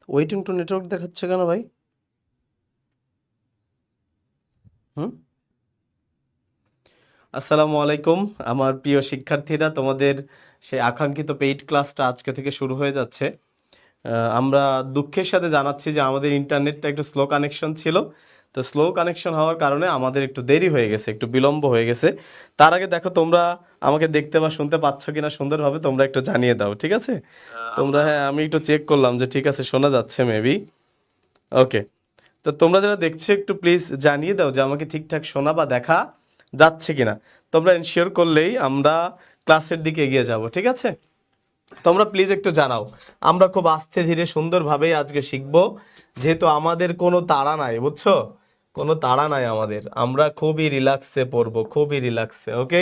Waiting to network দেখাচ্ছে কেন ভাই? আসসালামু আলাইকুম আমার প্রিয় শিক্ষার্থীরা, তোমাদের সেই আকাঙ্ক্ষিত পেইড ক্লাসটা আজকে থেকে শুরু হয়ে যাচ্ছে। আমরা দুঃখের সাথে জানাচ্ছি যে আমাদের ইন্টারনেটটা একটু স্লো কানেকশন ছিল। তো স্লো কানেকশন হওয়ার কারণে আমাদের একটু দেরি হয়ে গেছে, একটু বিলম্ব হয়ে গেছে। তার আগে দেখো তোমরা আমাকে দেখতে বা শুনতে পাচ্ছ কিনা সুন্দরভাবে, তোমরা একটু জানিয়ে দাও, ঠিক আছে? তোমরা, হ্যাঁ, আমি একটু চেক করলাম যে ঠিক আছে, শোনা যাচ্ছে মেবি। ওকে, তো তোমরা যারা দেখছো একটু প্লিজ জানিয়ে দাও যে আমাকে ঠিকঠাক শোনা বা দেখা যাচ্ছে কিনা। তোমরা এনশিওর করলেই আমরা ক্লাসের দিকে এগিয়ে যাব, ঠিক আছে? তোমরা প্লিজ একটু জানাও। আমরা খুব আস্তে ধীরে সুন্দরভাবেই আজকে শিখবো, যেহেতু আমাদের কোনো তাড়া নাই, বুঝছো? কোনো তাড়া নাই আমাদের, আমরা খুবই রিল্যাক্সে পড়বো, খুবই রিল্যাক্সে। ওকে,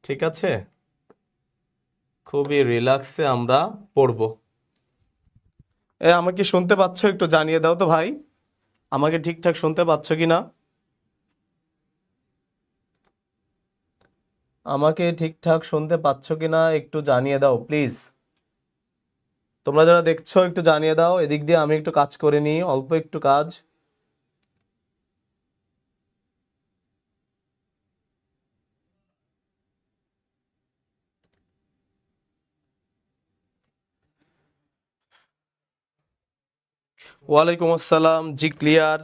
ঠিক আছে, খুবই রিল্যাক্সে আমরা পড়বো। আমাকে শুনতে পাচ্ছ? একটু জানিয়ে দাও তো ভাই, আমাকে ঠিকঠাক শুনতে পাচ্ছ কিনা? আমাকে ঠিকঠাক শুনতে পাচ্ছ কিনা একটু জানিয়ে দাও প্লিজ। তোমরা যারা দেখছো একটু জানিয়ে দাও, এদিক দিয়ে আমি একটু কাজ করে নিই, অল্প একটু কাজ। ওয়ালাইকুম আসসালাম, জি ক্লিয়ার।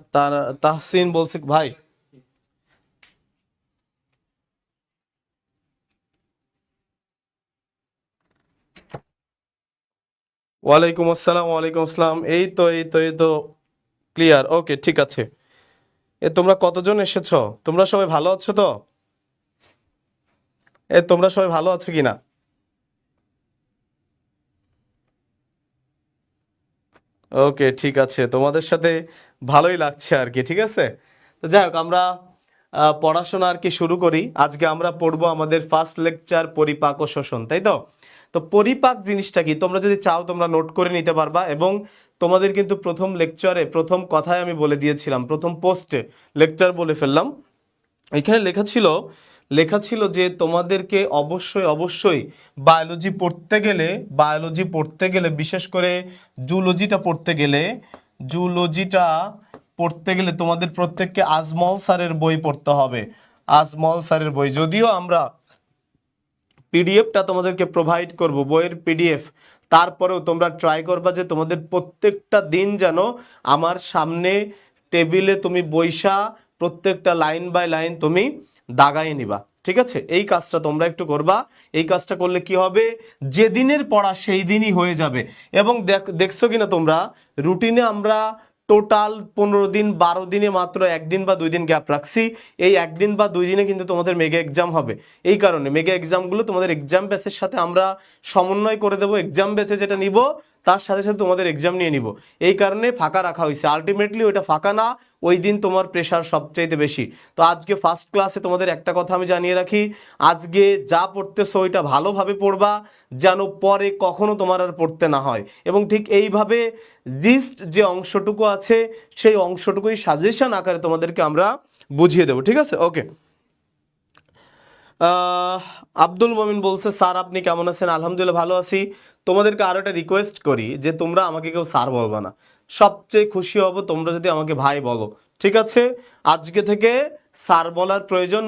তাহসিন বলছি ভাই। ওয়ালাইকুম আসসালাম, ওয়ালাইকুম আসসালাম। এই তো ক্লিয়ার। ওকে, ঠিক আছে। তোমরা কতজন এসেছো? তোমরা সবাই ভালো আছো তো? তোমরা সবাই ভালো আছো কিনা? ওকে, ঠিক আছে, তোমাদের সাথে ভালোই লাগছে আর কি, ঠিক আছে। তো যাই হোক, আমরা পড়াশোনা আর কি শুরু করি। আজকে আমরা পড়বো আমাদের ফার্স্ট লেকচার, পরিপাক ও শোষণ, তাই তো? তো পরিপাক জিনিসটা কি, তোমরা যদি চাও তোমরা নোট করে নিতে পারবা। এবং তোমাদের কিন্তু প্রথম লেকচারে প্রথম কথায় আমি বলে দিয়েছিলাম, প্রথম পোস্টে লেকচার বলে ফেললাম। এখানে লেখা ছিল যে তোমাদেরকে অবশ্যই অবশ্যই বায়োলজি পড়তে গেলে বিশেষ করে জুলজিটা পড়তে গেলে তোমাদের প্রত্যেককে আজমল স্যারের বই পড়তে হবে। আজমল স্যারের বই, যদিও আমরা পিডিএফটা তোমাদেরকে প্রোভাইড করব, বইয়ের পিডিএফ, তারপরেও তোমরা ট্রাই করবা যে তোমাদের প্রত্যেকটা দিন যেন আমার সামনে টেবিলে তুমি বইসা প্রত্যেকটা লাইন বাই লাইন তুমি দাগাই নিবা, ঠিক আছে? এই কাজটা তোমরা একটু করবা। এই কাজটা করলে কি হবে, যেদিনের পড়া সেই দিনই হয়ে যাবে। এবং দেখছো কিনা তোমরা, রুটিনে আমরা টোটাল 15 দিন 12 দিনে মাত্র একদিন বা 2 দিন গ্যাপ রাখছি। এই একদিন বা 2 দিনে কিন্তু তোমাদের মেগা এক্সাম হবে। এই কারণে মেগা এক্সামগুলো তোমাদের এক্সাম ব্যাচের সাথে আমরা সমন্বয় করে দেবো। এক্সাম ব্যাচে যেটা নিব তার সাথে সাথে তোমাদের এক্সাম নিয়ে নিব। এই কারণে ফাঁকা রাখা হয়েছে। আলটিমেটলি ওইটা ফাঁকা না, ওই দিন তোমার প্রেশার সবচাইতে বেশি। তো আজকে ফার্স্ট ক্লাসে তোমাদের একটা কথা আমি জানিয়ে রাখি, আজকে যা পড়তেছো ওইটা ভালোভাবে পড়বা, যেন পরে কখনো তোমার আর পড়তে না হয়। এবং ঠিক এইভাবে জিস্ট যে অংশটুকু আছে সেই অংশটুকুই সাজেশন আকারে তোমাদেরকে আমরা বুঝিয়ে দেবো, ঠিক আছে? ওকে। আহ, আব্দুল মমিন বলছে, স্যার আপনি কেমন আছেন? আলহামদুলিল্লাহ ভালো আছি। তোমাদেরকে আরো একটা রিকোয়েস্ট করি যে তোমরা আমাকে কেউ স্যার বলবা না। সবচেয়ে খুশি হব তোমরা যদি আমাকে ভাই বলো, ঠিক আছে? আজকে থেকে স্যার বলার প্রয়োজন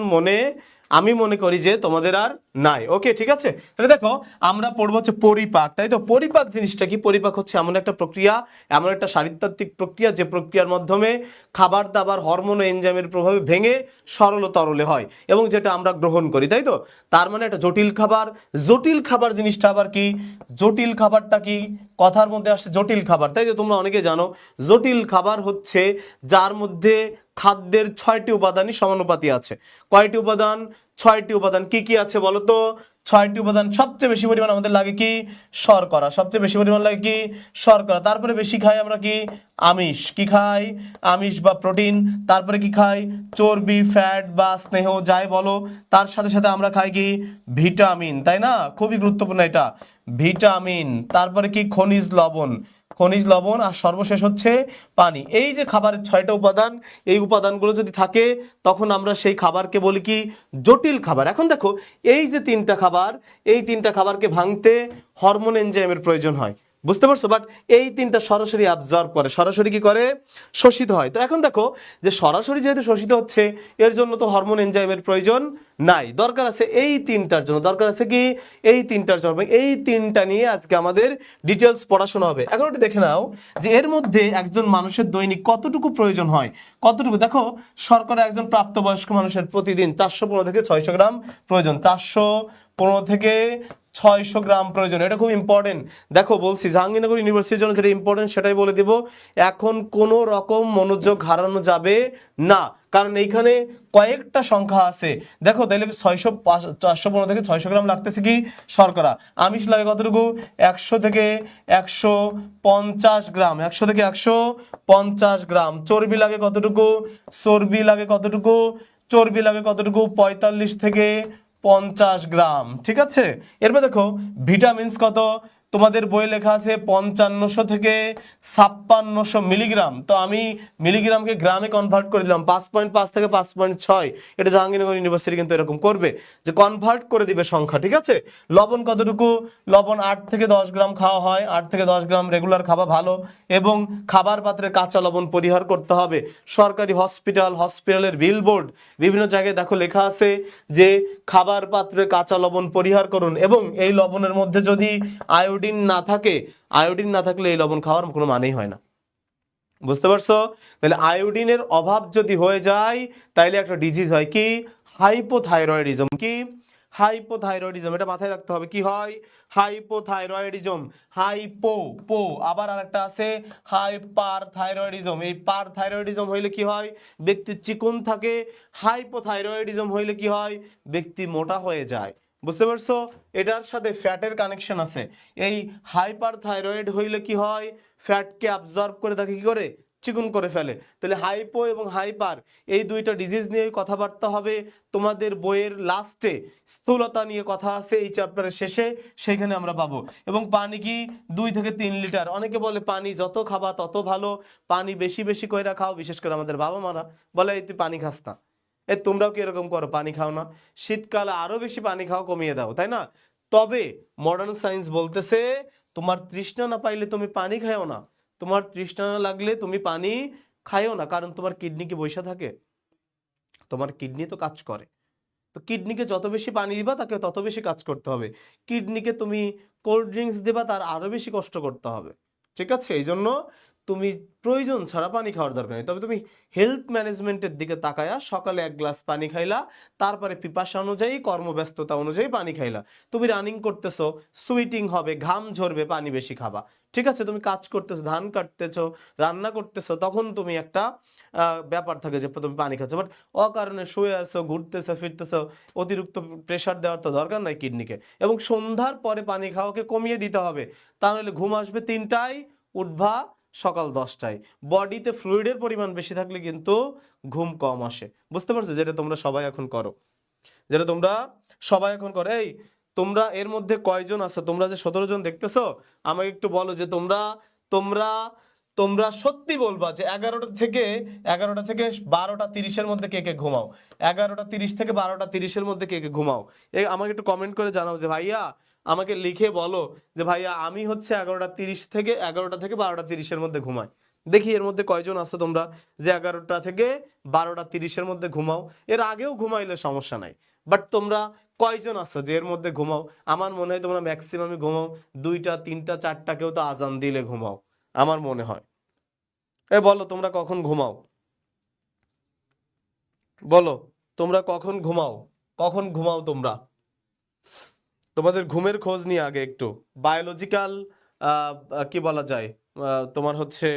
আমি মনে করি যে তোমাদের আর নাই। ওকে, ঠিক আছে। তাহলে দেখো, আমরা পড়বো হচ্ছে পরিপাক, তাই তো? পরিপাক জিনিসটা কি? পরিপাক হচ্ছে এমন একটা প্রক্রিয়া, এমন একটা শারীরতাত্ত্বিক প্রক্রিয়া যে প্রক্রিয়ার মাধ্যমে খাবার দাবার হরমোন ও এনজাইমের প্রভাবে ভেঙে সরল ও তরলে হয় এবং যেটা আমরা গ্রহণ করি, তাই তো? তার মানে একটা জটিল খাবার জিনিসটা আবার কি? জটিল খাবারটা কি? কথার মধ্যে আসছে জটিল খাবার, তাই তো? তোমরা অনেকে জানো জটিল খাবার হচ্ছে যার মধ্যে খাদ্যের 6টি উপাদানই সমানুপাতি আছে। কয়টি উপাদান? 6টি উপাদান। কি কি আছে বলো তো? 6টি উপাদান। সবচেয়ে বেশি পরিমাণ আমাদের লাগে কি? শর্করা। সবচেয়ে বেশি পরিমাণ লাগে কি? শর্করা। তারপরে বেশি খাই আমরা কি? আমিষ। কি খাই? আমিষ বা প্রোটিন। তারপরে কি খাই? চর্বি, ফ্যাট বা স্নেহ যাই বলো। তার সাথে সাথে আমরা খাই কি? ভিটামিন, তাই না? খুবই গুরুত্বপূর্ণ এটা, ভিটামিন। তারপরে কি? খনিজ লবণ আর সর্বশেষ হচ্ছে পানি। এই যে খাবারের 6টা উপাদান, এই উপাদানগুলো যদি থাকে তখন আমরা সেই খাবারকে বলি কি? জটিল খাবার। এখন দেখো, এই যে 3টা খাবার, এই 3টা খাবারকে ভাঙতে হরমোন এনজাইমের প্রয়োজন হয়। বুঝতে পারছো? বাট এই তিনটা সরাসরি অ্যাবজর্ব করে, সরাসরি কি করে, শোষিত হয়। তো এখন দেখো যে সরাসরি যেহেতু শোষিত হচ্ছে, এর জন্য তো হরমোন এনজাইমের প্রয়োজন নাই, দরকার আছে এই তিনটার জন্য, দরকার আছে কি এই তিনটার জন্য। এই তিনটা নিয়ে আজকে আমাদের ডিটেলস পড়াশোনা হবে। এখন একটু দেখে নাও যে এর মধ্যে একজন মানুষের দৈনিক কতটুকু প্রয়োজন হয়, কতটুকু। দেখো শর্করা একজন প্রাপ্তবয়স্ক মানুষের প্রতিদিন 415 থেকে 600 গ্রাম প্রয়োজন, 415 থেকে 600 গ্রাম প্রয়োজন, এটা খুব ইম্পর্টেন্ট। দেখো বলছি জাহাঙ্গীরনগর ইউনিভার্সিটির জন্য যেটা ইম্পর্টেন্ট সেটাই বলে দিব। এখন কোনো রকম মনোযোগ হারানো যাবে না, কারণ এইখানে কয়েকটা সংখ্যা আছে। দেখো তাহলে 415 থেকে 600 গ্রাম লাগতেছে কি শর্করা। আমিষ লাগে কতটুকু, 100 থেকে 150 গ্রাম, 100 থেকে 150 গ্রাম। চর্বি লাগে কতটুকু, চর্বি লাগে কতটুকু, চর্বি লাগে কতটুকু, 45 থেকে 50 গ্রাম। ঠিক আছে, এরপর দেখো ভিটামিনস কত, তোমাদের বই লেখা আছে 5500 থেকে 5600 মিলিগ্রাম। তো আমি মিলিগ্রামকে গ্রামে কনভার্ট করে দিলাম, 5.5 থেকে 5.6। এটা জাহাঙ্গীরনগর ইউনিভার্সিটি কিন্তু এরকম করবে যে কনভার্ট করে দিবে সংখ্যা। ঠিক আছে, লবণ কতটুকু, লবণ 8 থেকে 10 গ্রাম খাওয়া হয়, 8 থেকে 10 গ্রাম রেগুলার খাওয়া ভালো, এবং খাবার পাত্রে কাঁচা লবণ পরিহার করতে হবে। সরকারি হসপিটালের বিলবোর্ড বিভিন্ন জায়গায় দেখো লেখা আছে যে খাবার পাত্রে কাঁচা লবণ পরিহার করুন, এবং এই লবণের মধ্যে যদি আয়োডিন না থাকে, আয়োডিন না থাকলে এই লবণ খাওয়ার কোনো মানেই হয় না। বুঝতে পারছো? তাহলে আয়োডিনের অভাব যদি হয়ে যায় তাইলে একটা ডিজিজ হয় কি, হাইপোথাইরয়েডিজম। কি হাইপোথাইরয়েডিজম, এটা মাথায় রাখতে হবে। কি হয়, হাইপোথাইরয়েডিজম। হাইপো পো, আবার আরেকটা আছে হাইপার থাইরয়েডিজম। এই পার থাইরয়েডিজম হইলে কি হয়, ব্যক্তি চিকন থাকে। হাইপোথাইরয়েডিজম হইলে কি হয়, ব্যক্তি মোটা হয়ে যায়। বুঝতে পারছো? এটার সাথে ফ্যাটের কানেকশন আছে। এই হাইপার থাইরয়েড হইলে কি হয়, ফ্যাটকে অ্যাবজর্ব করে তাকে কি করে, চিকন করে ফেলে। তাহলে হাইপো এবং হাইপার এই দুইটা ডিজিজ নিয়ে কথাবার্তা হবে তোমাদের বইয়ের লাস্টে। স্থূলতা নিয়ে কথা আছে এই চ্যাপ্টারের শেষে, সেখানে আমরা পাবো। এবং পানি কি 2 থেকে 3 লিটার। অনেকে বলে পানি যত খাবা তত ভালো, পানি বেশি বেশি কইরা খাও। বিশেষ করে আমাদের বাবা মারা বলে এই তুই পানি খাস না। তোমরাও কি এরকম করো, পানি খাও না? শীতকালে আরো বেশি পানি খাও, কমিয়ে দাও, তাই না? তবে মডার্ন সায়েন্স বলতেছে তোমার তৃষ্ণা না পাইলে তুমি পানি খাও না, তোমার তৃষ্ণা না লাগলে তুমি পানি খাইও না, কারণ তোমার কিডনি কি বৈশা থাকে? তোমার কিডনি তো কাজ করে। তো কিডনিকে যত বেশি পানি দিবা তাকে তত বেশি কাজ করতে হবে। কিডনিকে তুমি কোল্ড ড্রিঙ্কস দিবা তার আরো বেশি কষ্ট করতে হবে। ঠিক আছে, এই জন্য তুমি প্রয়োজন ছাড়া পানি খাওয়ার দরকার নেই। তবে তুমি হেলথ ম্যানেজমেন্টের দিকে তাকায়া সকালে 1 গ্লাস পানি খাইলা, তারপরে পিপাসা অনুযায়ী কর্মব্যস্ততা অনুযায়ী পানি খাইলা। তুমি রানিং করতেছো, সুইটিং হবে, ঘাম ঝরবে, পানি বেশি খাবা। ঠিক আছে, তুমি কাজ করতেছো, ধান কাটতেছো, রান্না করতেছো, তখন তুমি একটা ব্যাপার থাকে যে তুমি পানি খাচ্ছ। বাট অকারণে শুয়ে আছো, ঘুরতেছো ফিরতেছো, অতিরিক্ত প্রেসার দেওয়ার তো দরকার নাই কিডনিকে। এবং সন্ধ্যার পরে পানি খাওয়াকে কমিয়ে দিতে হবে, তাহলে ঘুম আসবে 3টায়, উঠবা সকাল 10টায়। বডিতে ফ্লুইডের পরিমাণ বেশি থাকলে কিন্তু ঘুম কম আসে। বুঝতে পারছো? যেটা তোমরা সবাই এখন করো, যেটা তোমরা সবাই এখন করো। এই তোমরা এর মধ্যে কয়জন আছো? তোমরা যে 17 জন দেখতেছো, আমাকে একটু বলো যে তোমরা তোমরা তোমরা সত্যি বলবা যে 11টা থেকে 12টা 30-এর মধ্যে কে কে ঘুমাও? 11টা 30 থেকে 12টা 30-এর মধ্যে কে কে ঘুমাও? আমাকে একটু কমেন্ট করে জানাও যে ভাইয়া, আমাকে লিখে বলো যে ভাইয়া আমি হচ্ছে 11টা 30 থেকে 12টা 30-এর মধ্যে ঘুমাই। দেখি এর মধ্যে কয়জন আছো তোমরা যে 11টা থেকে 12টা 30-এর মধ্যে ঘুমাও। এর আগেও ঘুমাইলে সমস্যা নাই, বাট তোমরা কয়জন আছো যে এর মধ্যে ঘুমাও? আমার মনে হয় তোমরা ম্যাক্সিমামই ঘুমাও 2টা 3টা 4টা, কেউ তো আজান দিলে ঘুমাও আমার মনে হয়। বলো তোমরা কখন ঘুমাও? বলো তোমরা কখন ঘুমাও? কখন ঘুমাও তোমরা? তোমাদের ঘুমের খোঁজ নিয়ে আগে একটু বায়োলজিক্যাল কি বলা যায়, তোমার হচ্ছে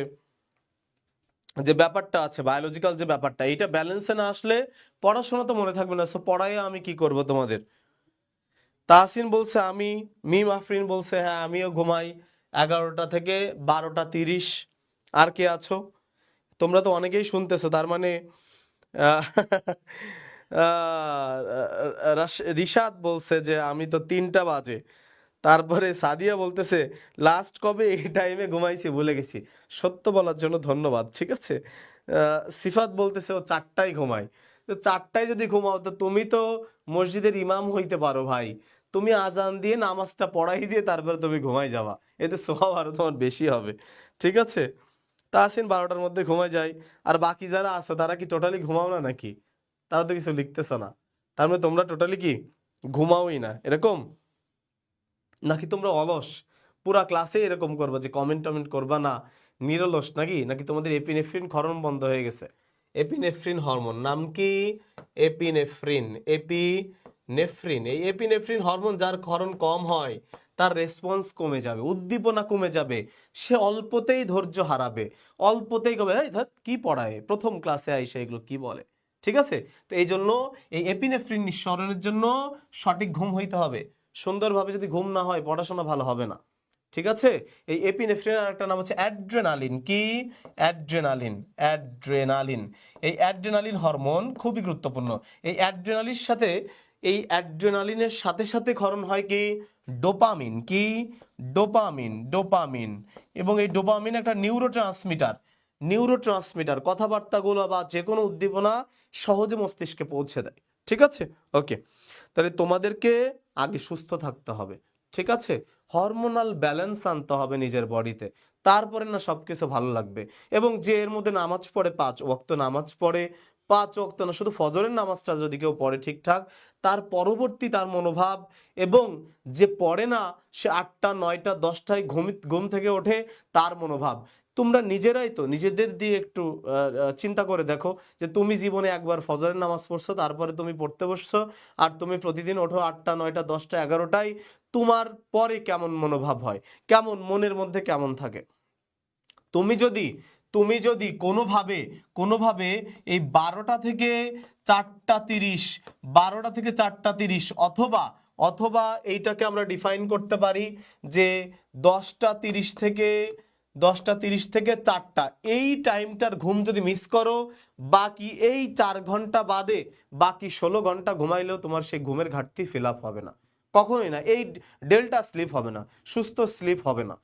যে ব্যাপারটা আছে, বায়োলজিক্যাল যে ব্যাপারটা, এইটা ব্যালেন্সে না আসলে পড়াশোনা তো মনে থাকবে না। সো পড়ায় আমি কি করব তোমাদের? তাহসিন বলছে আমি, মিম আফরিন বলছে হ্যাঁ আমিও ঘুমাই 11টা থেকে 12টা 30। আর কে আছো? তোমরা তো অনেকেই শুনতেছো, তার মানে আহ, রিশাদ বলছে যে আমি তো 3টা বাজে। তারপরে সাদিয়া বলতেছে লাস্ট কবে এই টাইমে ঘুমাইছি ভুলে গেছি। সত্য বলার জন্য ধন্যবাদ। ঠিক আছে, সিফাত বলতেছে ও 4টায় ঘুমায়। তো 4টায় যদি ঘুমাও তো তুমি তো মসজিদের ইমাম হইতে পারো ভাই। তুমি আজান দিয়ে নামাজটা পড়াই দিয়ে তারপরে তুমি ঘুমাই যাবা, এতে সোয়াব আরো তোমার বেশি হবে। ঠিক আছে? তাহসিন 12টার মধ্যে ঘুমায় যায়। আর বাকি যারা আছো তারা কি টোটালি ঘুমাও না নাকি? তারা তো কিছু লিখতেছো না, তার মানে তোমরা টোটালি কি ঘুমাওই না এরকম? নাকি তোমরা অলস পুরা ক্লাসে এরকম করবা যে কমেন্ট টমেন্ট করবা না, নিরলস নাকি? নাকি তোমাদের এপিনেফ্রিন ক্ষরণ বন্ধ হয়ে গেছে? এপিনেফ্রিন হরমোন নাম কি? এপিনেফ্রিন। এপিনেফ্রিন, এই এপিনেফ্রিন হরমোন যার ক্ষরণ কম হয় তার রেসপন্স কমে যাবে, উদ্দীপনা কমে যাবে, সে অল্পতেই ধৈর্য হারাবে, অল্পতেই কবে এই ধ্যাৎ কি পড়ায় প্রথম ক্লাসে আইসা এগুলো কি বলে। ঠিক আছে? তো এই জন্য এই এপিনেফ্রিন নিঃসরণের জন্য সঠিক ঘুম হইতে হবে। সুন্দরভাবে যদি ঘুম না হয় পড়াশোনা ভালো হবে না। ঠিক আছে? এই এপিনেফ্রিন আর একটা নাম হচ্ছে অ্যাড্রেনালিন। কি? অ্যাড্রেনালিন। অ্যাড্রেনালিন, এই অ্যাড্রেনালিন হরমোন খুবই গুরুত্বপূর্ণ। এই অ্যাড্রেনালিনের সাথে, এই অ্যাড্রেনালিনের সাথে সাথে ক্ষরণ হয় কি ডোপামিন। কি? ডোপামিন। ডোপামিন, এবং এই ডোপামিন একটা নিউরোট্রান্সমিটার। নিউরোট্রান্সমিটার কথাবার্তাগুলো বা যে কোনো উদ্দীপনা সহজে মস্তিষ্কে পৌঁছে দেয়। ঠিক আছে? ওকে, তাহলে তোমাদেরকে আগে সুস্থ থাকতে হবে। ঠিক আছে? হরমোনাল ব্যালেন্স আনতে হবে নিজের বডিতে, তারপরে না সবকিছু ভালো লাগবে। এবং যে এর মধ্যে নামাজ পড়ে, 5 ওয়াক্ত নামাজ পড়ে, 5 ওয়াক্ত না শুধু ফজরের নামাজটা যদি কেউ পড়ে ঠিকঠাক, তার পরবর্তী তার মনোভাব, এবং যে পড়ে না সে 8টা 9টা 10টায় ঘুম থেকে ওঠে, তার মনোভাব। তোমরা নিজেরাই তো নিজেদের দিয়ে একটু চিন্তা করে দেখো যে তুমি জীবনে একবার ফজরের নামাজ পড়ছো, তারপরে তুমি পড়তে বসছো, আর তুমি প্রতিদিন ওঠো 8টা 9টা 10টা 11টায়, তোমার পরে কেমন মনোভাব হয়, কেমন মনের মধ্যে কেমন থাকে? তুমি যদি তুমি যদি কোনোভাবে এই 12টা থেকে 4টা 30, 12টা থেকে 4টা 30, অথবা অথবা এইটাকে আমরা ডিফাইন করতে পারি যে 10টা 30 থেকে 4টা, এই টাইমটার ঘুম যদি মিস করো, বাকি এই 4 ঘন্টা বাদে বাকি 16 ঘন্টা ঘুমাইলেও তোমার সেই ঘুমের ঘাটতি ফিল আপ হবে না, কখনোই না। এই ডেল্টা স্লিপ হবে না, সুস্থ স্লিপ হবে না।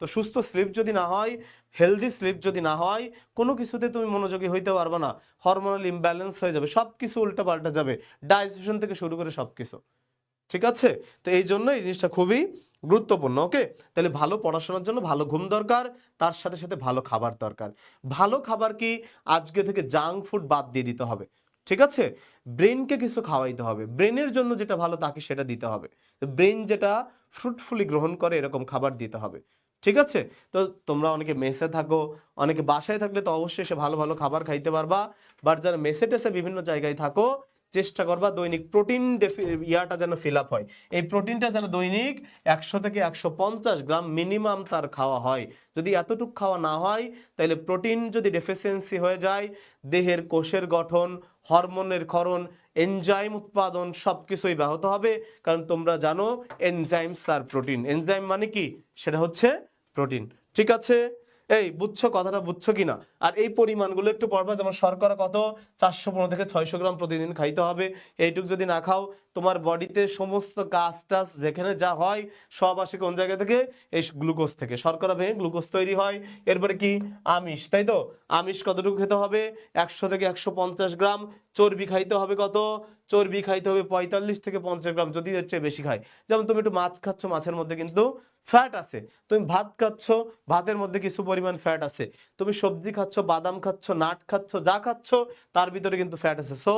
তো সুস্থ স্লিপ যদি না হয়, হেলদি স্লিপ যদি না হয়, কোনো কিছুতে তুমি মনোযোগী হইতে পারবে না, হরমোনাল ইমব্যালেন্স হয়ে যাবে, সব কিছু উল্টো পাল্টা যাবে, ডাইজেশন থেকে শুরু করে সব কিছু। ঠিক আছে? তো এই জন্য এই জিনিসটা খুবই গুরুত্বপূর্ণ। ওকে, তাহলে ভালো পড়াশোনার জন্য ভালো ঘুম দরকার, তার সাথে সাথে ভালো খাবার দরকার। ভালো খাবার কি? আজকে থেকে জাঙ্ক ফুড বাদ দিয়ে দিতে হবে। ঠিক আছে? ব্রেনকে কিছু খাওয়াইতে হবে, ব্রেনের জন্য যেটা ভালো তাকে সেটা দিতে হবে। ব্রেন যেটা ফ্রুটফুলি গ্রহণ করে এরকম খাবার দিতে হবে। ঠিক আছে? তো তোমরা অনেকে মেসে থাকো, অনেকে বাসায় থাকলে তো অবশ্যই সে ভালো ভালো খাবার খাইতে পারবা। বাট যারা মেসে টেসে বিভিন্ন জায়গায় থাকো, চেষ্টা করবা দৈনিক প্রোটিন ইয়াটা যেন ফিল আপ হয়। এই প্রোটিনটা যেন দৈনিক 100 থেকে 150 গ্রাম মিনিমাম তার খাওয়া হয়। যদি এতটুকু খাওয়া না হয়, তাহলে প্রোটিন যদি ডেফিসিয়েন্সি হয়ে যায়, দেহের কোষের গঠন, হরমোনের ক্ষরণ, এনজাইম উৎপাদন সবকিছুই ব্যাহত হবে। কারণ তোমরা জানো এনজাইমস আর প্রোটিন। এনজাইম মানে কি? সেটা হচ্ছে প্রোটিন। ঠিক আছে? এই বুঝছো কথাটা, বুঝছো কিনা? আর এই পরিমাণগুলো একটু পড়বা, যেমন শর্করা কত, 415 থেকে 600 গ্রাম প্রতিদিন খাইতে হবে। এইটুক যদি না খাও, তোমার বডিতে সমস্ত কাজ টাজ যেখানে যা হয় সব আসে কোন জায়গা থেকে? এই গ্লুকোজ থেকে। শর্করা ভেঙে গ্লুকোজ তৈরি হয়। এরপরে কি? আমিষ, তাই তো? আমিষ কতটুকু খেতে হবে? 100 থেকে 150 গ্রাম। চর্বি খাইতে হবে কত? চর্বি খাইতে হবে 45 থেকে 50 গ্রাম, যদি হচ্ছে বেশি খায়। যেমন তুমি একটু মাছ খাচ্ছ, মাছের মধ্যে কিন্তু ফ্যাট আছে। তুমি ভাত খাচ্ছ, ভাতের মধ্যে কিছু পরিমাণ ফ্যাট আছে। তুমি সবজি খাচ্ছ, বাদাম খাচ্ছ, নাট খাচ্ছ, যা খাচ্ছ তার ভিতরে কিন্তু ফ্যাট আছে। সো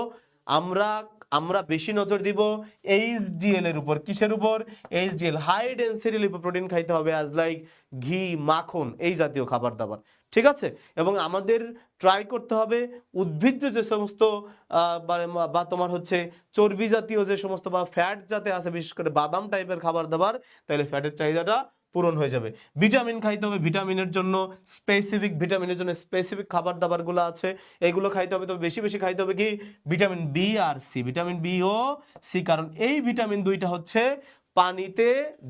আমরা আমরা বেশি নজর দিব এইচডিএল এর উপর। কিসের উপর? এইচডিএল, হাই ডেন্সিটি লিপোপ্রোটিন খাইতে হবে, অ্যাজ লাইক ঘি, মাখন, এই জাতীয় খাবার দাবার। ঠিক আছে? এবং আমাদের ট্রাই করতে হবে উদ্ভিজ্জ যে সমস্ত বা তোমার হচ্ছে চর্বি জাতীয় যে সমস্ত বা ফ্যাট যাতে আছে, বিশেষ করে বাদাম টাইপের খাবার দাবার, তাহলে ফ্যাটের চাহিদাটা পূরণ হয়ে যাবে। ভিটামিন খাইতে হবে, ভিটামিনের জন্য স্পেসিফিক খাবার দাবারগুলো আছে, এগুলো খাইতে হবে। তবে বেশি বেশি খাইতে হবে কি? ভিটামিন বি আর সি, ভিটামিন বি ও সি, কারণ এই ভিটামিন দুইটা হচ্ছে পানিতে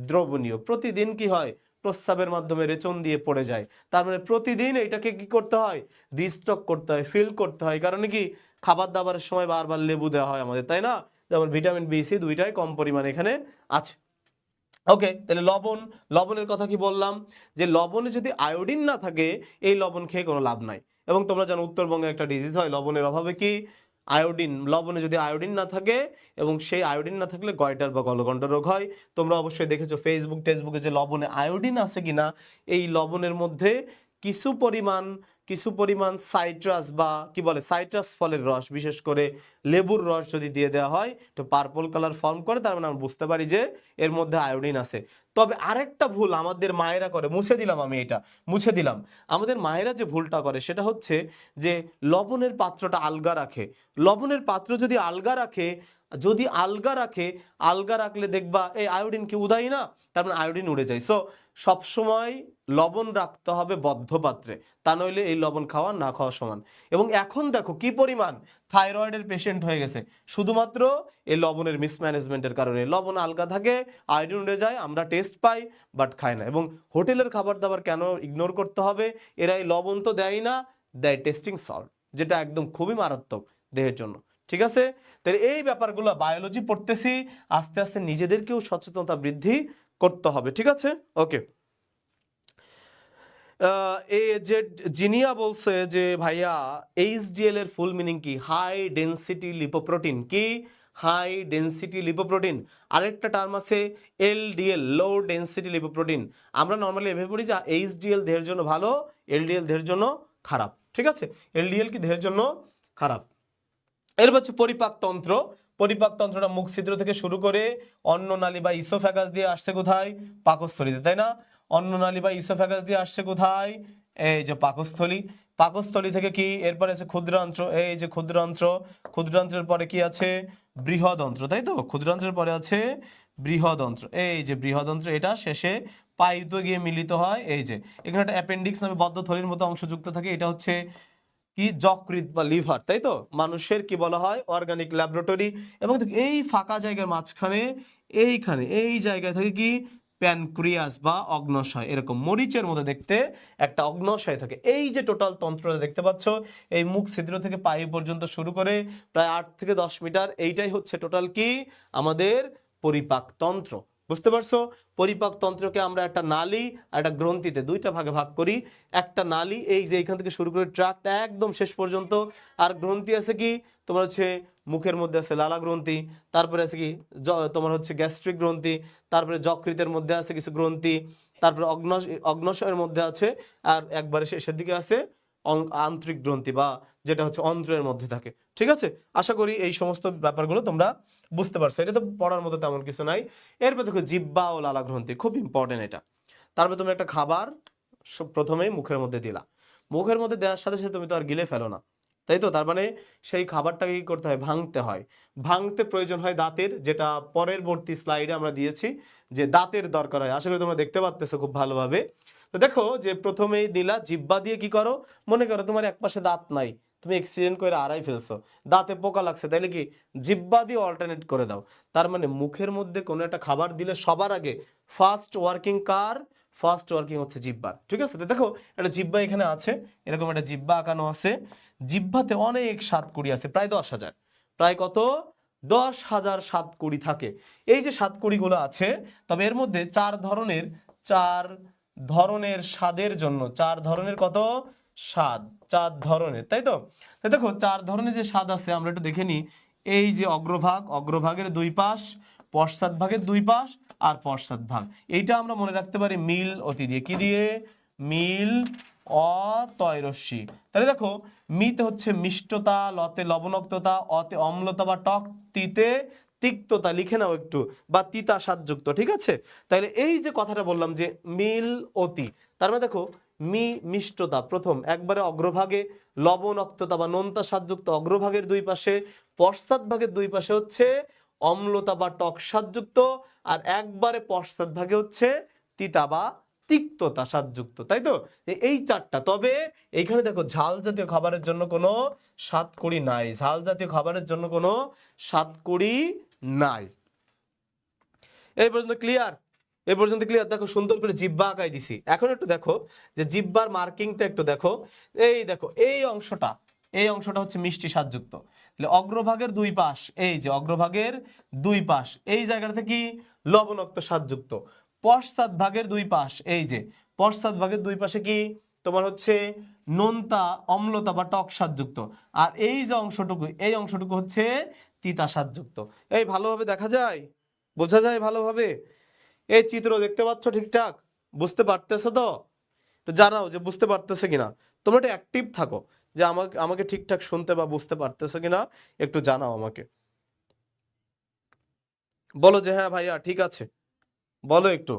দ্রবণীয়। প্রতিদিন কি হয়? প্রস্রাবের মাধ্যমে রেচন দিয়ে পড়ে যায়। তার মানে প্রতিদিন এটাকে কি করতে হয়? রিস্টক করতে হয়, ফিল করতে হয়। কারণ কি? খাবার দাবারের সময় বারবার লেবু দেওয়া হয় আমাদের, তাই না? যেমন ভিটামিন বি সি দুইটাই কম পরিমাণে এখানে আছে। ওকে, তাহলে লবণের কথা কি বললাম? যে লবণে যদি আয়োডিন না থাকে, এই লবণ খেয়ে কোনো লাভ নাই। এবং তোমরা জানো উত্তরবঙ্গে একটা ডিজিজ হয় লবণের অভাবে, কি? আয়োডিন, লবণে যদি আয়োডিন না থাকে এবং সেই আয়োডিন না থাকলে গয়টার বা গলগণ্ড রোগ হয়। তোমরা অবশ্যই দেখেছো ফেসবুক টেসবুকে যে লবণে আয়োডিন আছে কিনা, এই লবণের মধ্যে কিছু পরিমাণ সাইট্রাস বা কি বলে সাইট্রাস ফলের রস, বিশেষ করে লেবুর রস যদি দিয়ে দেওয়া হয় তো পার্পল কালার ফর্ম করে, তার মানে আমরা বুঝতে পারি যে এর মধ্যে আয়োডিন আছে। তবে আরেকটা ভুল আমাদের মায়েরা করে, মুছে দিলাম আমি এটা, মুছে দিলাম, আমাদের মায়েরা যে ভুলটা করে সেটা হচ্ছে যে লবণের পাত্রটা আলগা রাখে। লবণের পাত্র যদি আলগা রাখে, আলগা রাখলে দেখবা এই আয়োডিন কি উদাই না, তার মানে আয়োডিন উড়ে যায়। সো সবসময় লবণ রাখতে হবে বদ্ধ পাত্রে, তা নইলে এই লবণ খাওয়া না খাওয়া সমান। এবং এখন দেখো কি পরিমাণ থাইরয়েডের পেশেন্ট হয়ে গেছে শুধুমাত্র এই লবণের মিসম্যানেজমেন্টের কারণে। লবণ আলগা থাকে, আয়োডিন উড়ে যায়, আমরা টেস্ট পাই বাট খাই না। এবং হোটেলের খাবার দাবার কেন ইগনোর করতে হবে, এরা এই লবণ তো দেয় না, দেয় টেস্টিং সল্ট, যেটা একদম খুবই মারাত্মক দেহের জন্য। ঠিক আছে, তাহলে এই ব্যাপারগুলো বায়োলজি পড়তেছি, আস্তে আস্তে নিজেদেরকেও সচেতনতা বৃদ্ধি করতে হবে। ঠিক আছে, ওকে। এই যে জিনিয়া বলছে যে ভাইয়া এইচডিএল এর ফুল মিনিং কি? High density lipoprotein. কি? High density lipoprotein. আরেকটা টার্ম আছে এলডিএল, লো ডেনসিটি লিপোপ্রোটিন। আমরা নর্মালি এভাবে পড়ি যে এইচডিএল দেহের জন্য ভালো, এলডিএল দেহের জন্য খারাপ। ঠিক আছে, এলডিএল কি দেহের জন্য খারাপ। এর হচ্ছে পরিপাকতন্ত্র। পরিপাকতন্ত্রটা মুখ ছিদ্র থেকে শুরু করে অন্ননালী বা ইসোফ্যাগাস দিয়ে আসছে কোথায়? পাকস্থলীতে, তাই না? অন্ননালী বা ইসোফ্যাগাস দিয়ে আসছে কোথায়? এই যে পাকস্থলী। পাকস্থলী থেকে কি এরপরে আছে ক্ষুদ্রান্ত্র, এই যে ক্ষুদ্রান্ত্র। ক্ষুদ্রান্ত্রের পরে কি আছে? বৃহদন্ত্র, তাই তো? ক্ষুদ্রান্ত্রের পরে আছে বৃহদন্ত্র, এই যে বৃহদন্ত্র, এটা শেষে পাইতে গিয়ে মিলিত হয়। এই যে এখানে একটা অ্যাপেন্ডিক্স নামে বদ্ধ থলির মতো অংশ যুক্ত থাকে, এটা হচ্ছে কি? যকৃৎ বা লিভার, তাই তো? মানুষের কি বলা হয়? Organic laboratory. এবং এই ফাঁকা জায়গার মাঝখানে এইখানে এই জায়গা থেকে কি? প্যানক্রিয়াস বা অগ্ন্যাশয়, এরকম মরিচের মধ্যে দেখতে একটা অগ্ন্যাশয় থাকে। এই যে টোটাল তন্ত্রটা দেখতে পাচ্ছ, এই মুখ ছিদ্র থেকে পাই পর্যন্ত শুরু করে প্রায় 8 থেকে 10 মিটার, এইটাই হচ্ছে টোটাল কি? আমাদের পরিপাকতন্ত্র। বুঝতে পারছো? পরিপাকতন্ত্রকে আমরা একটা নালী আর একটা গ্রন্থিতে দুইটা ভাগে ভাগ করি। একটা নালী এই যে এখান থেকে শুরু করে ট্রাক্ট একদম শেষ পর্যন্ত, আর গ্রন্থি আছে কি তোমার হচ্ছে মুখের মধ্যে আছে লালা গ্রন্থি, তারপরে আছে কি তোমার হচ্ছে গ্যাস্ট্রিক গ্রন্থি, তারপরে যকৃতের মধ্যে আছে কিছু গ্রন্থি, তারপরে অগ্ন্যাশয়ের মধ্যে আছে, আর একবারে শেষের দিকে আছে আন্তরিক গ্রন্থি বা যেটা হচ্ছে অন্ত্রের মধ্যে থাকে। ঠিক আছে, আশা করি এই সমস্ত ব্যাপারগুলো তোমরা বুঝতে পারছো। এটা তো পড়ার মতো তেমন কিছু নাই। এরপর দেখো জিহ্বা ও লালা গ্রন্থি, খুব ইম্পর্টেন্ট এটা। তারপরে তুমি একটা খাবার প্রথমেই মুখের মধ্যে দিলা, মুখের মধ্যে দেওয়ার সাথে সাথে তুমি তো আর গিলে ফেলো না, তাই তো? তার মানে সেই খাবারটাকে কি করতে হয়? ভাঙতে হয়। ভাঙতে প্রয়োজন হয় দাঁতের, যেটা পরবর্তী স্লাইডে আমরা দিয়েছি যে দাঁতের দরকার হয়। আশা করি তোমরা দেখতে পাচ্তেছো খুব ভালোভাবে। তো দেখো যে প্রথমেই দিলা জিহ্বা দিয়ে, কি করো? মনে করো তোমার এক পাশে দাঁত নাই, তুমি অ্যাক্সিডেন্ট করে আড়াই ফেলছো, দাঁতে পোকা লাগছে, তাইলে কি জিহ্বা দিয়ে অল্টারনেট করে দাও। তার মানে মুখের মধ্যে কোনো একটা খাবার দিলে সবার আগে ফার্স্ট ওয়ার্কিং কার? ফার্স্ট ওয়ার্কিং হচ্ছে জিহ্বার। ঠিক আছে, তো দেখো একটা জিহ্বা এখানে আছে, এরকম একটা জিহ্বা আঁকানো আছে। জিহ্বাতে অনেক সাতকুড়ি আছে, প্রায় 10,000। প্রায় কত? 10,000 সাতকুড়ি থাকে। এই যে সাতকুড়িগুলো আছে, তবে এর মধ্যে চার ধরনের স্বাদের জন্য, 4 ধরনের কত স্বাদ? 4 ধরনের, তাই তো? দেখো 4 ধরনের যে স্বাদ আছে আমরা একটু দেখে নিই। এই যে অগ্রভাগের দুই পাশ, পশ্চাৎ ভাগের দুই পাশ আর পশ্চাৎ ভাগ, এইটা আমরা মনে রাখতে পারি মিল অতি দিয়ে। কি দিয়ে? মিল অতয়রস্যি। তাহলে দেখো মিতে হচ্ছে মিষ্টতা, লতে লবণাক্ততা, অতে অম্লতা বা টক, তিতে তিক্ততা, লিখে নাও একটু, বা তিতা স্বাদযুক্ত। ঠিক আছে, তাহলে এই যে কথাটা বললাম যে মিল অতি, তার মানে দেখো মিষ্টতা প্রথম একবারে অগ্রভাগে, লবণাক্ততা বা নোনতা স্বাদযুক্ত অগ্রভাগের দুই পাশে, পশ্চাৎ ভাগের দুই পাশে হচ্ছে অম্লতা বা টক স্বাদযুক্ত, আর একবারে পশ্চাৎ ভাগে হচ্ছে তিতা বা তিক্ততা স্বাদযুক্ত, তাই তো? এই 4টা। তবে এইখানে দেখো ঝাল জাতীয় খাবারের জন্য কোনো সাতকুড়ি নাই, ঝাল জাতীয় খাবারের জন্য কোনো সাতকুড়ি নাই। এই পর্যন্ত ক্লিয়ার? এই পর্যন্ত ক্লিয়ার? দেখো সুন্দর করে জিহ্বা আঁকাই দিছি। এখন একটু দেখো যে জিহ্বার মার্কিংটা একটু দেখো। এই দেখো এই অংশটা হচ্ছে মিষ্টি স্বাদযুক্ত। তাহলে অগ্রভাগের দুই পাশ, এই যে অগ্রভাগের দুই পাশ, এই জায়গাটা কি? লবণাক্ত স্বাদযুক্ত। পশ্চাৎ ভাগের দুই পাশ, এই যে পশ্চাৎ ভাগের দুই পাশে কি? তোমার হচ্ছে নোনতা, অম্লতা বা টক স্বাদযুক্ত। আর এই যে অংশটুকু, এই অংশটুকু হচ্ছে তিতা স্বাদযুক্ত। এই ভালোভাবে দেখা যায়, বোঝা যায় ভালোভাবে? এই চিত্র দেখতে পাচ্ছ ঠিকঠাক? বুঝতে পারতেছো তো? তো জানাও যে বুঝতে পারতেছো কিনা। তোমরা একটু অ্যাক্টিভ থাকো যে আমাকে আমাকে ঠিকঠাক শুনতে বা বুঝতে পারতেছো কিনা, একটু জানাও আমাকে। বলো যে হ্যাঁ ভাইয়া ঠিক আছে, বলো একটু।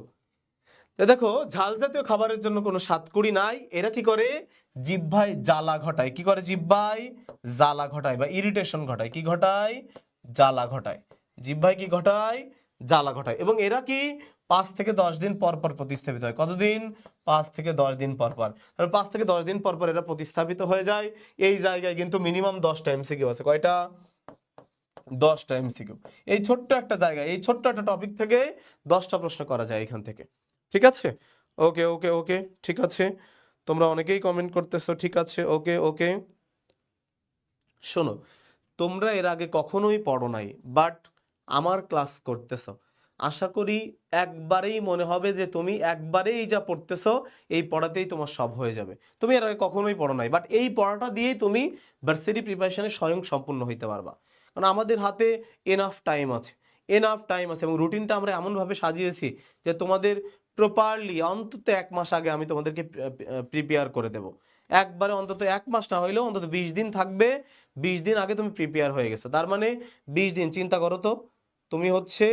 তো দেখো, ঝাল জাতীয় খাবারের জন্য কোনো স্বাদকুড়ি নাই। এরা কি করে? জিহ্বায় জ্বালা ঘটায়। কি করে? জিহ্বায় জ্বালা ঘটায় বা ইরিটেশন ঘটায়। কি ঘটায়? জ্বালা ঘটায়। জিহ্বায় কি ঘটায়? জ্বালা ঘটায়। এবং এরা কি 5 থেকে 10 দিন পর পর প্রতিস্থাপিত হয়। কতদিন? 5 থেকে 10 দিন পর পর। 5 থেকে 10 দিন পর পর এরা প্রতিস্থাপিত হয়ে যায়। এই জায়গায় কিন্তু মিনিমাম 10টা এমসিকিউ আছে। কয়টা? 10টা এমসিকিউ। এই ছোট্ট একটা জায়গায়, এই ছোট্ট একটা টপিক থেকে 10টা প্রশ্ন করা যায় এখান থেকে। ঠিক আছে? ওকে ওকে ওকে, ঠিক আছে। তোমরা অনেকেই কমেন্ট করতেছো, ঠিক আছে, ওকে ওকে। শোনো, তোমরা এর আগে কখনোই পড়ো নাই, বাট আমার ক্লাস করতেছো। আশা করি একবারেই মনে হবে যে তুমি একবারেই যা পড়তেছো এই পড়াতেই তোমার সব হয়ে যাবে। তুমি এর আগে কখনোই পড়ো নাই, বাট এই পড়াটা দিয়েই তুমি ভার্সিটি প্রিপারেশনে স্বয়ং সম্পূর্ণ হইতে পারবা। কারণ আমাদের হাতে এনাফ টাইম আছে, এনাফ টাইম আছে। এবং রুটিনটা আমরা এমনভাবে সাজিয়েছি যে তোমাদের প্রপারলি অন্তত 1 মাস আগে আমি তোমাদেরকে প্রিপেয়ার করে দেব। একবারে অন্তত 1 মাস না হইলেও অন্তত 20 দিন থাকবে। 20 দিন আগে তুমি প্রিপেয়ার হয়ে গেছো, তার মানে 20 দিন। চিন্তা করো তো, তুমি হচ্ছে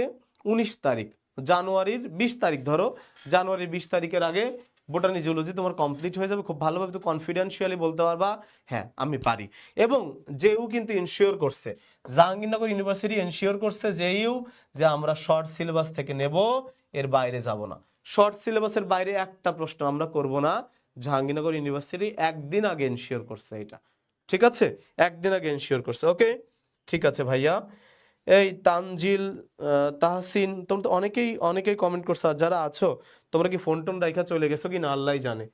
19 তারিখ, জানুয়ারির 20 তারিখ ধরো, জানুয়ারির 20 তারিখের আগে বোটানি জুলজি তোমার কমপ্লিট হয়ে যাবে। খুব ভালোভাবে তো কনফিডেন্সিয়ালি বলতে পারবা হ্যাঁ আমি পারি। এবং যেও কিন্তু ইনশিওর করছে, জাহাঙ্গীরনগর ইউনিভার্সিটি ইনশিওর করছে যেইও, যে আমরা শর্ট সিলেবাস থেকে নেব, এর বাইরে যাব না। শর্ট সিলেবাসের বাইরে একটা প্রশ্ন আমরা করব না। জাহাঙ্গীরনগর ইউনিভার্সিটি একদিন আগে এনশিওর করছে এটা। ঠিক আছে? একদিন আগে এনশিওর করছে। ওকে, ঠিক আছে ভাইয়া। এই তানজিল, তাহসিন, তোমরা তো অনেকেই অনেকেই কমেন্ট করছো। আর যারা আছো তোমরা কি ফোন টোন রাইখা চলে গেছো কি না আল্লাহই জানে।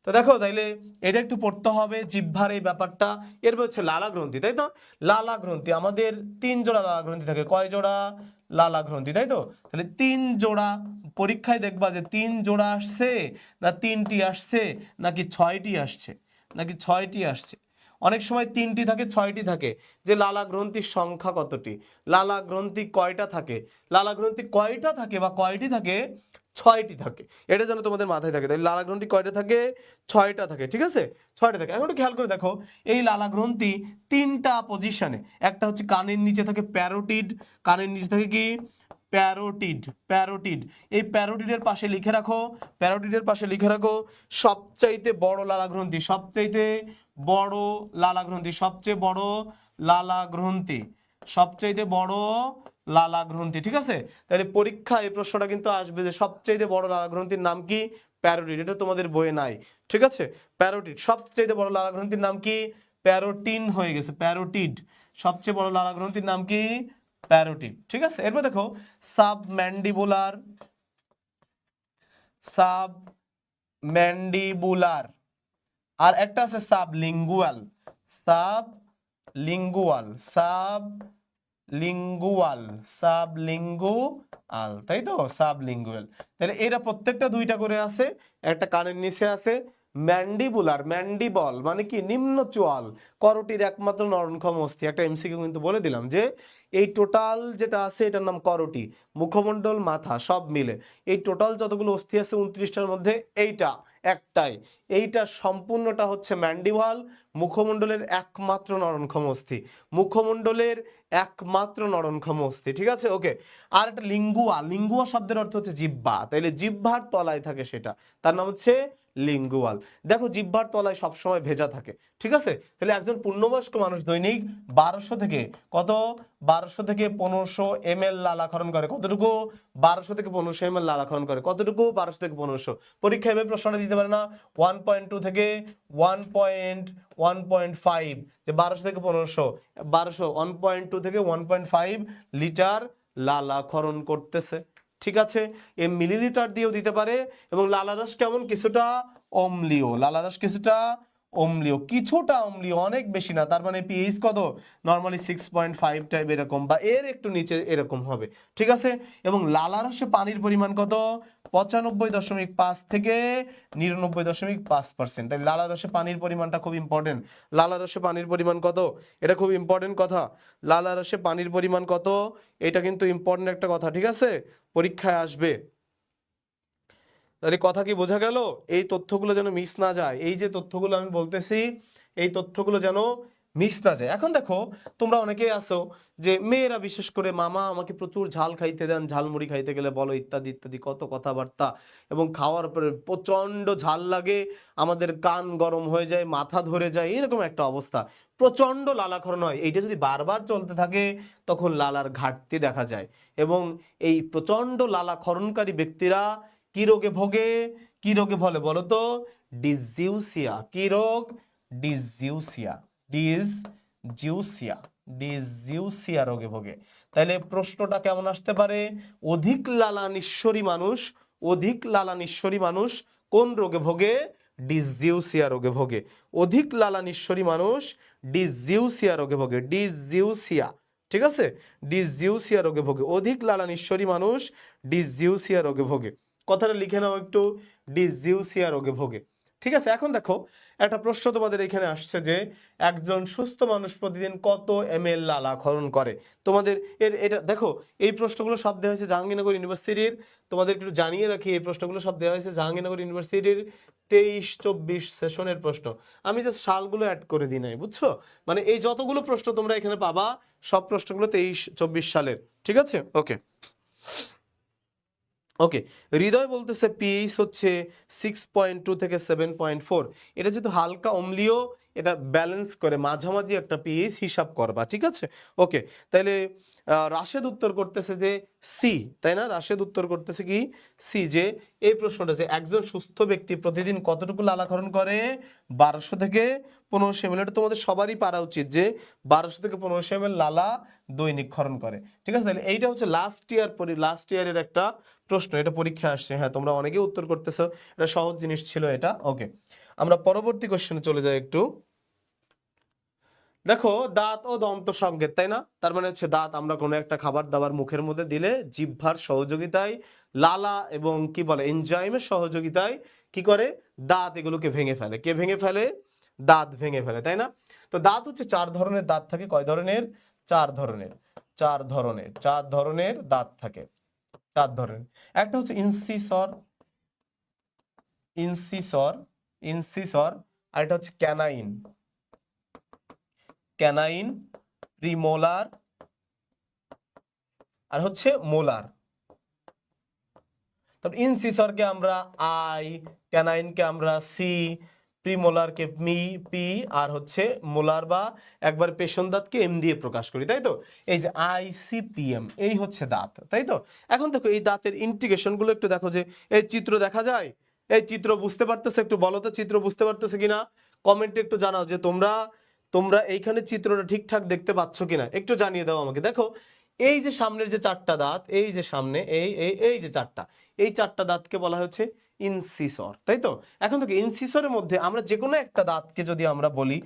তো দেখো, তাইলে এটা একটু পড়তে হবে, জিহ্বার এই ব্যাপারটা। এরপর হচ্ছে লালা গ্রন্থি, তাই তো? লালা গ্রন্থি, আমাদের 3 জোড়া লালা গ্রন্থি থাকে। কয় জোড়া লালা গ্রন্থি, তাই তো? তাহলে 3 জোড়া। পরীক্ষায় দেখবা যে 3 জোড়া আসছে, না 3টি আসছে, নাকি 6টি আসছে, নাকি 6টি আসছে। অনেক সময় 3টি থাকে, 6টি থাকে। যে লালা গ্রন্থির সংখ্যা কতটি, লালা গ্রন্থি কয়টা থাকে, লালা গ্রন্থি কয়টা থাকে বা কয়টি থাকে, 6টি থাকে। এটা যেন তোমাদের মাথায় থাকে। তাই লালা গ্রন্থি কয়টা থাকে? 6টা থাকে। ঠিক আছে, 6টা থাকে। এখন একটু খেয়াল করে দেখো, এই লালা গ্রন্থি 3টা পজিশনে। একটা হচ্ছে কানের নিচে থাকে প্যারোটিড, কানের নিচে থাকে কি? প্যারোটিড। প্যারোটিড, এই প্যারোটিডের পাশে লিখে রাখো, প্যারোটিডের পাশে লিখে রাখো সবচাইতে বড় লালা গ্রন্থি, সবচাইতে বড় লালা গ্রন্থি, সবচেয়ে বড় লালা গ্রন্থি, সবচাইতে বড় লালা গ্রন্থি। ঠিক আছে? তাহলে পরীক্ষায় এই প্রশ্নটা কিন্তু আসবে যে সবচাইতে বড় লালা গ্রন্থির নাম কি? প্যারোটিড। এটা তোমাদের বইয়ে নাই। ঠিক আছে? প্যারোটিড, সবচাইতে বড় লালা গ্রন্থির নাম কি? প্যারোটিন হয়ে গেছে, প্যারোটিড। সবচেয়ে বড় লালা গ্রন্থির নাম কি? প্যারোটিড। ঠিক আছে? এরপর দেখো সাবম্যান্ডিবুলার, সাবম্যান্ডিবুলার, আর একটা আছে সাবলিঙ্গুয়াল, সাবলিঙ্গুয়াল, সাবলিঙ্গুয়াল, সাবলিঙ্গুয়াল, তাই তো? সাবলিঙ্গুয়াল। তাহলে এরা প্রত্যেকটা 2টা করে আছে। একটা কানের নিচে আছে। ম্যান্ডিবুলার, ম্যান্ডিবল মানে কি? নিম্ন চোয়াল, করটির একমাত্র নরনক্ষম অস্থি। একটা এমসিকিউ কিন্তু বলে দিলাম যে এই টোটাল যেটা আছে এটার নাম করটি, মুখমণ্ডল, মাথা সব মিলে এই টোটাল যতগুলো অস্থি আছে 29টার মধ্যে এইটা একটাই, এইটা সম্পূর্ণটা হচ্ছে ম্যান্ডিবল, মুখমণ্ডলের একমাত্র নরনক্ষম অস্থি, মুখমণ্ডলের একমাত্র নরনক্ষম অস্থি। ঠিক আছে? ওকে। আর একটা লিঙ্গুয়া, লিঙ্গুয়া শব্দের অর্থ হচ্ছে জিহ্বা, তাইলে জিহ্বার তলায় থাকে সেটা, তার নাম হচ্ছে লিঙ্গুয়াল। দেখো জিহ্বার তলায় সবসময় ভেজা থাকে। ঠিক আছে? তাহলে একজন পূর্ণবয়স্ক মানুষ দৈনিক 1200 থেকে কত, 1200 থেকে 1500 ml লালাক্ষরণ করে। কতটুকু? 1200 থেকে 1500 ml লালাক্ষরণ করে। কতটুকু? 1200 থেকে 1500। পরীক্ষায় এভাবে প্রশ্নটা দিতে পারে না 1.2 থেকে 1.5, যে 1200 থেকে 1500, 1200 1.2 থেকে 1.5 লিটার লালাক্ষরণ করতেছে। ঠিক আছে? এই মিলিলিটার দিয়েও দিতে পারে। এবং লালারস কেমন? কিছুটা অম্লীয়, লালারস কিছুটা অম্লীয়, কিছুটা অম্লীয়, অনেক বেশি না, তার মানে পিএইচ কত নরমালি 6.5 টাইপ এরকম বা এর একটু নিচে এরকম হবে, ঠিক আছে। এবং লালারসে পানির পরিমাণ কত 95.5 থেকে 99.5%। তাই লালারসে পানির পরিমাণটা খুব ইম্পর্টেন্ট। লালারসে পানির পরিমাণ কত, এটা খুব ইম্পর্টেন্ট কথা। লালারসে পানির পরিমাণ কত, এটা কিন্তু ইম্পর্টেন্ট একটা কথা, ঠিক আছে, পরীক্ষায় আসবে। তাহলে কথা কি বোঝা গেল? এই তথ্যগুলো যেন মিস না যায়, এই যে তথ্যগুলো আমি বলতেছি এই তথ্যগুলো যেন মিস না যায়। এখন দেখো তোমরা অনেকেই আছো যে মেয়েরা বিশেষ করে, মামা আমাকে প্রচুর ঝাল খাইতে দেন, ঝালমুড়ি খাইতে গেলে বলো, ইত্যাদি ইত্যাদি কত কথাবার্তা, এবং খাওয়ার পরে প্রচন্ড ঝাল লাগে, আমাদের কান গরম হয়ে যায়, মাথা ধরে যায়, এরকম একটা অবস্থা, প্রচন্ড লালাক্ষরণ হয়। এইটা যদি বারবার চলতে থাকে তখন লালার ঘাটতি দেখা যায়। এবং এই প্রচন্ড লালাক্ষরণকারী ব্যক্তিরা কি রোগে ভোগে, কি রোগে বলে বলো তো, ডিসজিউসিয়া। কি রোগ? ডিসজিউসিয়া, ডিসজিউসিয়া, ডিসজিউসিয়া রোগে ভোগে। তাহলে প্রশ্নটা কেমন আসতে পারে? অধিক লালা নিঃসরী মানুষ, অধিক লালা নিঃসরী মানুষ কোন রোগে ভোগে? ডিসজিউসিয়া রোগে ভোগে। অধিক লালা নিঃসরী মানুষ ডিসজিউসিয়া রোগে ভোগে, ডিসজিউসিয়া, ঠিক আছে, ডিসজিউসিয়া রোগে ভোগে। অধিক লালা নিঃসরী মানুষ ডিসজিউসিয়া রোগে ভোগে। কথাটা লিখে নাও একটু, ডিসজিউসিয়া রোগে ভোগে, ঠিক আছে। এখন দেখো একটা প্রশ্ন তোমাদের এখানে আসছে যে একজন সুস্থ মানুষ প্রতিদিন কত ml লালা ক্ষরণ করে? তোমাদের এটা দেখো, এই প্রশ্নগুলো সব দেওয়া হয়েছে জাহাঙ্গীরনগর ইউনিভার্সিটির, তোমাদের একটু জানিয়ে রাখি, এই প্রশ্নগুলো সব দেওয়া হয়েছে জাহাঙ্গীরনগর ইউনিভার্সিটির 23-24 সেশনের প্রশ্ন। আমি জাস্ট সালগুলো অ্যাড করে দিই নাই, বুঝছো, মানে এই যতগুলো প্রশ্ন তোমরা এখানে পাবা সব প্রশ্নগুলো 23-24 সালের, ঠিক আছে। ওকে ওকে, হৃদয় বলতেছে পিএইচ হচ্ছে 6.2 থেকে 7.4। এটা যেহেতু হালকা অম্লীয়, এটা ব্যালেন্স করে মাঝামাঝি একটা পিএইচ হিসাব করবা, ঠিক আছে। ওকে, তাহলে রাশেদ উত্তর করতেছে যে সি, তাই না? রাশেদ উত্তর করতেছে কি সি, যে এই প্রশ্নটা যে একজন সুস্থ ব্যক্তি প্রতিদিন কতটুকু লালাক্ষরণ করে? 1200 থেকে 1500 ml। এটা তোমাদের সবারই পারা উচিত যে 1200 থেকে 1500 ml লালা দৈনিক ক্ষরণ করে, ঠিক আছে। তাহলে এইটা হচ্ছে লাস্ট ইয়ারের একটা প্রশ্ন, এটা পরীক্ষা আসছে। হ্যাঁ, তোমরা অনেকেই উত্তর করতেছো, এটা সহজ জিনিস ছিল এটা। ওকে, আমরা পরবর্তী কোশ্চেনে চলে যাই একটু। দেখো, দাঁত ও দন্ত সংকেত, তাই না? তার মানে হচ্ছে দাঁত আমরা কোনো একটা খাবার দাবার মুখের মধ্যে দিলে জিহ্বার সহযোগিতায়, লালা এবং কি বলে এনজাইমের সহযোগিতায় কি করে, দাঁত এগুলোকে ভেঙে ফেলে। কে ভেঙে ফেলে? দাঁত ভেঙে ফেলে, তাই না? তো দাঁত হচ্ছে 4 ধরনের দাঁত থাকে। কয় ধরনের? 4 ধরনের, 4 ধরনের, 4 ধরনের দাঁত থাকে, 4 ধরনের। একটা হচ্ছে ইনসিসর, ইনসিসর, ইনসিসর। আর এটা হচ্ছে ক্যানাইন, ক্যানাইন, প্রিমোলার, আর হচ্ছে মোলার। তারপর ইনসিসরকে আমরা আই, ক্যানাইনকে আমরা সি, প্রিমোলারকে মি, পি, আর হচ্ছে মোলার বা একবার পেশন দাঁতকে এম দিয়ে প্রকাশ করি, তাই তো। এই যে আইসিপিএম, এই হচ্ছে দাঁত, তাই তো। এখন দেখো এই দাঁতের ইন্টিগ্রেশন গুলো একটু দেখো, যে এই চিত্র দেখা যায়, এই চিত্র বুঝতে পারতেছে? একটু বলো তো চিত্র বুঝতে পারতেছে কিনা, কমেন্টে একটু জানাও যে তোমরা তোমরা এইখানে চিত্রটা ঠিকঠাক দেখতে পাচ্ছ কিনা, একটু জানিয়ে দাও আমাকে। দেখো এই যে সামনের যে 4টা দাঁত, এই যে সামনে এই এই এই যে 4টা, এই 4টা দাঁতকে বলা হচ্ছে ইনসিসর, তাই তো। এখন দেখো ইনসিসরের মধ্যে আমরা যে কোনো একটা দাঁতকে যদি আমরা বলি,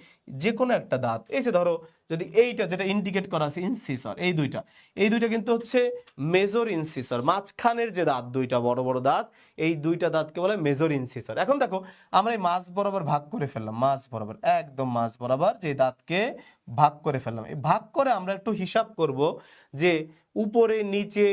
যে কোনো একটা দাঁত, এই যে ধরো যদি এইটা যেটা ইন্ডিকেট করা আছে ইনসিসর, এই দুইটা কিন্তু হচ্ছে মেজর ইনসিসর। মাঝখানের যে দাঁত দুইটা বড় বড় দাঁত, এই দুইটা দাঁতকে বলে মেজর ইনসিসর। এখন দেখো আমরা এই মাঝ বরাবর ভাগ করে ফেললাম, মাঝ বরাবর, একদম মাঝ বরাবর যে দাঁতকে ভাগ করে ফেললাম। এই ভাগ করে আমরা একটু হিসাব করব যে উপরে নিচে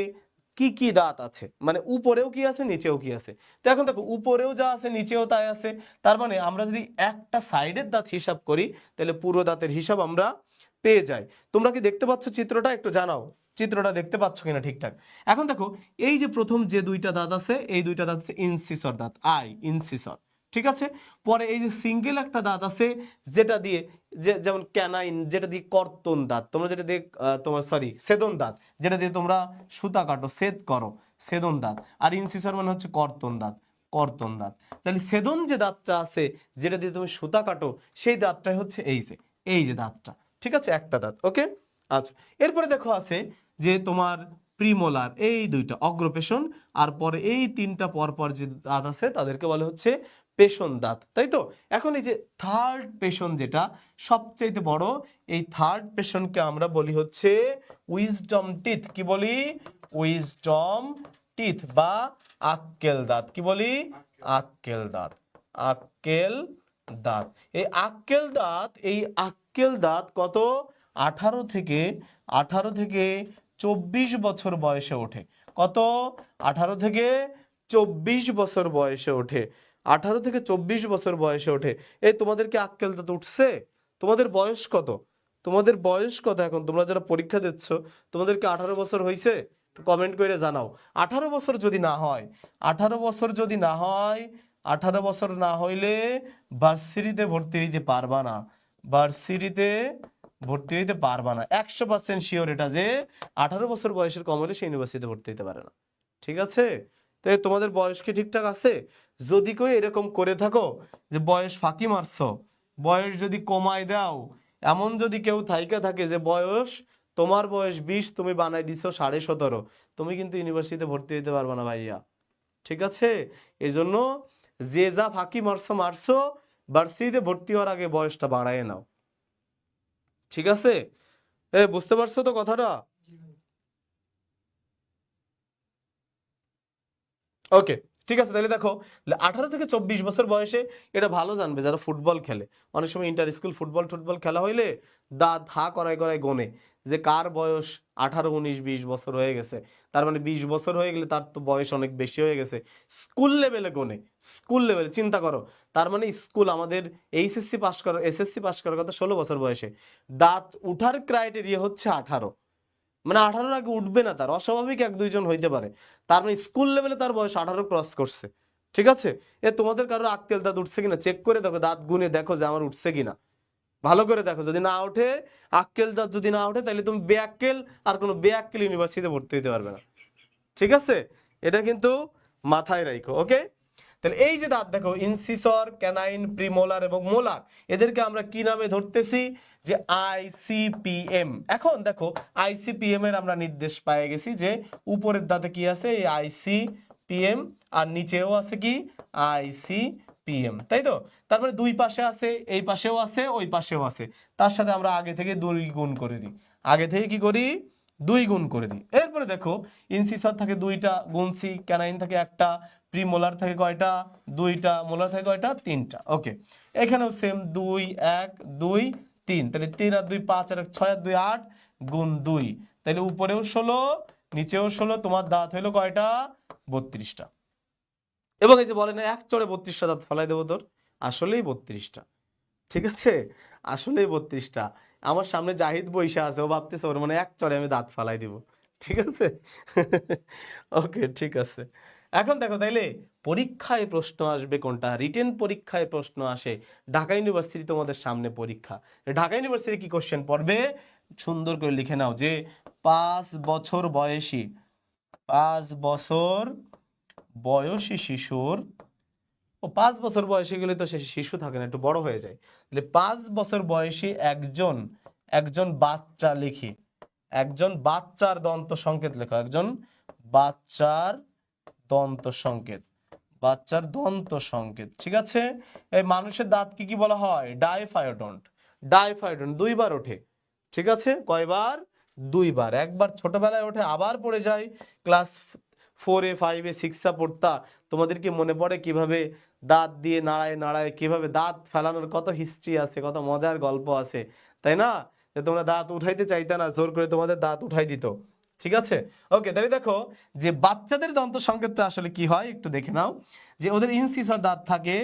কি কি দাঁত আছে, মানে উপরেও কি আছে নিচেও কি আছে। তো এখন দেখো উপরেও যা আছে নিচেও তাই আছে, তার মানে আমরা যদি একটা সাইডের দাঁত হিসাব করি তাহলে পুরো দাঁতের হিসাব আমরা পেয়ে যাই। তোমরা কি দেখতে পাচ্ছ চিত্রটা? একটু জানাও চিত্রটা দেখতে পাচ্ছ কিনা ঠিকঠাক। এখন দেখো এই যে প্রথম যে দুইটা দাঁত আছে, এই দুইটা দাঁত হচ্ছে ইনসিসর দাঁত, আই ইনসিসর, ঠিক আছে। পরে এই যে সিঙ্গেল একটা দাঁত আছে যেটা দিয়ে, যেমন ক্যানাইন, যেটা দিয়ে কর্তন দাঁত, তোমরা যেটা দিয়ে তোমার সরি সেদন দাঁত, যেটা দিয়ে তোমরা সুতা কাটো, সেদ করো, সেদন দাঁত। আর ইনসিসর মানে হচ্ছে কর্তন দাঁত, কর্তন দাঁত। তাহলে সেদন যে দাঁতটা আছে যেটা দিয়ে তুমি সুতা কাটো, সেই দাঁতটাই হচ্ছে এই যে দাঁতটা, ঠিক আছে, একটা দাঁত। ওকে, আচ্ছা। এরপরে দেখো আছে যে তোমার প্রিমোলার, এই দুইটা অগ্রপেশন, আর পরে এই তিনটা পরপর যে দাঁত আছে তাদেরকে বলে হচ্ছে পেশন দাঁত, তাই তো? এখন এই যে থার্ড পেশন যেটা সবচেয়ে বড়, এই থার্ড পেশনকে আমরা বলি হচ্ছে উইজডম টিথ। কি বলি? উইজডম টিথ বা আক্কেল দাঁত। কি বলি? আক্কেল দাঁত। আক্কেল দাঁত। এই আক্কেল দাঁত, এই আক্কেল দাঁত কত? 18 থেকে 24 বছর বয়সে ওঠে। কত? 18 থেকে 24 বছর বয়সে ওঠে। 18 থেকে 24 বছর বয়সে ওঠে। এই তোমাদেরকে আক্কেল দাঁত উঠছে? তোমাদের বয়স কত? তোমাদের বয়স কত এখন? তোমরা যারা পরীক্ষা দিচ্ছ তোমাদেরকে 18 বছর হয়েছে? কমেন্ট করে জানাও। 18 বছর যদি না হয়, 18 বছর যদি না হয়, 18 বছর না হইলে ভার্সিটিতে ভর্তি হইতে পারবা না। ভার্সিটিতে ভর্তি হইতে পারবা না। 100% শিওর এটা যে 18 বছর বয়সের কম হলে সে ইউনিভার্সিটিতে ভর্তি হতে পারে না। ঠিক আছে? তো তোমাদের বয়স কি ঠিকঠাক আছে? যদি কেউ এরকম করে থাকো যে বয়স ফাঁকি মারছো, বয়স যদি কমায় দাও, এমন যদি কেউ থাইকা থাকে যে বয়স, তোমার বয়স 20 তুমি বানাই দিছো 17.5, তুমি কিন্তু ইউনিভার্সিটিতে ভর্তি হতে পারবে না ভাইয়া। ঠিক আছে? এই জন্য যে যা ফাঁকি মারছো মারছো, ভার্সিটিতে ভর্তি হওয়ার আগে বয়সটা বাড়ায় নাও। ঠিক আছে? বুঝতে পারছো তো কথাটা? ওকে, ঠিক আছে। তাহলে দেখো 18 থেকে 24 বছর বয়সে, এটা ভালো জানবে যারা ফুটবল খেলে। অনেক সময় ইন্টার স্কুল ফুটবল খেলা হইলে দাঁত হা করায় করায় গোনে যে কার বয়স 18, 19, 20 বছর হয়ে গেছে। তার মানে 20 বছর হয়ে গেলে তার তো বয়স অনেক বেশি হয়ে গেছে। স্কুল লেভেলে গোনে, স্কুল লেভেলে চিন্তা করো। তার মানে স্কুল আমাদের এসএসসি পাস করার কথা 16 বছর বয়সে। দাঁত উঠার ক্রাইটেরিয়া হচ্ছে 18, মানে 18 আগে উঠবে না, তার অস্বাভাবিক 1-2 জন হইতে পারে। তার মানে স্কুল লেভেলে তার বয়স 18 ক্রস করছে। ঠিক আছে? তোমাদের কারোর আক্কেল দাঁত উঠছে কিনা চেক করে দেখো, দাঁত গুনে দেখো যে আমার উঠছে কিনা, ভালো করে দেখো। যদি না ওঠে, আক্কেল দাঁত যদি না ওঠে, তাহলে তুমি বেআক্কেল, আর কোনো বেআক্কেল ইউনিভার্সিটিতে ভর্তি হতে পারবে না। ঠিক আছে? এটা কিন্তু মাথায় রাখো। ওকে? তাহলে এই যে দাঁত দেখো, ইনসিসর, ক্যানাইন, প্রিমোলার এবং মোলার, এদেরকে আমরা কি নামে ধরতেছি? যে আইসিপিএম। এখন দেখো আইসিপিএম এর আমরা নির্দেশ পেয়ে গেছি যে উপরের দাঁতে কি আছে? এই আইসিপিএম, আর নিচেও আছে কি? আইসিপিএম, তাই তো? তার মানে দুই পাশে আছে, এই পাশেও আছে, ওই পাশেও আছে। তার সাথে আমরা আগে থেকে 2 গুণ করে দিই। আগে থেকে কি করি? 2 গুণ করে দিই। এরপরে দেখো ইনসিসর থাকে 2টা, গুনছি। ক্যানাইন থাকে 1টা, প্রিমোলার থাকে কয়টা? 2টা। মোলার থাকে কয়টা? 3টা। ওকে, এখানেও সেম 2 1 2 3, তাহলে 3 আর 2 5 আর 6 আর 2 8 গুণ 2, তাহলে উপরেও 16 নিচেও 16, তোমার দাঁত হইলো কয়টা? 32টা। এবং এই যে বলে না এক চড়ে 32টা দাঁত ফলাই দেবো তোর, আসলেই 32টা। ঠিক আছে? আসলেই 32টা। আমার সামনে জাহিদ বইসা আছে, ও ভাবতেছে ওর মানে এক চড়ে আমি দাঁত ফালাই দিব। ঠিক আছে? ওকে, ঠিক আছে। এখন দেখো তাইলে পরীক্ষায় প্রশ্ন আসবে কোনটা? রিটেন পরীক্ষায় প্রশ্ন আসে। ঢাকা ইউনিভার্সিটি তোমাদের সামনে পরীক্ষা। ঢাকা ইউনিভার্সিটি কি কোশ্চেন পড়বে? সুন্দর করে লিখে নাও যে 5 বছর বয়সী, 5 বছর বয়সী শিশুর, 5 বছর বয়সে গেলে তো সে শিশু থাকে না, একটু বড় হয়ে যায়। তাহলে 5 বছর বয়সী একজন বাচ্চা লিখি, একজন বাচ্চার দন্ত সংকেত লেখো, একজন বাচ্চার দন্ত সংকেত, বাচ্চার দন্ত সংকেত। ঠিক আছে? এই মানুষের দাঁত কি কি বলা হয়? ডাইফায়োডন্ট। ডাইফায়োডন্ট 2বার ওঠে। ঠিক আছে? কয়বার? 2বার। একবার ছোটবেলায় ওঠে, আবার পড়ে যায় ক্লাস 4-এ 5-এ 6-এ পড়তা। তোমাদের কি মনে পড়ে কিভাবে দাঁত দিয়ে নাড়ায় নাড়ায় কিভাবে দাঁত ফেলানোর কত হিস্ট্রি আছে, কত মজার গল্প আছে, তাই না? যে তোমরা দাঁত উঠাইতে চাইতে না, জোর করে তোমাদের দাঁত উঠাই দিত। ঠিক আছে? ওকে, তাহলে দেখো যে বাচ্চাদের দন্ত সংকেতটা আসলে কি হয় একটু দেখে নাও। যে ওদের ইনসিসর দাঁত থাকে,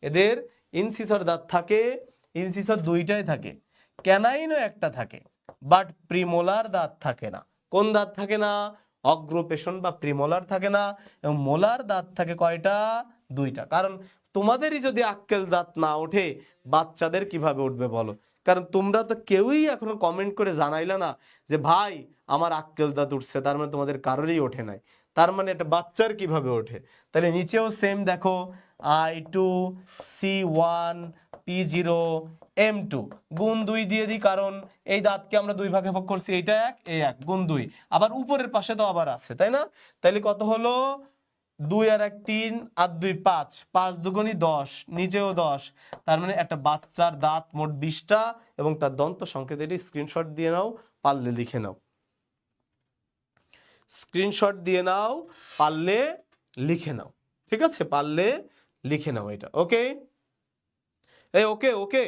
এদের ইনসিসর দাঁত থাকে, ইনসিসর 2টাই থাকে, ক্যানাইনও 1টা থাকে, বাট প্রিমোলার দাঁত থাকে না। কোন দাঁত থাকে না? অগ্রপেশন বা প্রিমোলার থাকে না। এবং মোলার দাঁত থাকে কয়টা? 2টা। কারণ তোমাদেরই যদি আক্কেল দাঁত না ওঠে, বাচ্চাদের কিভাবে উঠবে বলো? কারণ তোমরা তো কেউই এখনো কমেন্ট করে জানাইলা না যে ভাই আমার আক্কেল দাঁত উঠছে, তার মানে তোমাদের কারোরই ওঠে নাই। তার মানে একটা বাচ্চার কিভাবে ওঠে? তাহলে নিচেও সেম দেখো, I2 C1 P0 M2 গুণ 2 দিয়ে দিই, কারণ এই দাঁতকে আমরা 2 ভাগে ভাগ করছি, এইটা 1 এই 1 গুণ 2, আবার উপরের পাশে তো আবার আছে, তাই না? তাহলে কত হলো? 2 আর 1 3 আর 2 5, 5 দুগুণী 10, নিচেও 10, তার মানে একটা বাচ্চার দাঁত মোট 20টা এবং তার দন্ত সংকেত। এটি স্ক্রিনশট দিয়ে নাও, পারলে লিখে নাও, স্ক্রিনশট দিয়ে নাও, পারলে লিখে নাও, ঠিক আছে, পারলে লিখে নাও এটা। ওকে, এই ওকে ওকে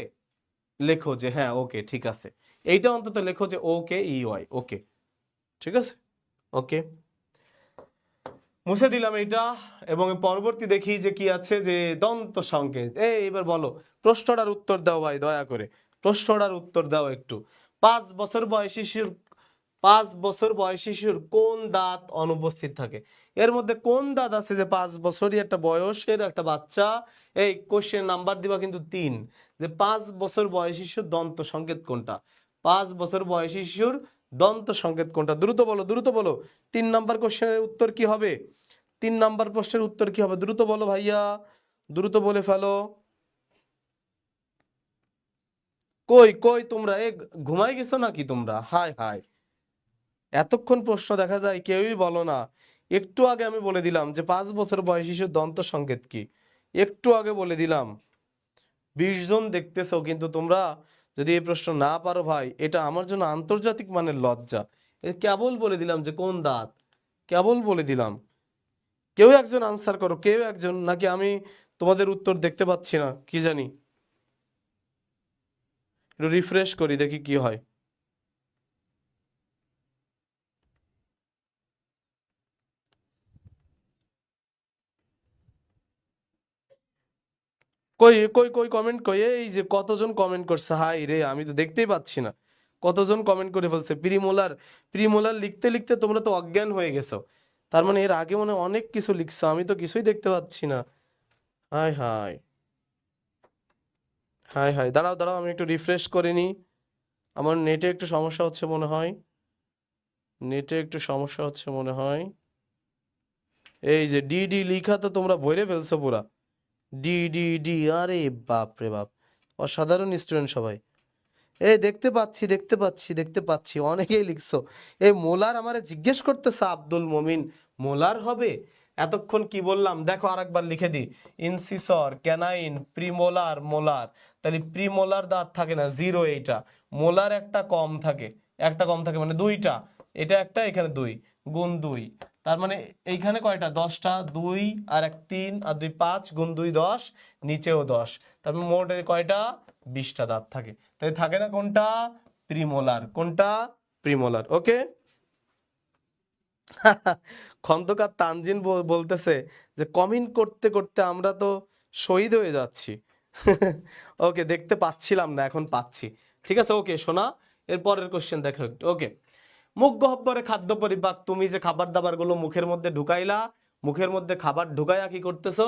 লেখো যে হ্যাঁ ওকে ঠিক আছে, এইটা অন্তত লেখো যে ওকে ই ওয়াই ওকে, ঠিক আছে, ওকে মুছে দিলাম এইটা। এবং পরবর্তী দেখি যে কি আছে, যে দন্ত সংকেত। এবার বলো, প্রশ্নটার উত্তর দাও ভাই, দয়া করে প্রশ্নটার উত্তর দাও একটু। 5 বছর বয়সী শিশুর 5 বছর বয়সী শিশুর কোন দাঁত অনুপস্থিত থাকে? এর মধ্যে কোন দাঁত আছে যে 5 বছরই একটা বয়সের একটা বাচ্চা? এই কোশ্চেন নাম্বার দিবা কিন্তু 3, যে 5 বছর বয়সী শিশুর দন্ত সংকেত কোনটা? 5 বছর বয়সী শিশুর দন্ত সংকেত কোনটা? দ্রুত বলো, দ্রুত বলো। 3 নাম্বার কোশ্চেনের উত্তর কি হবে? 3 নাম্বার প্রশ্নের উত্তর কি হবে? দ্রুত বলো ভাইয়া, দ্রুত বলে ফেলো। কই কই তোমরা ঘুমাই গেছো নাকি তোমরা? হায় হায়, এতক্ষণ প্রশ্ন দেখা যায় কেউই বলো না। একটু আগে আমি বলে দিলাম যে 5 বছর বয়সী শিশুর দন্ত সংকেত কি, একটু আগে বলে দিলাম। 20 জন দেখতেছো, কিন্তু তোমরা যদি এই প্রশ্ন না পারো ভাই, এটা আমার জন্য আন্তর্জাতিক মানের লজ্জা। কেবল বলে দিলাম যে কোন দাঁত, কেবল বলে দিলাম। কেউ একজন আনসার করো, কেউ একজন, নাকি আমি তোমাদের উত্তর দেখতে পাচ্ছি না, কি জানি। একটু রিফ্রেশ করি দেখি কি হয়। কই কই কই কমেন্ট কই? এই যে কতজন কমেন্ট করছে, হাই রে আমি তো দেখতেই পাচ্ছি না কতজন কমেন্ট করে ফেলছে। প্রিমোলার, প্রিমোলার লিখতে লিখতে তোমরা তো অজ্ঞান হয়ে গেছো, তার মানে এর আগে মনে হয় অনেক কিছু লিখছো, আমি তো কিছুই দেখতে পাচ্ছি না। হাই হাই, হাই হাই, দাঁড়াও দাঁড়াও আমি একটু রিফ্রেশ করে নিই। আমার নেটে একটু সমস্যা হচ্ছে মনে হয়, নেটে একটু সমস্যা হচ্ছে মনে হয়। এই যে ডি ডি লিখা তো তোমরা ভরে ফেলছো পুরা, ডি ডি ডি, আরে বাপ রে বাপ, অসাধারণ স্টুডেন্ট সবাই। এই দেখতে পাচ্ছি দেখতে পাচ্ছি দেখতে পাচ্ছি, অনেকেই লিখছো। এই মোলার আমারে জিজ্ঞেস করতেছে আব্দুল মমিন, মোলার হবে? এতক্ষণ কি বললাম দেখো, আরেকবার লিখে দিই। Incisor, canine, premolar, molar. তাহলে প্রিমোলার দাঁত থাকে না, 0 এইটা। মোলার একটা কম থাকে, একটা কম থাকে মানে 2টা, এটা একটা এখানে 2 গুণ 2, তার মানে এইখানে কয়টা? 10টা। 2 আর 1 3 আর 2 5 গুণ 2 10, নিচেও 10, তারপর মোট কয়টা? 20টা দাঁত থাকে। তাই থাকে না কোনটা? প্রিমোলার। কোনটা? প্রিমোলার। ওকে। খন্দকার তানজিন বলতেছে যে কমেন্ট করতে করতে আমরা তো শহীদ হয়ে যাচ্ছি। ওকে, দেখতে পাচ্ছিলাম না, এখন পাচ্ছি। ঠিক আছে, ওকে শোনা, এরপরের কোশ্চেন দেখো একটু। ওকে, মুখ গহ্বরে খাদ্য পরিপাক। তুমি যে খাবার দাবার গুলো মুখের মধ্যে ঢুকাইলা, মুখের মধ্যে খাবার ঢুকাইয়া কি করতেছো?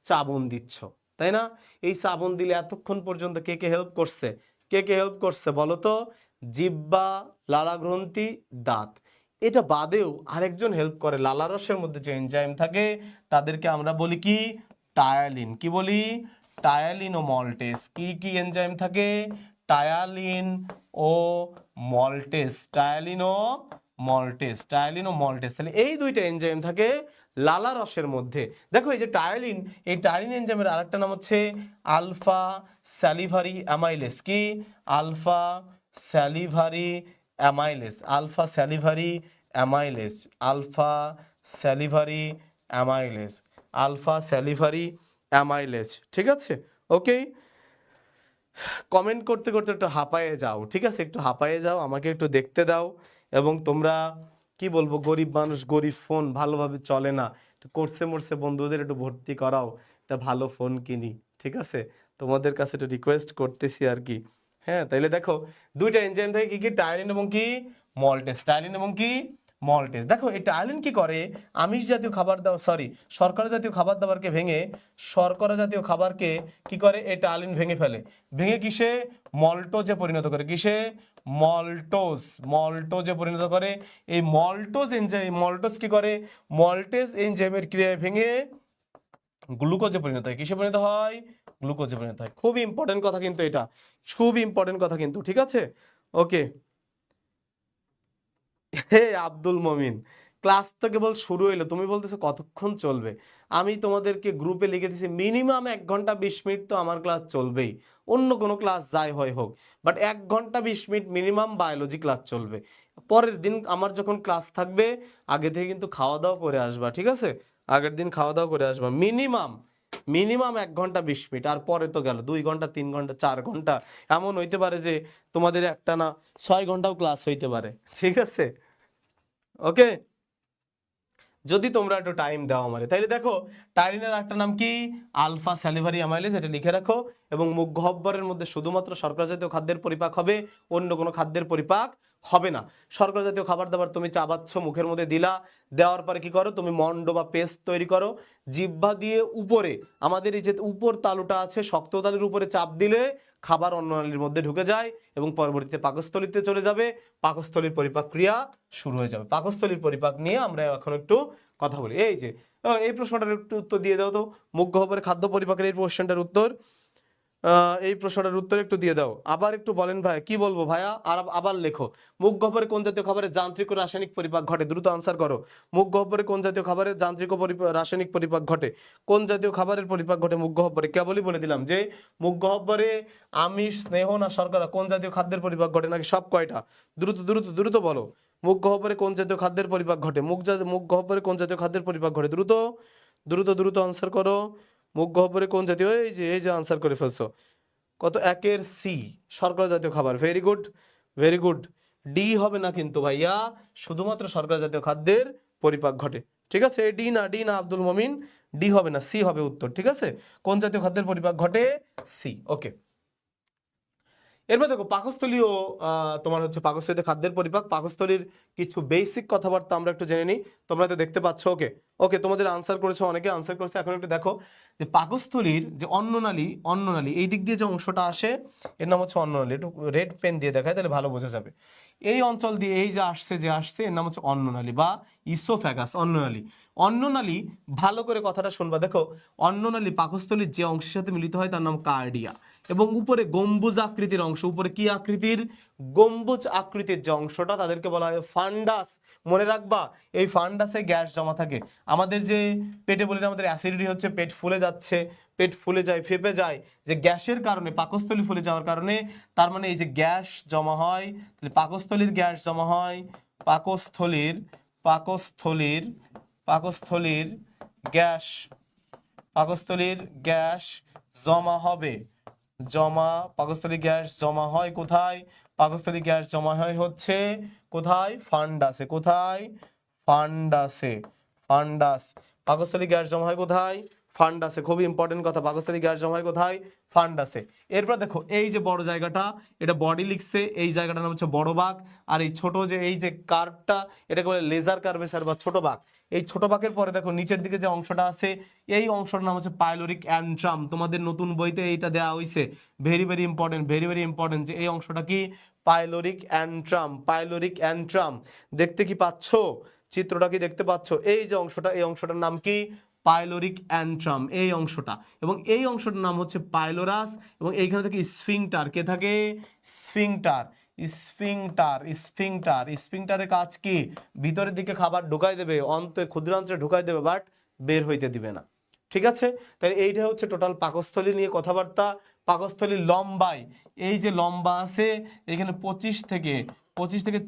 চাবন দিচ্ছ, তাই না? এই চাবন দিলে এতক্ষণ পর্যন্ত কে কে হেল্প করছে? কে কে হেল্প করছে বলো তো? জিহ্বা, লালা গ্রন্থি, দাঁত। এটা বাদেও আরেকজন হেল্প করে, লালারসের মধ্যে যে এনজাইম থাকে তাদেরকে আমরা বলি কি? টায়ালিন। কি বলি? টায়ালিন ও মল্টেস। কি কি এনজাইম থাকে? টায়ালিন ও মল্টেস, টায়ালিন ও মল্টেস, টায়ালিন ও মল্টেস। তাহলে এই দুইটা এনজাইম থাকে লালা রসের মধ্যে। দেখো এই যে টায়ালিন, এই টায়ালিন এনজাইমের আরেকটা নাম হচ্ছে আলফা স্যালিভারি অ্যামাইলেস। কি? Alpha salivary amylase, alpha salivary amylase, alpha salivary amylase, alpha salivary amylase. ঠিক আছে, ওকে। কমেন্ট করতে করতে একটু হাঁপায়ে যাও, ঠিক আছে, একটু হাঁপায়ে যাও, আমাকে একটু দেখতে দাও। এবং তোমরা কি বলবো, গরিব মানুষ, গরিব ফোন ভালোভাবে চলে না, একটু কোর্সে মোর্সে বন্ধুদের একটু ভর্তি করাও, একটা ভালো ফোন কিনি, ঠিক আছে, তোমাদের কাছে একটু রিকোয়েস্ট করতেছি আর কি। হ্যাঁ, তাইলে দেখো দুইটা এনজাইম থাকে, কি কি? টায়ালিন এবং কি? মল্টেস। টায়ালিন এবং কি? মল্টেস। দেখো এই টায়ালিন কি করে? আমিষ জাতীয় খাবার দাবার, সরি, শর্করা জাতীয় খাবার দাবারকে ভেঙে, শর্করা জাতীয় খাবারকে কি করে? এই টায়ালিন ভেঙে ফেলে, ভেঙে কিসে? মল্টোজে পরিণত করে। কিসে? মল্টোজ, মল্টোজে পরিণত করে। এই মল্টোজ এনজাইম, মল্টোজ কি করে? মল্টেজ এনজাইমের ক্রিয়ায় ভেঙে গ্লুকোজে পরিণত হয়। কিসে পরিণত হয়? গ্লুকোজে পরিণত হয়। খুব ইম্পর্টেন্ট কথা কিন্তু এটা, খুব ইম্পর্টেন্ট কথা কিন্তু, ঠিক আছে, ওকে। হে আব্দুল মমিন, ক্লাস তো কেবল শুরু হইলো, তুমি বলতেছো কতক্ষণ চলবে। আমি তোমাদেরকে গ্রুপে লিখে দিছি মিনিমাম 1 ঘন্টা 20 মিনিট তো আমার ক্লাস চলবেই, অন্য কোনো ক্লাস যাই হয় হোক, বাট 1 ঘন্টা 20 মিনিট মিনিমাম বায়োলজি ক্লাস চলবে। পরের দিন আমার যখন ক্লাস থাকবে আগে থেকে কিন্তু খাওয়া দাওয়া করে আসবা, ঠিক আছে? আগের দিন খাওয়া দাওয়া করে আসবা। মিনিমাম মিনিমাম 1 ঘন্টা 20 মিনিট, আর পরে তো গেল 2 ঘন্টা 3 ঘন্টা 4 ঘন্টা, এমন হইতে পারে যে তোমাদের একটা না 6 ঘন্টাও ক্লাস হইতে পারে, ঠিক আছে? ওকে, যদি তোমরা একটু টাইম দাও আমারে। তাইলে দেখো টাইরিনের একটা নাম কি, আলফা স্যালিভারি অ্যামাইলেজ, এটা লিখে রাখো। এবং মুখ গহ্বরের মধ্যে শুধুমাত্র শর্করা জাতীয় খাদ্যের পরিপাক হবে, অন্য কোনো খাদ্যের পরিপাক হবে না। শর্করা জাতীয় খাবার দাবার তুমি চাবাচ্ছ, মুখের মধ্যে দিলা, দেওয়ার পরে কি করো, তুমি মন্ড বা পেস্ট তৈরি করো, জিহ্বা দিয়ে উপরে, আমাদের এই যে উপর তালুটা আছে, শক্ত তালুর উপরে চাপ দিলে খাবার অন্ননালীর মধ্যে ঢুকে যায় এবং পরবর্তীতে পাকস্থলীতে চলে যাবে, পাকস্থলীর পরিপাক ক্রিয়া শুরু হয়ে যাবে। পাকস্থলীর পরিপাক নিয়ে আমরা এখন একটু কথা বলি। এই যে এই প্রশ্নটার একটু উত্তর দিয়ে দাও তো, মুখ গহ্বরে খাদ্য পরিপাকের এই কোশ্চেনটার উত্তর, এই প্রশ্নটার উত্তর একটু দিয়ে দাও। আবার একটু বলেন ভাই, কি বলবো ভাইয়া, আর আবার লেখো। মুখ গহ্বরে কোন জাতীয় খাবারের যান্ত্রিক ও রাসায়নিক পরিপাক ঘটে, দ্রুত আনসার করো। মুখ গহ্বরে কোন জাতীয় খাবারের যান্ত্রিক ও রাসায়নিক পরিপাক ঘটে, কোন জাতীয় খাবারের পরিপাক ঘটে মুখ গহ্বরে? কেবলই বলে দিলাম যে মুখ গহ্বরে আমিষ, স্নেহ না শর্করা, কোন জাতীয় খাদ্যের পরিপাক ঘটে, নাকি সব কয়টা? দ্রুত দ্রুত দ্রুত বলো। মুখ গহ্বরে কোন জাতীয় খাদ্যের পরিপাক ঘটে, মুখ গহ্বরে কোন জাতীয় খাদ্যের পরিপাক ঘটে, দ্রুত দ্রুত দ্রুত আনসার করো। মুখ গহ্বরে কোন জাতীয়, এই যে আনসার করে ফেলছো। কত, একের সি, শর্করা জাতীয় খাবার। Very good, very good. D হবে না কিন্তু ভাইয়া, শুধুমাত্র শর্করা জাতীয় খাদ্যের পরিপাক ঘটে, ঠিক আছে? ডি না, ডি না আব্দুল মমিন, ডি হবে না, সি হবে উত্তর, ঠিক আছে? কোন জাতীয় খাদ্যের পরিপাক ঘটে, সি। ওকে, এরপর দেখো পাকস্থলীয়, তোমার হচ্ছে পাকস্থলীতে খাদ্যের পরিপাক, পাকস্থলীর কিছু বেসিক কথাবার্তা আমরা একটু জেনে নিই। তোমরা তো দেখতে পাচ্ছ। ওকে ওকে, তোমাদের আনসার করেছো, অনেকে আনসার করেছে। এখন একটু দেখো যে পাকস্থলীর যে অন্ননালী, অন্ননালী এই দিক দিয়ে যে অংশটা আসে এর নাম হচ্ছে অন্ননালী। একটু রেড পেন দিয়ে দেখায় তাহলে ভালো বোঝা যাবে। এই অঞ্চল দিয়ে এই যে আসছে এর নাম হচ্ছে অন্ননালী বা ইসোফ্যাগাস, অন্ননালী। অন্ননালী, ভালো করে কথাটা শুনবা, দেখো অন্ননালী পাকস্থলীর যে অংশের সাথে মিলিত হয় তার নাম কার্ডিয়া, এবং উপরে গম্বুজ আকৃতির অংশ, উপরে কি আকৃতির, গম্বুজ আকৃতির যে অংশটা তাদেরকে বলা হয় ফান্ডাস। মনে রাখবা এই ফান্ডাসে গ্যাস জমা থাকে। আমাদের যে পেটে বলি আমাদের অ্যাসিডিটি হচ্ছে, পেট ফুলে যাচ্ছে, পেট ফুলে যায়, ফেপে যায়, যে গ্যাসের কারণে, পাকস্থলী ফুলে যাওয়ার কারণে, তার মানে এই যে গ্যাস জমা হয়, তাহলে পাকস্থলীর গ্যাস জমা হয়, পাকস্থলীর পাকস্থলীর পাকস্থলীর গ্যাস, পাকস্থলীর গ্যাস জমা হবে, পাকস্থলীর গ্যাস জমা হয় কোথায়, পাকস্থলীর গ্যাস জমা হয় হচ্ছে কোথায়, ফান্ডাসে। কোথায়, ফান্ডাসে, ফান্ডাস। পাকস্থলীর গ্যাস জমা হয় কোথায়, ফান্ডাসে। খুবই ইম্পর্টেন্ট কথা, পাকস্থলীর গ্যাস জমা হয় কোথায়, ফান্ডাসে। এরপর দেখো এই যে বড় জায়গাটা, এটা বডি লিখছে, এই জায়গাটার নাম হচ্ছে বড় বাক, আর এই ছোট যে এই যে কার্ভটা এটাকে বলে লেজার কার্ভেচার বা ছোট বাক। এই ছোট বাকের পরে দেখো নিচের দিকে যে অংশটা আছে এই অংশটার নাম হচ্ছে পাইলোরিক অ্যান্ট্রাম। তোমাদের নতুন বইতে এইটা দেওয়া হয়েছে, very very important, very very important, যে এই অংশটা কি, পাইলোরিক অ্যান্ট্রাম। পাইলোরিক অ্যান্ট্রাম দেখতে কি পাচ্ছ, চিত্রটা কি দেখতে পাচ্ছ? এই যে অংশটা, এই অংশটার নাম কি, পাইলোরিক অ্যান্ট্রাম, এই অংশটা। এবং এই অংশটার নাম হচ্ছে পাইলোরাস, এবং এইখানে থেকে স্ফিংটার, কে থাকে, স্ফিংটার। স্ফিংটার, স্ফিংটার, স্ফিংটারের কাজ কি, ভিতরের দিকে খাবার ঢুকাই দেবে, ক্ষুদ্রান্তে ঢুকাই দেবে, বাট বের হইতে দিবে না, ঠিক আছে? তাহলে এইটা হচ্ছে টোটাল পাকস্থলী নিয়ে কথাবার্তা। পাকস্থলীর লম্বায়, এই যে লম্বা আছে এখানে 25 থেকে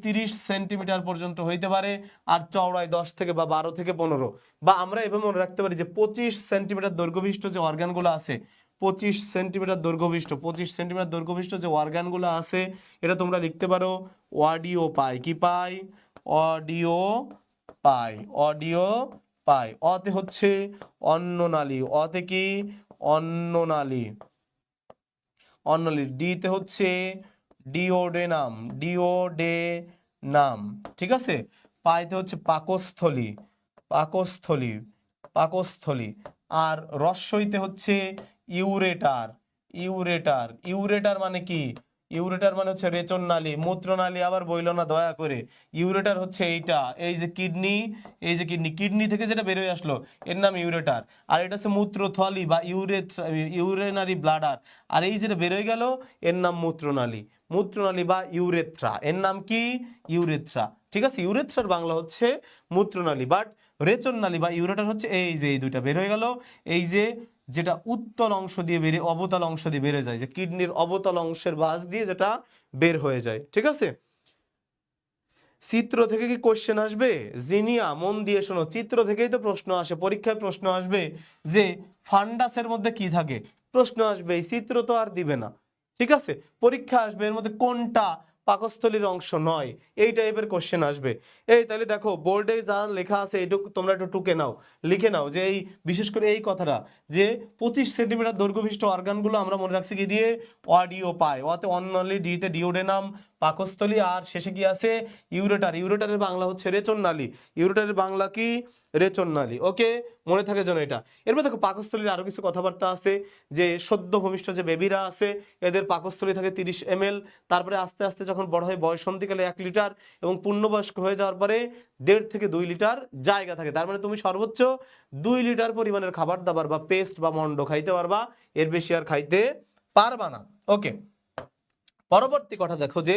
30 সেন্টিমিটার পর্যন্ত হইতে পারে, আর চওড়ায় 10 থেকে বা 12 থেকে 15, বা আমরা এভাবে মনে রাখতে পারি যে 25 সেন্টিমিটার দৈর্ঘ্যবিষ্ট যে অর্গানগুলো আছে, 25 সেন্টিমিটার দৈর্ঘ্যবিষ্ট, 25 সেন্টিমিটার দৈর্ঘ্যবিষ্ট যে অর্গানগুলো আছে এটা তোমরা লিখতে পারো অডিও পাই। কি পাই, অডিও পাই, অডিও পাই। অতে হচ্ছে অন্ননালী, অতে কি, অন্ননালী, অন্ননালী। ডিতে হচ্ছে ডিওডেনাম, ডিওডেনাম, ঠিক আছে? পাইতে হচ্ছে পাকস্থলী, পাকস্থলী, পাকস্থলী। আর রস্বইতে হচ্ছে ইউরেটার, ইউরেটার, ইউরেটার মানে কি, ইউরেটার মানে হচ্ছে রেচননালী, মূত্রনালী আবার বইল না দয়া করে। ইউরেটার হচ্ছে এইটা, এই যে কিডনি, এই যে কিডনি, কিডনি থেকে যেটা বের হয়ে আসলো এর নাম ইউরেটার। আর এটা হচ্ছে মূত্রথলি বা ইউরেনারি ব্লাডার। আর এই যেটা বের হয়ে গেল এর নাম মূত্রনালী, মূত্রনালী বা ইউরেথ্রা, এর নাম কি? ইউরেথ্রা। ঠিক আছে, ইউরেথ্রার বাংলা হচ্ছে মূত্রনালী, বাট রেচননালী বা ইউরেটার হচ্ছে এই যে এই দুইটা বের হয়ে গেল, এই যে যেটা উত্তল অংশ দিয়ে বেরে অবতল অংশ দিয়ে বেড়ে যায়, যে কিডনির অবতল অংশের ভাঁজ দিয়ে যেটা বের হয়ে যায়। ঠিক আছে, চিত্র থেকে কি কোশ্চেন আসবে? জিনিয়া মন দিয়ে শোনো, চিত্র থেকেই তো প্রশ্ন আসে, পরীক্ষায় প্রশ্ন আসবে যে ফান্ডাসের মধ্যে কি থাকে, প্রশ্ন আসবে, এই চিত্র তো আর দিবে না। ঠিক আছে, পরীক্ষা আসবে এর মধ্যে কোনটা পাকস্থলীর অংশ নয়, এই টাইপের কোশ্চেন আসবে। এই তাহলে দেখো বোর্ডে যা লেখা আছে এইটুকু তোমরা একটু টুকে নাও, লিখে নাও, যে এই বিশেষ করে এই কথাটা যে 25 সেন্টিমিটার দৈর্ঘ্য বিশিষ্ট অর্গানগুলো আমরা মনে রাখছি কি দিয়ে? অডিও পায়, অতে অন্ননালী, ডিতে ডিওডেনাম, পাকস্থলী, আর শেষে কি আছে? ইউরেটার। ইউরেটারের বাংলা হচ্ছে রেচননালী, ইউরেটারের বাংলা কি? রেচননালী। ওকে, মনে থাকে যেন এটা। এরপর দেখো পাকস্থলীর আরো কিছু কথাবার্তা আছে, যে সদ্য ভূমিষ্ঠ যে বেবিরা আছে এদের পাকস্থলী থাকে 30 ml, তারপরে আস্তে আস্তে যখন বড় হয় বয়সন্ধিকালে 1 লিটার, এবং পূর্ণবয়স্ক হয়ে যাওয়ার পরে 1.5 থেকে 2 লিটার জায়গা থাকে। তার মানে তুমি সর্বোচ্চ 2 লিটার পরিমাণের খাবার দাবার বা পেস্ট বা মন্ড খাইতে পারবা, এর বেশি আর খাইতে পারবা না। ওকে, পরবর্তী কথা দেখো যে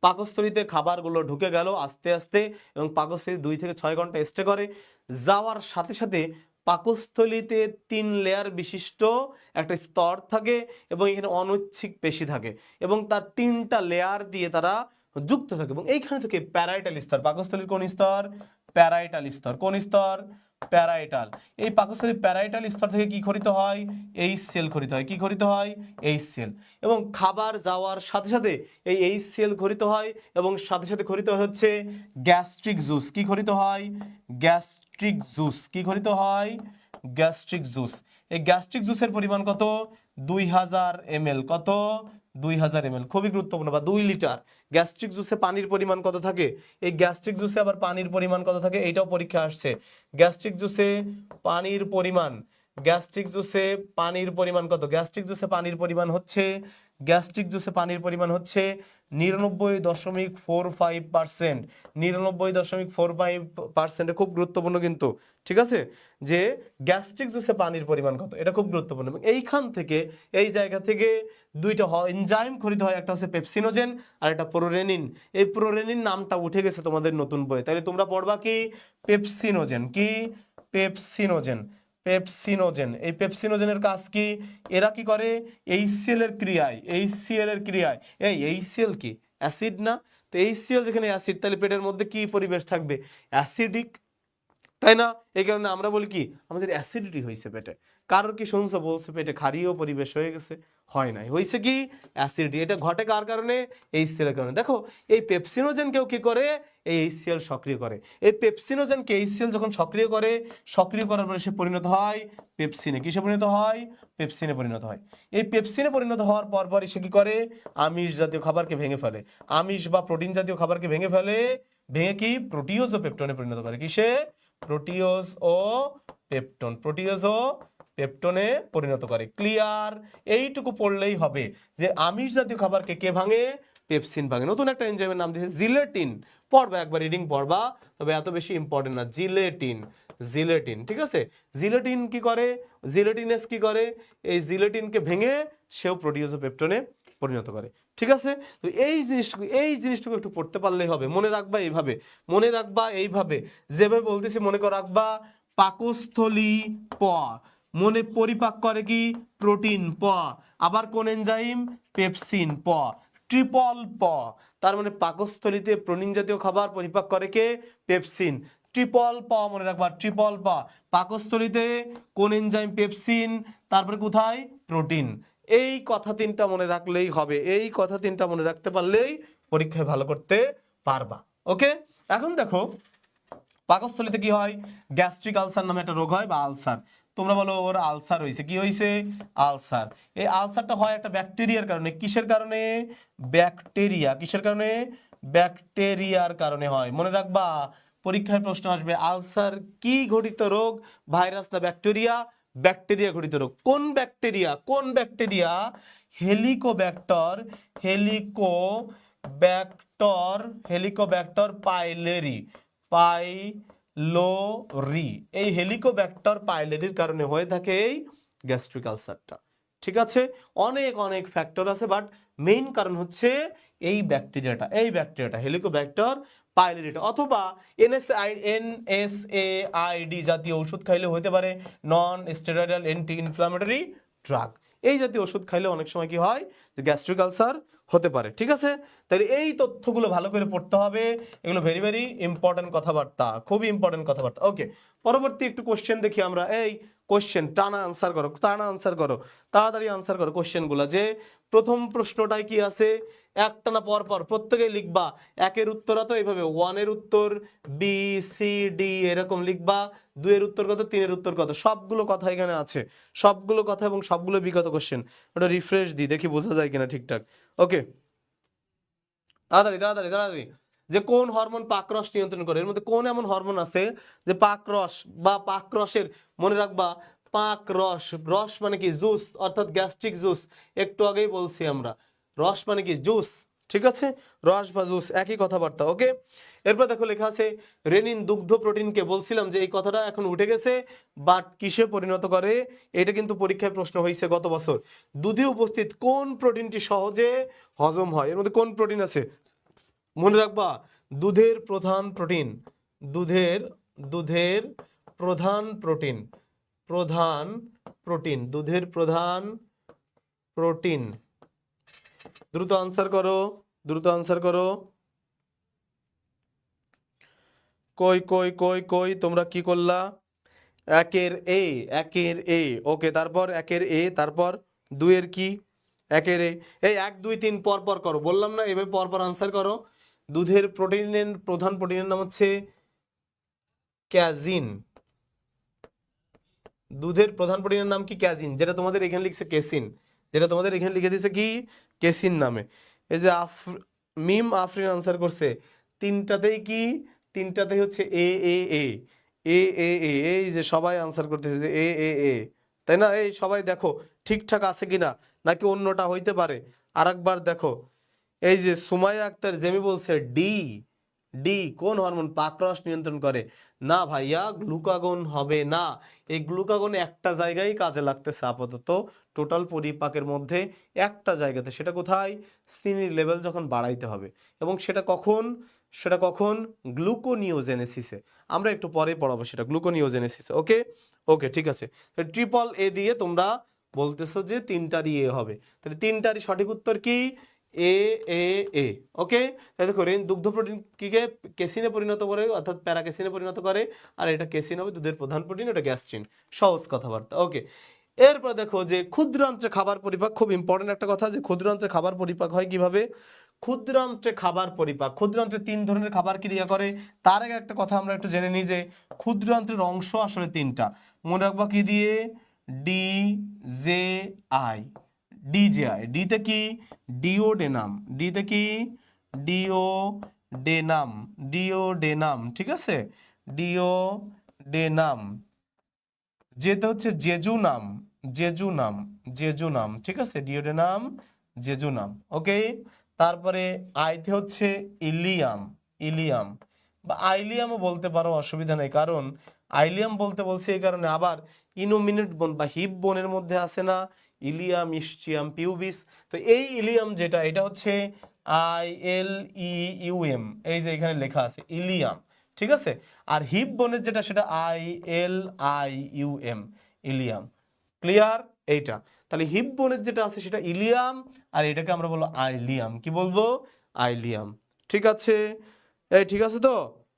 পাকস্থলীতে খাবারগুলো ঢুকে গেল আস্তে আস্তে, এবং পাকস্থলী 2 থেকে 6 ঘন্টা স্টে করে, যাওয়ার সাথে সাথে পাকস্থলীতে 3 লেয়ার বিশিষ্ট একটা স্তর থাকে, এবং এখানে অনৈচ্ছিক পেশি থাকে, এবং তার 3টা লেয়ার দিয়ে তারা যুক্ত থাকে, এবং এইখানে থেকে প্যারাইটাল স্তর, পাকস্থলীর কোন স্তর? প্যারাইটাল স্তর। কোন স্তর? প্যারাইটাল। এই পাকস্থলীর প্যারাইটাল স্তর থেকে কি খরিত হয়? এইচ সেল খরিত হয়। কি খরিত হয়? H cell. এবং খাবার যাওয়ার সাথে সাথে এই এইচ সেল খরিত হয়, এবং সাথে সাথে খরিত হচ্ছে গ্যাস্ট্রিক জুস। কি খরিত হয়? Gastric juice. কি খরিত হয়? Gastric juice. এই গ্যাস্ট্রিক জুসের পরিমাণ কত? 2000 ml। কত? 2000 ml। খুবই গুরুত্বপূর্ণ, বা 2 লিটার। গ্যাস্ট্রিক জুসে পানির পরিমাণ কত থাকে? এই গ্যাস্ট্রিক জুসে আবার পানির পরিমাণ কত থাকে? এইটাও পরীক্ষা আসছে। গ্যাস্ট্রিক জুসে পানির পরিমাণ, গ্যাস্ট্রিক জুসে পানির পরিমাণ কত? গ্যাস্ট্রিক জুসে পানির পরিমাণ হচ্ছে, গ্যাস্ট্রিক জুসে পানির পরিমাণ হচ্ছে 99.45%। 99.45%। খুব গুরুত্বপূর্ণ কিন্তু। ঠিক আছে, যে গ্যাস্ট্রিক জুসে পানির পরিমাণ কত, এটা খুব গুরুত্বপূর্ণ। এবং এইখান থেকে, এই জায়গা থেকে দুইটা এনজাইম খরিত হয়, একটা হচ্ছে পেপসিনোজেন আর একটা প্রোরেনিন। এই প্রোরেনিন নামটা উঠে গেছে তোমাদের নতুন বইয়ে, তাহলে তোমরা পড়বা কি? পেপসিনোজেন। কি? পেপসিনোজেন। পেপসিনোজেন। এই পেপসিনোজেনের কাজ কি? এরা কি করে? এইচসিএল এর ক্রিয়ায়, এইচসিএল এর ক্রিয়ায়, এই এইচসিএল কি অ্যাসিড না? তো এইচসিএল যেখানে অ্যাসিড, তাহলে পেটের মধ্যে কি পরিবেশ থাকবে? অ্যাসিডিক, তাই না? এই কারণে আমরা বলি কি, আমাদের অ্যাসিডিটি হয়েছে পেটে। কারোর কি শুনছো বলছে পেটে ক্ষারীয় পরিবেশ হয়ে গেছে? হয় নাই, হয়েছে কি? অ্যাসিডিটি। এটা ঘটে কার কারণে? এইচসিএল এর কারণে। দেখো এই পেপসিনোজেনকেও কি করে? এই এইচসিএল সক্রিয় করে। এই পেপসিনোজেনকে এইচসিএল যখন সক্রিয় করে, সক্রিয় করার পরে সে পরিণত হয় পেপসিনে। কিসে পরিণত হয়? পেপসিনে পরিণত হয়। এই পেপসিনে পরিণত হওয়ার পরপরই সে কি করে? আমিষ জাতীয় খাবারকে ভেঙে ফেলে, আমিষ বা প্রোটিন জাতীয় খাবারকে ভেঙে ফেলে, ভেঙে কি প্রোটিওজ ও পেপটনে পরিণত করে। কিসে? প্রোটিওজ ও পেপটন। প্রোটিওজ ও পেপটনে পরিণত করে। ক্লিয়ার? এইটুকু পড়লেই হবে যে আমিষ জাতীয় খাবারকে কে ভাঙে? পেপসিন ভাঙে। নতুন একটা এনজাইমের নাম দিয়েছে জিলেটিন। পড়বা, একবার রিডিং পড়বা, তবে এত বেশি ইম্পর্টেন্ট না। Gelatin, gelatin. ঠিক আছে, জিলেটিন কি করে? জিলেটিনেস কি করে? এই জিলেটিনকে ভেঙে সেও প্রোটিওজ ও পেপটনে পরিণত করে। ঠিক আছে, তো এই জিনিসটুকু একটু পড়তে পারলেই হবে। মনে রাখবা এইভাবে, মনে রাখবা এইভাবে, যেভাবে বলতেছি মনে করে রাখবা। পাকস্থলী প, মনে পরিপাক করে কি? প্রোটিন প, আবার কোন এনজাইম? পেপসিন প, ট্রিপল প। তার মানে পাকস্থলীতে প্রোটিন জাতীয় খাবার পরিপাক করে কে? পেপসিন। ট্রিপল প মনে রাখবা, ট্রিপল প। পাকস্থলীতে কোন এনজাইম? পেপসিন, তারপরে কোথায়? প্রোটিন। এই কথা 3টা মনে রাখলেই হবে। এই কথা 3টা মনে রাখতে পারলেই পরীক্ষায় ভালো করতে পারবা। ওকে, এখন দেখো পাকস্থলীতে কি হয়? গ্যাস্ট্রিক আলসার নামে একটা রোগ হয়, বা আলসার। তোমরা বলো ওর আলসার হয়েছে। কি হয়েছে? আলসার। এই আলসারটা হয় একটা ব্যাকটেরিয়ার কারণে। কিসের কারণে? ব্যাকটেরিয়া। কিসের কারণে? ব্যাকটেরিয়ার কারণে হয়। মনে রাখবা, পরীক্ষায় প্রশ্ন আসবে আলসার কি ঘটিত রোগ? ভাইরাস না ব্যাকটেরিয়া? ব্যাকটেরিয়া ঘটিত রোগ। কোন ব্যাকটেরিয়া? কোন ব্যাকটেরিয়া? হেলিকোব্যাক্টর। Helicobacter pylori. এই হেলিকোব্যাক্টর পাইলোরির কারণে হয়ে থাকে এই গ্যাস্ট্রিক আলসারটা। ঠিক আছে, অনেক অনেক ফ্যাক্টর আছে, বাট মেইন কারণ হচ্ছে এই ব্যাকটেরিয়াটা হেলিকোব্যাক্টর পাইলোরিটা। অথবা এনএসএআইডি জাতীয় ওষুধ খাইলে হতে পারে non steroidal anti inflammatory drug. এই জাতীয় ওষুধ খাইলে অনেক সময় কি হয়, যে গ্যাস্ট্রিক আলসার হতে পারে। ঠিক আছে, তাহলে এই তথ্যগুলো ভালো করে পড়তে হবে, এগুলো ভেরি ভেরি ইম্পর্টেন্ট কথাবার্তা, খুবই ইম্পর্টেন্ট কথাবার্তা। ওকে, পরবর্তী একটু কোশ্চেন দেখি আমরা। এই কোশ্চেন টানা আনসার করো, তাড়াতাড়ি আনসার করো কোশ্চেনগুলো। যে প্রথম প্রশ্নটাই কি আছে, একটানা পর পর প্রত্যেকেই লিখবা। একের উত্তরা তো এইভাবে, ওয়ানের উত্তর বি সি ডি এরকম লিখবা, দুইয়ের উত্তর কত, তিনের উত্তর কত, সবগুলো কথা এখানে আছে, সবগুলো কথা এবং সবগুলো বিগত কোশ্চেন। ওটা রিফ্রেশ দিই, দেখি বোঝা যায় কিনা ঠিকঠাক। ওকে, তাড়াতাড়ি। যে কোন হরমোন পাকরস নিয়ন্ত্রণ করে, এর মধ্যে কোন এমন হরমোন আছে যে পাকরস বা পাকরসের, মনে রাখবা পাকরস, রস মানে কি জুস, অর্থাৎ গ্যাস্ট্রিক জুস, একটু আগেই বলছি আমরা, রস মানে কি জুস। ঠিক আছে, রস বা জুস একই কথাবার্তা। ওকে, এরপর দেখো লেখা আছে রেনিন দুগ্ধ প্রোটিনকে, বলছিলাম যে এই কথাটা এখন উঠে গেছে, বাট কিসে পরিণত করে, এটা কিন্তু পরীক্ষায় প্রশ্ন হয়েছে গত বছর। দুধে উপস্থিত কোন প্রোটিনটি সহজে হজম হয়, এর মধ্যে কোন প্রোটিন আছে, মনে রাখবা দুধের প্রধান প্রোটিন, দুধের প্রধান প্রোটিন। দ্রুত আনসার করো। কই তোমরা কি করলা? একের এ। ওকে, তারপর একের এ, তারপর দুইয়ের কি, একের এ। এই 1 2 3 পর পর করো, বললাম না এভাবে পর পর আনসার করো। দুধের প্রধান প্রোটিনের নাম হচ্ছে ক্যাজিন। দুধের প্রধান প্রোটিনের নাম কি, ক্যাজিন, যেটা তোমাদের এখানে লিখছে কেসিন, যেটা তোমাদের এখানে লিখে দিয়েছে কি কেসিন নামে। এই যে মিম আফরিন আনসার করছে, তিনটাতেই হচ্ছে এ এ এ এ এ এ। এই যে সবাই আনসার করতেছে যে এ এ এ, তাই না? এই সবাই দেখো ঠিকঠাক আছে কিনা, নাকি অন্যটা হইতে পারে, আরেকবার দেখো। এই যে সুমাইয়া আক্তার জেমি বলছে ডি। কোন হরমোন পাকরস নিয়ন্ত্রণ করে? না ভাইয়া, গ্লুকাগন হবে না। এই গ্লুকাগন একটা জায়গায় কাজে লাগতেছে আপাতত, টোটাল পরিপাকের মধ্যে একটা জায়গাতে, সেটা কোথায়, চিনির লেভেল যখন বাড়াইতে হবে। এবং সেটা কখন গ্লুকোনিওজেনেসিসে, আমরা একটু পরে পড়াবো সেটা, গ্লুকোনিওজেনেসিসে। ওকে ঠিক আছে, ট্রিপল এ দিয়ে তোমরা বলতেছো যে তিনটারই এ হবে, তাহলে তিনটারই সঠিক উত্তর কি, এ এ এ। ওকে, তাই দেখো রেন দুগ্ধ প্রোটিন কিকে কেসিনে পরিণত করে, অর্থাৎ প্যারাকেসিনে পরিণত করে, আর এটা কেসিন হবে দুধের প্রধান প্রোটিন, এটা গ্যাস্ট্রিন। সহজ কথাবার্তা। ওকে, এরপর দেখো যে ক্ষুদ্রান্ত্রে খাবার পরিপাক, খুব ইম্পর্টেন্ট একটা কথা, যে ক্ষুদ্রান্ত্রে খাবার পরিপাক হয় কিভাবে। ক্ষুদ্রান্ত্রে 3 ধরনের খাবার ক্রিয়া করে। তার আগে একটা কথা আমরা একটু জেনে নিই, যে ক্ষুদ্রান্ত্রের অংশ আসলে 3টা, মনে রাখবা কি দিয়ে, ডি জে আই। ডিতে কি, ডিওডেনাম। ঠিক আছে, ডিওডেনাম। যেটা হচ্ছে জেজুনাম। ঠিক আছে, জেজুনাম। ওকে, তারপরে আইতে হচ্ছে ইলিয়াম বা আইলিয়ামও বলতে পারো, অসুবিধা নেই, কারণ আইলিয়াম বলতে বলছি এই কারণে, আবার ইনোমিনেট বোন বা হিপ বোনের মধ্যে আছে না ইলিয়াম, ইস্চিয়াম, পিউবিস। তো এই ইলিয়াম যেটা, এটা হচ্ছে ILEUM, এই যে এখানে লেখা আছে ইলিয়াম। ঠিক আছে, আর হিপ বোনের যেটা, সেটা ILIUM, ইলিয়াম। ক্লিয়ার এইটা? তাহলে হিপ বোনের যেটা আছে সেটা ইলিয়াম, আর এটাকে আমরা বলবো আইলিয়াম। কি বলবো, আইলিয়াম। ঠিক আছে, এই ঠিক আছে তো,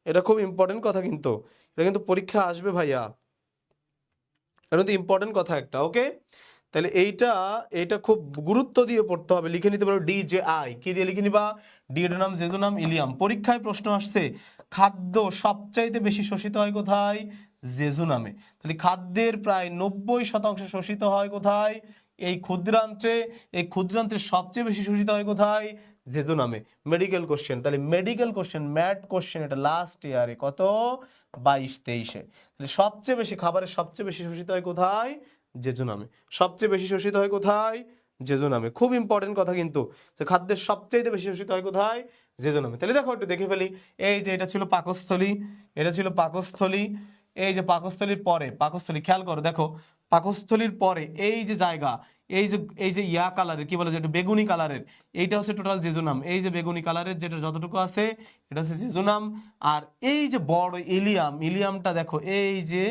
এটা খুব ইম্পর্টেন্ট কথা, কিন্তু এটা কিন্তু পরীক্ষা আসবে ভাইয়া, এটা কিন্তু ইম্পর্টেন্ট কথা একটা। ওকে, তাহলে এইটা খুব গুরুত্ব দিয়ে পড়তে হবে, লিখে নিতে পারো DJI, কি দিয়ে লিখে নিবা, ডিওডেনাম, জেজুনাম, ইলিয়াম। পরীক্ষায় প্রশ্ন আসছে খাদ্য সবচাইতে বেশি শোষিত হয় কোথায়, জেজুনামে। তাহলে খাদ্যের প্রায় 90% শোষিত হয় কোথায়, এই ক্ষুদ্রান্ত্রে। এই ক্ষুদ্রান্ত্রের সবচেয়ে বেশি শোষিত হয় কোথায়, জেজুনামে। মেডিকেল কোশ্চেন, তাহলে মেডিকেল কোশ্চেন, ম্যাট কোশ্চেন, এটা লাস্ট ইয়ারে কত, 22-23-এ। তাহলে সবচেয়ে বেশি খাবারের সবচেয়ে বেশি শোষিত হয় কোথায়, জেজুনামে। সবচেয়ে বেশি শোষিত হয় কোথায়, জেজুনামে। খুব ইম্পর্টেন্ট কথা কিন্তু, যে খাদ্যের সবচেয়ে বেশি শোষিত হয় কোথায়? জেজুনামে। তাহলে দেখো একটু দেখে ফেলি, এই যে এটা ছিল পাকস্থলী, এটা ছিল পাকস্থলী, এই যে পাকস্থলীর পরে, পাকস্থলী খেয়াল করো, দেখো পাকস্থলীর পরে এই যে জায়গা, এই যে ইয়া কালারের, কি বলে যে একটু বেগুনি কালারের, এইটা হচ্ছে টোটাল জেজুনাম। এই যে বেগুনি কালারের যেটা যতটুকু আছে এটা হচ্ছে জেজুনাম। আর এই যে বড় ইলিয়াম, ইলিয়ামটা দেখো এই যে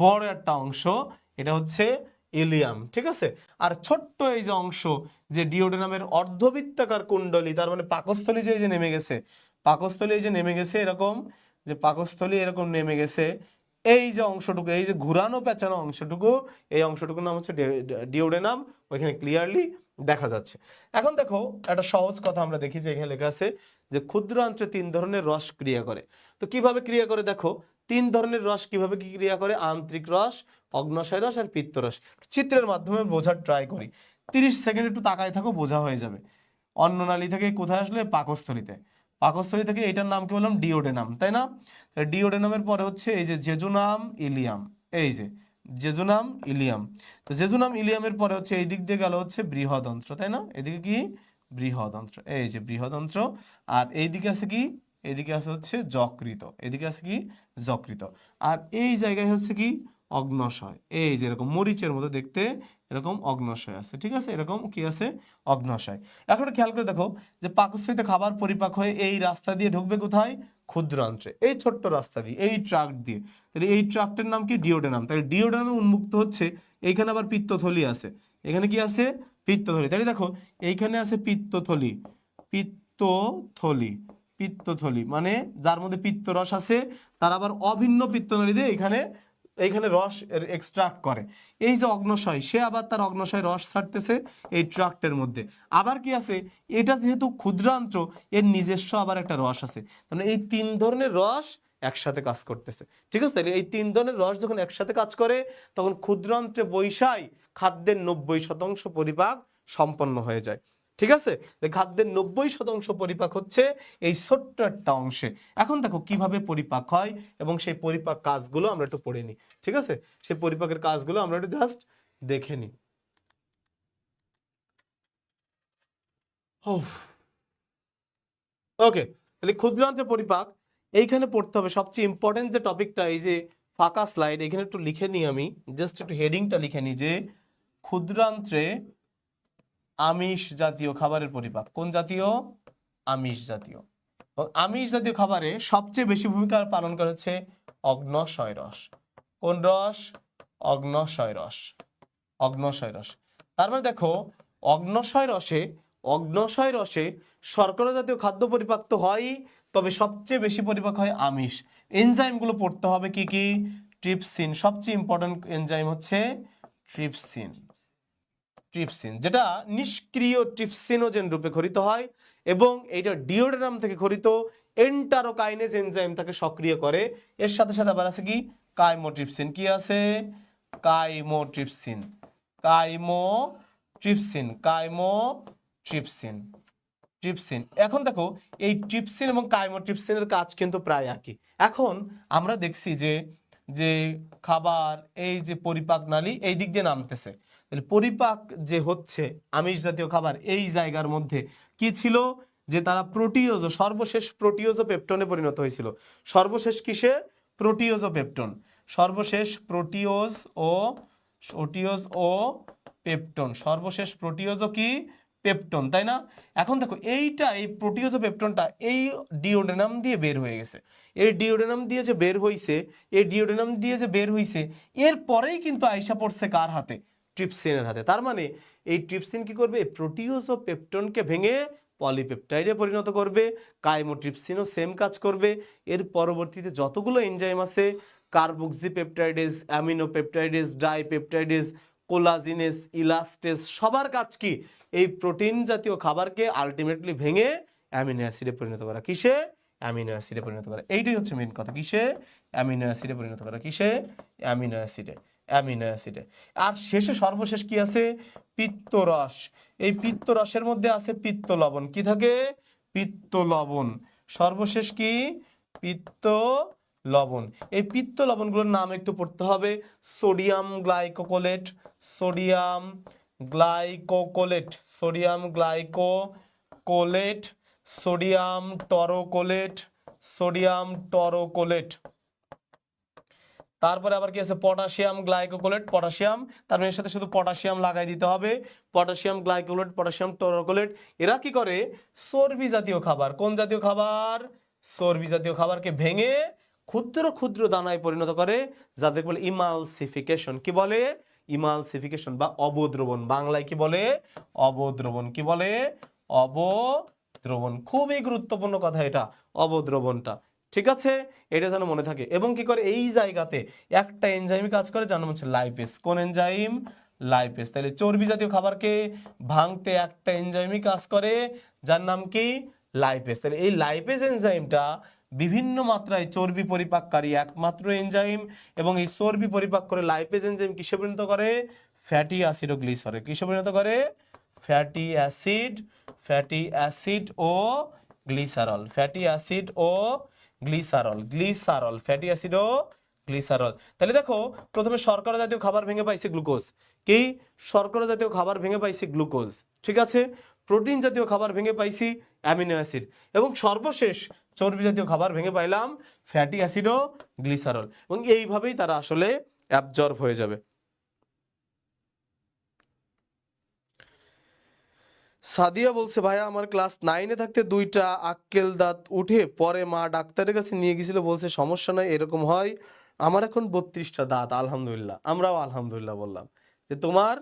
বড় একটা অংশ, এটা হচ্ছে ইলিয়াম, ঠিক আছে। আর ছোট্ট এই যে অংশ, যে ডিওডেনামের অর্ধবৃত্তাকার কুণ্ডলী, তার মানে পাকস্থলী যে এই যে নেমে গেছে, পাকস্থলী এই যে নেমে গেছে এরকম, যে পাকস্থলী এরকম নেমে গেছে, এই যে অংশটুকু, এই যে ঘুরানো পেঁচানো অংশটুকু, এই অংশটুকুর নাম হচ্ছে ডিওডেনাম, ওইখানে ক্লিয়ারলি দেখা যাচ্ছে। এখন দেখো একটা সহজ কথা আমরা দেখি, যে এখানে লেখা আছে যে ক্ষুদ্রান্ত্রে 3 ধরনের রস ক্রিয়া করে। তো কিভাবে ক্রিয়া করে দেখো, 3 ধরনের রস কিভাবে কি ক্রিয়া করে, আন্ত্রিক রস, অগ্ন্যাশয় রস আর পিত্তরস। চিত্রের মাধ্যমে বোঝার ট্রাই করি, 30 সেকেন্ড একটু তাকায় থাকো, বোঝা হয়ে যাবে। অন্ননালী থেকে কোথায় আসলে? পাকস্থলীতে। পাকস্থলী থেকে এটার নাম কি বললাম? ডিওডেনাম, তাই না? ডিওডেনামের পরে হচ্ছে এই যে জেজুনাম, ইলিয়াম, এই যে জেজুনাম, ইলিয়াম। তো জেজুনাম ইলিয়ামের পরে হচ্ছে এই দিক দিয়ে গেল হচ্ছে বৃহদন্ত্র, তাই না? এদিকে কি? বৃহদন্ত্র, এই যে বৃহদন্ত্র। আর এইদিকে আছে কি? এদিকে আছে হচ্ছে যকৃত, এদিকে আছে কি? যকৃত। আর এই জায়গায় হচ্ছে কি? অগ্ন্যাশয়, এই যে এরকম মরিচের মতো দেখতে, এরকম অগ্ন্যাশয় আছে, ঠিক আছে, এরকম কি আছে? অগ্ন্যাশয়। এখন খেয়াল করে দেখো, যে পাকস্থলীতে খাবার পরিপাক হয়ে এই রাস্তা দিয়ে ঢুকবে কোথায়? ক্ষুদ্রান্ত্রে, এই ছোট্ট রাস্তা দিয়ে, এই ট্রাক্ট দিয়ে। তাহলে এই ট্রাক্টের নাম কি? ডিওডেনাম। তাহলে ডিওডেনামে উন্মুক্ত হচ্ছে, এইখানে আবার পিত্তথলি আছে, এখানে কি আছে? পিত্তথলি। তাহলে দেখো এইখানে আছে পিত্তথলি, পিত্তথলি, পিত্তথলি মানে যার মধ্যে পিত্তরস আছে, তার আবার অভিন্ন পিত্তনলী দিয়ে এইখানে রস এক্সট্রাক্ট করে। এই যে অগ্ন্যাশয়, সে আবার তার অগ্ন্যাশয় রস ছাড়তেছে এই ট্রাক্টের মধ্যে। আবার কি আছে? এটা যেহেতু ক্ষুদ্রান্ত্র, এর নিজস্ব আবার একটা রস আছে। মানে এই 3 ধরনের রস একসাথে কাজ করতেছে, ঠিক আছে। তাহলে এই 3 ধরনের রস যখন একসাথে কাজ করে, তখন ক্ষুদ্রান্ত্রে বৈশাই খাদ্যের 90% পরিপাক সম্পন্ন হয়ে যায়, ঠিক আছে। খাদ্যের 90% পরিপাক হচ্ছে এই ছোট্ট একটা অংশে। এখন দেখো কিভাবে পরিপাক হয়, এবং সেই পরিপাক কাজগুলো আমরা একটু পড়ে নিই, ঠিক আছে। সেই পরিপাকের কাজগুলো আমরা একটু জাস্ট দেখে নিই। ওকে, তাহলে ক্ষুদ্রান্ত্রের পরিপাক এইখানে পড়তে হবে। সবচেয়ে ইম্পর্টেন্ট যে টপিকটা, এই যে ফাঁকা স্লাইড, এখানে একটু লিখে নিই, আমি জাস্ট একটু হেডিংটা লিখে নিই, যে ক্ষুদ্রান্ত্রে আমিষ জাতীয় খাবারের পরিপাক। কোন জাতীয়? আমিষ জাতীয়। আমিষ জাতীয় খাবারে সবচেয়ে বেশি ভূমিকা পালন করে হচ্ছে অগ্ন্যাশয় রস। কোন রস? অগ্ন্যাশয় রস, অগ্ন্যাশয় রস। তার মানে দেখো, অগ্ন্যাশয় রসে শর্করা জাতীয় খাদ্য পরিপাক তো হয়ই, তবে সবচেয়ে বেশি পরিপাক হয় আমিষ। এনজাইমগুলো পড়তে হবে কি কি? ট্রিপসিন, সবচেয়ে ইম্পর্টেন্ট এনজাইম হচ্ছে ট্রিপসিন। ট্রিপসিন যেটা নিষ্ক্রিয় ট্রিপসিনোজেন রূপে ক্ষরিত হয়, এবং এটা ডিওডেনাম থেকে ক্ষরিত এন্টারোকাইনেজ এনজাইম তাকে সক্রিয় করে। এর সাথে সাথে আবার আছে কি? কাইমোট্রিপসিন। কি আছে? Chymotrypsin, chymotrypsin, chymotrypsin, trypsin. এখন দেখো এই ট্রিপসিন এবং কাইমোট্রিপসিনের কাজ কিন্তু প্রায় একই। এখন আমরা দেখছি যে যে খাবার, এই যে পরিপাক নালী এই দিক দিয়ে নামতেছে, তাহলে পরিপাক যে হচ্ছে আমিষ জাতীয় খাবার, এই জায়গার মধ্যে কি ছিল? যে তারা প্রোটিওজ, সর্বশেষ প্রোটিওজ ও পেপটনে পরিণত হয়েছিল। সর্বশেষ কিসে? প্রোটিওজ ও পেপটন। সর্বশেষ প্রোটিওজ ও পেপটন, সর্বশেষ প্রোটিওজ ও কি? পেপটন, তাই না? এখন দেখো এইটা, এই প্রোটিওজ ও পেপটনটা এই ডিওডেনাম দিয়ে বের হয়ে গেছে। এই ডিওডেনাম দিয়ে যে বের হইছে, এর পরেই কিন্তু আইসা পড়ছে কার হাতে? ট্রিপসিনের হাতে। তার মানে এই ট্রিপসিন কি করবে? প্রোটিওজ ও পেপটনকে ভেঙে পলিপেপটাইডে পরিণত করবে। কাইমোট্রিপসিনও সেম কাজ করবে। এর পরবর্তীতে যতগুলো এনজাইম আছে, কার্বক্সিপেপটাইডেজ, অ্যামিনোপেপটাইডেজ, ডাইপেপটাইডেজ, কোলাজিনেস, ইলাস্টেজ, সবার কাজ কি? এই প্রোটিন জাতীয় খাবারকে আলটিমেটলি ভেঙে অ্যামিনো অ্যাসিডে পরিণত করা। কিসে? অ্যামিনো অ্যাসিডে পরিণত করা। এইটাই হচ্ছে মেইন কথা। কিসে? অ্যামিনো অ্যাসিডে পরিণত করা। কিসে? Amino অ্যাসিডে, amino অ্যাসিডে। আর শেষে সর্বশেষ কি আছে? পিত্তরস। এই পিত্তরসের মধ্যে আছে পিত্ত লবণ। কি থাকে? পিত্ত লবণ। সর্বশেষ কি? পিত্ত লবণ। এই পিত্ত লবণগুলোর নাম একটু পড়তে হবে। Sodium glycocholate, sodium glycocholate, sodium glycocholate, sodium taurocholate, sodium taurocholate. তারপরে আবার কি আছে, পটাশিয়াম গ্লাইকোকোলেট, পটাশিয়াম, তার মানে এর সাথে শুধু পটাশিয়াম লাগাই দিতে হবে, পটাশিয়াম গ্লাইকোকোলেট, পটাশিয়াম টরোকোলেট। এরা কি করে, চর্বি জাতীয় খাবার, কোন জাতীয় খাবার, চর্বি জাতীয় খাবারকে ভেঙে ক্ষুদ্র ক্ষুদ্র দানায় পরিণত করে, যাদের বলে ইমালসিফিকেশন। কি বলে, ইমালসিফিকেশন বা অবদ্রবণ, বাংলায় কি বলে, অবদ্রবণ। কি বলে, অবদ্রবণ। খুবই গুরুত্বপূর্ণ কথা এটা, অবদ্রবণটা, ঠিক আছে, এটা যেন মনে থাকে। এবং কি করে, এই জায়গাতে একটা এনজাইম কাজ করে যার নাম হচ্ছে লাইপেজ। কোন এনজাইম, লাইপেজ। তাহলে চর্বি জাতীয় খাবারকে ভাঙতে একটা এনজাইমই কাজ করে যার নাম কি, লাইপেজ। তাহলে এই লাইপেজ এনজাইমটা বিভিন্ন মাত্রায় চর্বি পরিপাককারী একমাত্র এনজাইম, এবং এই চর্বি পরিপাক করে লাইপেজ এনজাইম কিসে পরিণত করে, ফ্যাটি অ্যাসিড ও গ্লিসারল। কিসে পরিণত করে, ফ্যাটি অ্যাসিড, ফ্যাটি অ্যাসিড ও গ্লিসারল, ফ্যাটি অ্যাসিড ও গ্লিসারল, গ্লিসারল, ফ্যাটি অ্যাসিড ও গ্লিসারল। তাহলে দেখো, প্রথমে শর্করা জাতীয় খাবার ভেঙে পাইছে গ্লুকোজ, কি, শর্করা জাতীয় খাবার ভেঙে পাইছি গ্লুকোজ, ঠিক আছে, প্রোটিন জাতীয় খাবার ভেঙে পাইছি অ্যামিনো অ্যাসিড, এবং সর্বশেষ চর্বি জাতীয় খাবার ভেঙে পাইলাম ফ্যাটি অ্যাসিড ও গ্লিসারল। এবং এইভাবেই তারা আসলে অ্যাবজর্ব হয়ে যাবে। সাদিয়া বলছে, ভাইয়া আমার ক্লাস 9-এ থাকতে 2টা আক্কেল দাঁত উঠে, পরে মা ডাক্তারের কাছে নিয়ে গেছিল, বলছে সমস্যা নাই, এরকম হয়। আমার এখন 32টা দাঁত, আলহামদুলিল্লাহ। আমরাও আলহামদুলিল্লাহ বললাম যে তোমার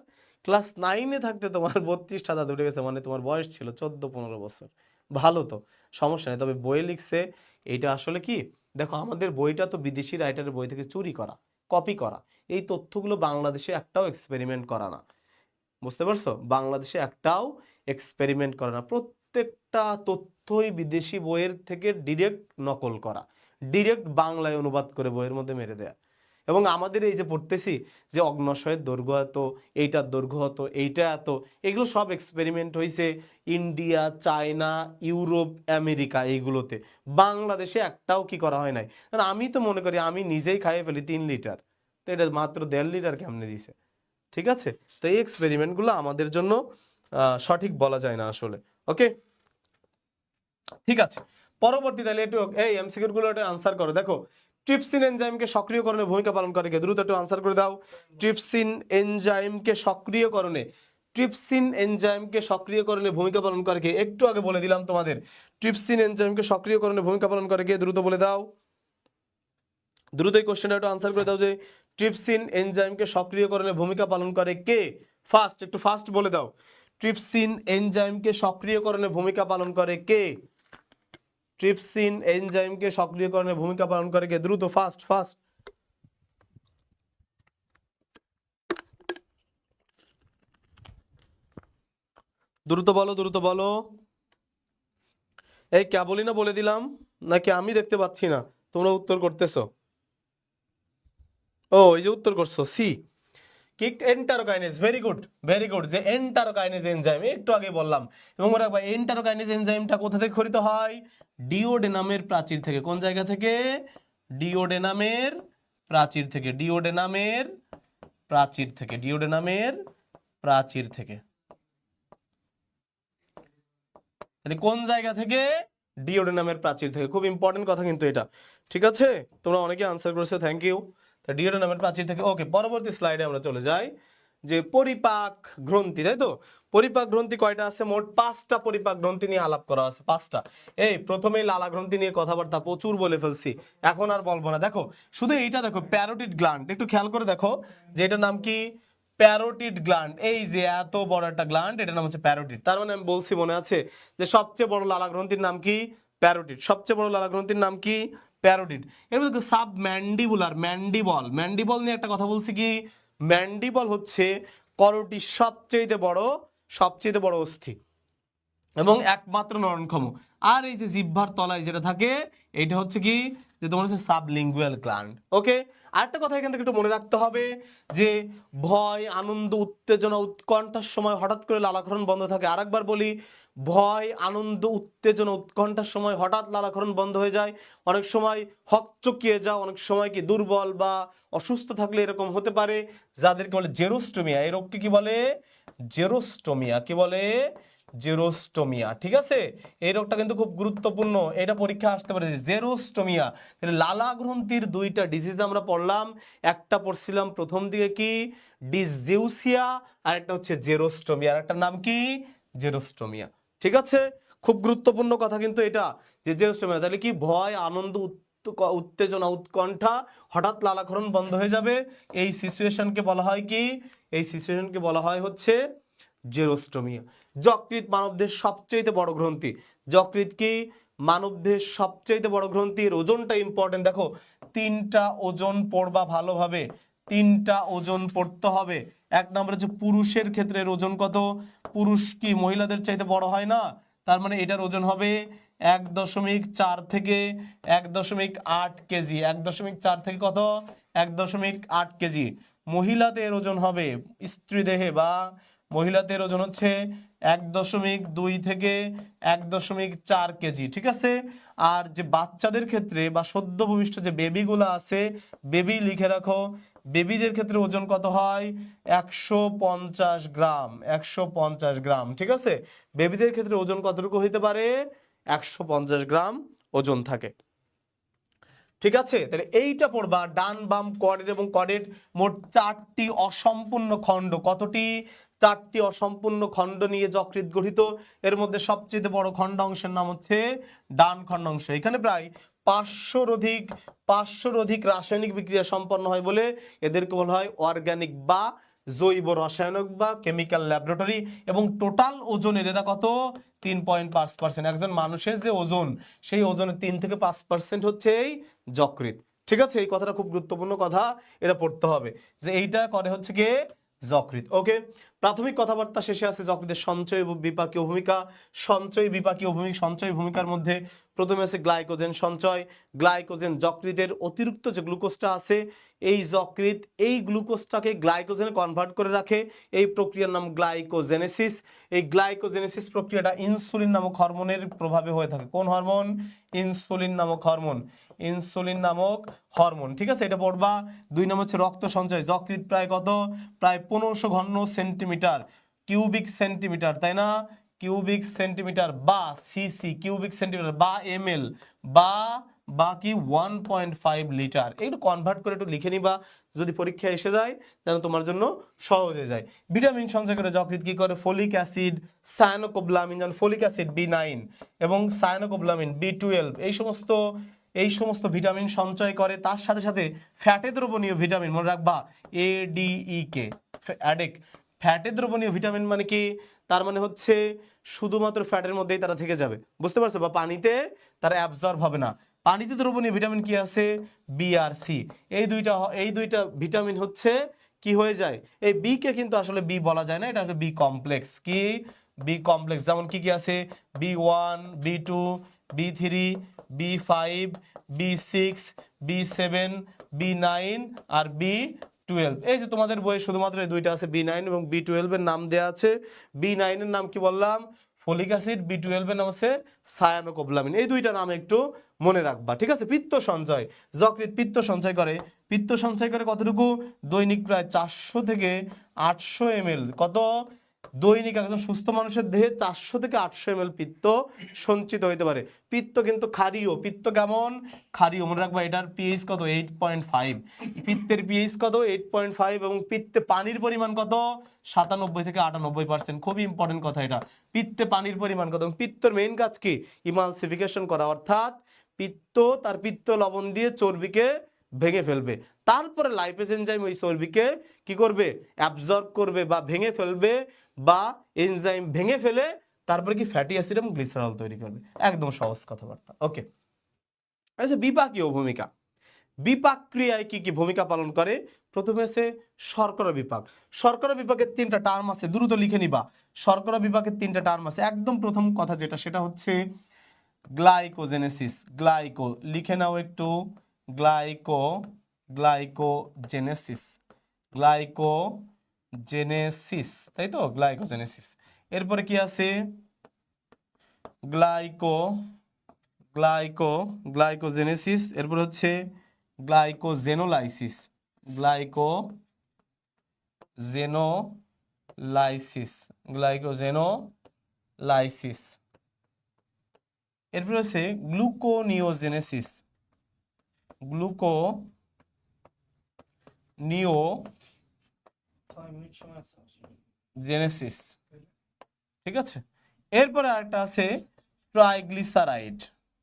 ক্লাস 9-এ থাকতে তোমার 32টা দাঁত উঠে গেছে, মানে তোমার বয়স ছিল 14-15 বছর। ভালো তো, সমস্যা নেই। তবে বইয়ে লিখছে এইটা আসলে কি, দেখো আমাদের বইটা তো বিদেশি রাইটারের বই থেকে চুরি করা, কপি করা। এই তথ্যগুলো বাংলাদেশে একটাও এক্সপেরিমেন্ট করা না, বুঝতে পারছো, বাংলাদেশে একটাও এক্সপেরিমেন্ট করে না। প্রত্যেকটা তথ্যই বিদেশি বইয়ের থেকে ডিরেক্ট নকল করা, ডিরেক্ট বাংলায় অনুবাদ করে বইয়ের মধ্যে মেরে দেয়া। এবং আমাদের এই যে পড়তেছি যে অগ্ন্যাশয়ের দৈর্ঘ্য এত, এইটার দৈর্ঘ্য এত, এইটা এত, এগুলো সব এক্সপেরিমেন্ট হয়েছে ইন্ডিয়া, চায়না, ইউরোপ, আমেরিকা, এইগুলোতে। বাংলাদেশে একটাও কি করা হয় নাই। কারণ আমি তো মনে করি আমি নিজেই খাইয়ে ফেলি 3 লিটার, তো এটা মাত্র 1.5 লিটার কেমনে দিছে, ঠিক আছে। তো এই এক্সপেরিমেন্টগুলো আমাদের জন্য সঠিক বলা যায় না আসলে। ওকে, ঠিক আছে। পরবর্তী তাহলে একটু এই এমসিকিউ গুলো একটু আনসার করো। দেখো, ট্রিপসিন এনজাইমকে সক্রিয়করণে ভূমিকা পালন করে কে, দ্রুত একটু আনসার করে দাও। ট্রিপসিন এনজাইমকে সক্রিয়করণে, ট্রিপসিন এনজাইমকে সক্রিয়করণে ভূমিকা পালন করে কে, একটু আগে বলে দিলাম তোমাদের। ট্রিপসিন এনজাইমকে সক্রিয়করণে ভূমিকা পালন করে কে, দ্রুত বলে দাও। দ্রুত এই কোশ্চেনটা একটু আনসার করে দাও যে ট্রিপসিন এনজাইমকে সক্রিয়করণে ভূমিকা পালন করে কে। ফার্স্ট, একটু ফার্স্ট বলে দাও। ট্রিপসিন এনজাইমকে সক্রিয়করণে ভূমিকা পালন করে কে, ট্রিপসিন এনজাইমকে সক্রিয়করণে ভূমিকা পালন করে কে, দ্রুত, ফাস্ট ফাস্ট। দ্রুত বলো, দ্রুত বলো। এই কেবলই না বলে দিলাম, নাকি আমি দেখতে পাচ্ছি না তোমরা উত্তর করতেছো? ও, এই যে উত্তর করছো, সি, কিক enterokinase. Very good, very good, যে এন্টারোকাইনেজ এনজাইম একটু আগে বললাম। এবং মনে রাখবা এন্টারোকাইনেজ এনজাইমটা কোথা থেকে খরিত হয়, ডিওডেনামের প্রাচীর থেকে। কোন জায়গা থেকে, ডিওডেনামের প্রাচীর থেকে, ডিওডেনামের প্রাচীর থেকে, ডিওডেনামের প্রাচীর থেকে। তাহলে কোন জায়গা থেকে, ডিওডেনামের প্রাচীর থেকে। খুব ইম্পর্টেন্ট কথা কিন্তু এটা, ঠিক আছে। তোমরা অনেকে আনসার করেছো, থ্যাংক ইউ। ডিওডেনামের প্রাচীর থেকে। ওকে, পরবর্তী স্লাইডে আমরা চলে যাই। যে পরিপাক গ্রন্থি, তাই তো, পরিপাক গ্রন্থি কয়টা আছে, মোট 5টা পরিপাক গ্রন্থি নিয়ে আলাপ করা আছে, 5টা। এই প্রথমেই লালা গ্রন্থি নিয়ে কথাবার্তা প্রচুর বলে ফেলছি, এখন আর বলবো না। দেখো শুধু এইটা দেখো, প্যারোটিড গ্ল্যান্ড, একটু খেয়াল করে দেখো যে এটার নাম কি, প্যারোটিড গ্ল্যান্ড। এই যে এত বড় একটা গ্ল্যান্ড, এটার নাম হচ্ছে প্যারোটিড। তার মানে আমি বলছি, মনে আছে যে সবচেয়ে বড় লালা গ্রন্থির নাম কি, প্যারোটিড। সবচেয়ে বড় লালা গ্রন্থির নাম কি, প্যারোটিড। এরপর দেখো সাব ম্যান্ডিবুলার, ম্যান্ডিবল, ম্যান্ডিবল নিয়ে একটা কথা বলছি কি, ম্যান্ডিবল হচ্ছে করটির সবচেয়ে বড় অস্থি, এবং একমাত্র নরনক্ষম। আর এই যে জিহ্বার তলায় যেটা থাকে এটা হচ্ছে কি, যে তোমার হচ্ছে সাবলিঙ্গুয়াল গ্ল্যান্ড। ওকে, আরেকটা কথা এখান থেকে একটু মনে রাখতে হবে যে ভয়, আনন্দ, উত্তেজনা, উৎকণ্ঠার সময় হঠাৎ করে লালাক্ষরণ বন্ধ থাকে। আরেকবার বলি, ভয়, আনন্দ, উত্তেজনা, উৎকণ্ঠার সময় হঠাৎ লালাক্ষরণ বন্ধ হয়ে যায়। অনেক সময় হকচকিয়ে যাও, অনেক সময় কি দুর্বল বা অসুস্থ থাকলে এরকম হতে পারে, যাদেরকে বলে জেরোস্টোমিয়া। এই রোগটি কি বলে? জেরোস্টোমিয়া। কি বলে? জেরোস্টোমিয়া। ঠিক আছে, এই রোগটা কিন্তু খুব গুরুত্বপূর্ণ, এটা পরীক্ষা আসতে পারে। জেরোস্টোমিয়া, তাহলে লালা গ্রন্থির দুইটা ডিজিজ আমরা পড়লাম। একটা পড়ছিলাম প্রথম দিকে কি, ডিসজিউসিয়া, আর একটা হচ্ছে জেরোস্টোমিয়া, আর একটা নাম কি, জেরোস্টোমিয়া। ঠিক আছে, খুব গুরুত্বপূর্ণ কথা কিন্তু এটা, যে জেরোস্টোমিয়া তাহলে কি, ভয়, আনন্দ, উত্তেজনা, উৎকণ্ঠা, হঠাৎ লালাক্ষরণ বন্ধ হয়ে যাবে, এই সিচুয়েশনকে বলা হয় কি, এই সিচুয়েশনকে বলা হয় হচ্ছে জেরোস্টোমিয়া। যকৃৎ মানবদেহের সবচেয়ে বড় গ্রন্থি। যকৃৎ কি মানবদেহের সবচেয়ে বড় গ্রন্থি। এর ওজনটা ইম্পর্টেন্ট, দেখো তিনটা ওজন পড়বা ভালোভাবে, তিনটা ওজন পড়তে হবে। এক নম্বর হচ্ছে পুরুষের ক্ষেত্রে এর ওজন কত, পুরুষ কি মহিলাদের চাইতে বড় হয় না, তার মানে এটার ওজন হবে 1.4 থেকে 1.8 কেজি। 1.4 থেকে কত, 1.8 কেজি। মহিলাদের ওজন হবে, স্ত্রী দেহে বা মহিলাদের ওজন হচ্ছে 1.2 থেকে 1.4 কেজি। ঠিক আছে, আর যে বাচ্চাদের ক্ষেত্রে বা সদ্য ভূমিষ্ঠ যে বেবিগুলো আছে, বেবি লিখে রাখো, বেবিদের ক্ষেত্রে ওজন কত হয়, 150 গ্রাম। 150 গ্রাম। ঠিক আছে, বেবিদের ক্ষেত্রে ওজন কতটুকু হইতে পারে, 150 গ্রাম ওজন থাকে। ঠিক আছে, তাহলে এইটা পড়বা, ডান বাম কোয়াড্রেট এবং কোয়াড্রেট মোট 4টি অসম্পূর্ণ খণ্ড। কতটি? 4টি অসম্পূর্ণ খণ্ড নিয়ে যকৃৎ গঠিত। এর মধ্যে সবচেয়ে বড় খণ্ডাংশের নাম হচ্ছে ডান খণ্ডাংশ। এখানে প্রায় 500-র অধিক রাসায়নিক বিক্রিয়া সম্পন্ন হয় বলে এদেরকে বলা হয় অর্গানিক বা জৈব রসায়নিক বা কেমিক্যাল ল্যাবরেটরি। এবং টোটাল ওজনের এরা কত, 3.5%। একজন মানুষের যে ওজন, সেই ওজনের 3 থেকে 5% হচ্ছে এই যকৃৎ। ঠিক আছে, এই কথাটা খুব গুরুত্বপূর্ণ কথা, এটা পড়তে হবে যে এইটা করে হচ্ছে কি, যকৃৎ। ওকে, প্রাথমিক কথাবার্তা শেষে আছে যকৃতের সঞ্চয় এবং বিপাকীয় ভূমিকা। সঞ্চয়, বিপাকীয় ভূমিকা। সঞ্চয় ভূমিকার মধ্যে প্রথমে আছে গ্লাইকোজেন সঞ্চয়। গ্লাইকোজেন, যকৃতের অতিরিক্ত যে গ্লুকোজটা আছে, এই যকৃৎ এই গ্লুকোজটাকে গ্লাইকোজেনে কনভার্ট করে রাখে, এই প্রক্রিয়ার নাম গ্লাইকোজেনেসিস। এই গ্লাইকোজেনেসিস প্রক্রিয়াটা ইনসুলিন নামক হরমোনের প্রভাবে হয়ে থাকে। কোন হরমোন? ইনসুলিন নামক হরমোন। ইনসুলিন নামক হরমোন। ঠিক আছে, এটা পড়বা। 2 নম্বর হচ্ছে রক্ত সঞ্চয়। যকৃৎ প্রায় কত, প্রায় 1500 ঘন সেন্টিমিটার, কিউবিক সেন্টিমিটার, তাই না, কিউবিক সেন্টিমিটার বা সিসি, কিউবিক সেন্টিমিটার বা এমএল বা কি 1.5 লিটার। একটু কনভার্ট করে একটু লিখে নিবা, যদি পরীক্ষায় এসে যায় যেন তোমার জন্য সহজ হয়ে যায়। ভিটামিন সঞ্চয় করে যকৃৎ কি করে, ফলিক অ্যাসিড, সায়ানোকোবলামিন, যেমন ফলিক অ্যাসিড B9 এবং সায়ানোকোবলামিন B12, এই সমস্ত ভিটামিন সঞ্চয় করে। তার সাথে সাথে ফ্যাটে দ্রবণীয় ভিটামিন, মনে রাখবা ADEK, অ্যাডেক। ফ্যাটে দ্রবণীয় ভিটামিন মানে কি, তার মানে হচ্ছে শুধুমাত্র ফ্যাটের মধ্যেই তারা থেকে যাবে, বুঝতে পারছো, বা পানিতে তারা অ্যাবজর্ব হবে না। পানিতে দ্রবণীয় ভিটামিন কি আছে, বি আর সি। এই দুইটা ভিটামিন হচ্ছে কি হয়ে যায়, এই বি কে কিন্তু আসলে বি বলা যায় না, এটা আসলে বি কমপ্লেক্স। কি, বি কমপ্লেক্স। যেমন কি কি আছে, B1, B2, B3, B5, B6, B7, B9 আর B12। এই যে তোমাদের বইয়ে শুধুমাত্র এই দুইটা আছে, B9 এবং B12 এর নাম দেয়া আছে। B9 এর নাম কি বললাম, ফলিক অ্যাসিড। B12 এর নাম আছে সায়ানোকোবলামিন। এই দুইটা নাম একটু মনে রাখবা। ঠিক আছে, পিত্ত সঞ্চয়। যকৃৎ পিত্ত সঞ্চয় করে। পিত্ত সঞ্চয় করে কতটুকু, দৈনিক প্রায় 400 থেকে 800 ml। কত, দৈনিক একজন সুস্থ মানুষের দেহে 400 থেকে 800 ml পিত্ত সঞ্চিত হইতে পারে। পিত্ত কিন্তু ক্ষারীয়। পিত্ত কেমন, ক্ষারীয়। মনে রাখবা এটার পিএইচ কত, 8.5। পিত্তের পিএইচ কত, 8.5। এবং পিত্তে পানির পরিমাণ কত, 97 থেকে 98%। খুবই ইম্পর্টেন্ট কথা এটা, পিত্তে পানির পরিমাণ কত। পিত্তর মেইন কাজ কি, ইমালসিফিকেশন করা, অর্থাৎ পিত্ত তার পিত্ত লবণ দিয়ে চর্বিকে ভেঙে ফেলবে, তারপরে লাইপেজ এনজাইম ওই চর্বিকে কি করবে, অ্যাবজর্ব করবে বা ভেঙে ফেলবে, বা এনজাইম ভেঙে ফেলে তারপরে কি ফ্যাটি অ্যাসিড এবং গ্লিসারল তৈরি করবে। একদম সহজ কথাবার্তা। ওকে, আচ্ছা, বিপাকীয় ভূমিকা। বিপাক ক্রিয়ায় কি কি ভূমিকা পালন করে? প্রথমে আছে শর্করা বিপাক। শর্করা বিপাকের 3টা টার্ম আছে, দ্রুত লিখে নিবা। শর্করা বিপাকের 3টা টার্ম আছে। একদম প্রথম কথা যেটা, সেটা হচ্ছে গ্লাইকোজেনেসিস। গ্লাইকো লিখে নাও একটু, গ্লাইকোজেনেসিস, গ্লাইকোজেনেসিস, তাই তো, গ্লাইকোজেনেসিস। এরপরে কি আছে? গ্লাইকোজেনেসিস। এরপর হচ্ছে গ্লাইকোজেনোলাইসিস, গ্লাইকোজেনোলাইসিস। এরপর হচ্ছে গ্লুকোনিওজেনেসিস, গ্লুকোনিওজেনেসিস। ঠিক আছে। এরপরে আরেকটা আছে ট্রাইগ্লিসারাইড,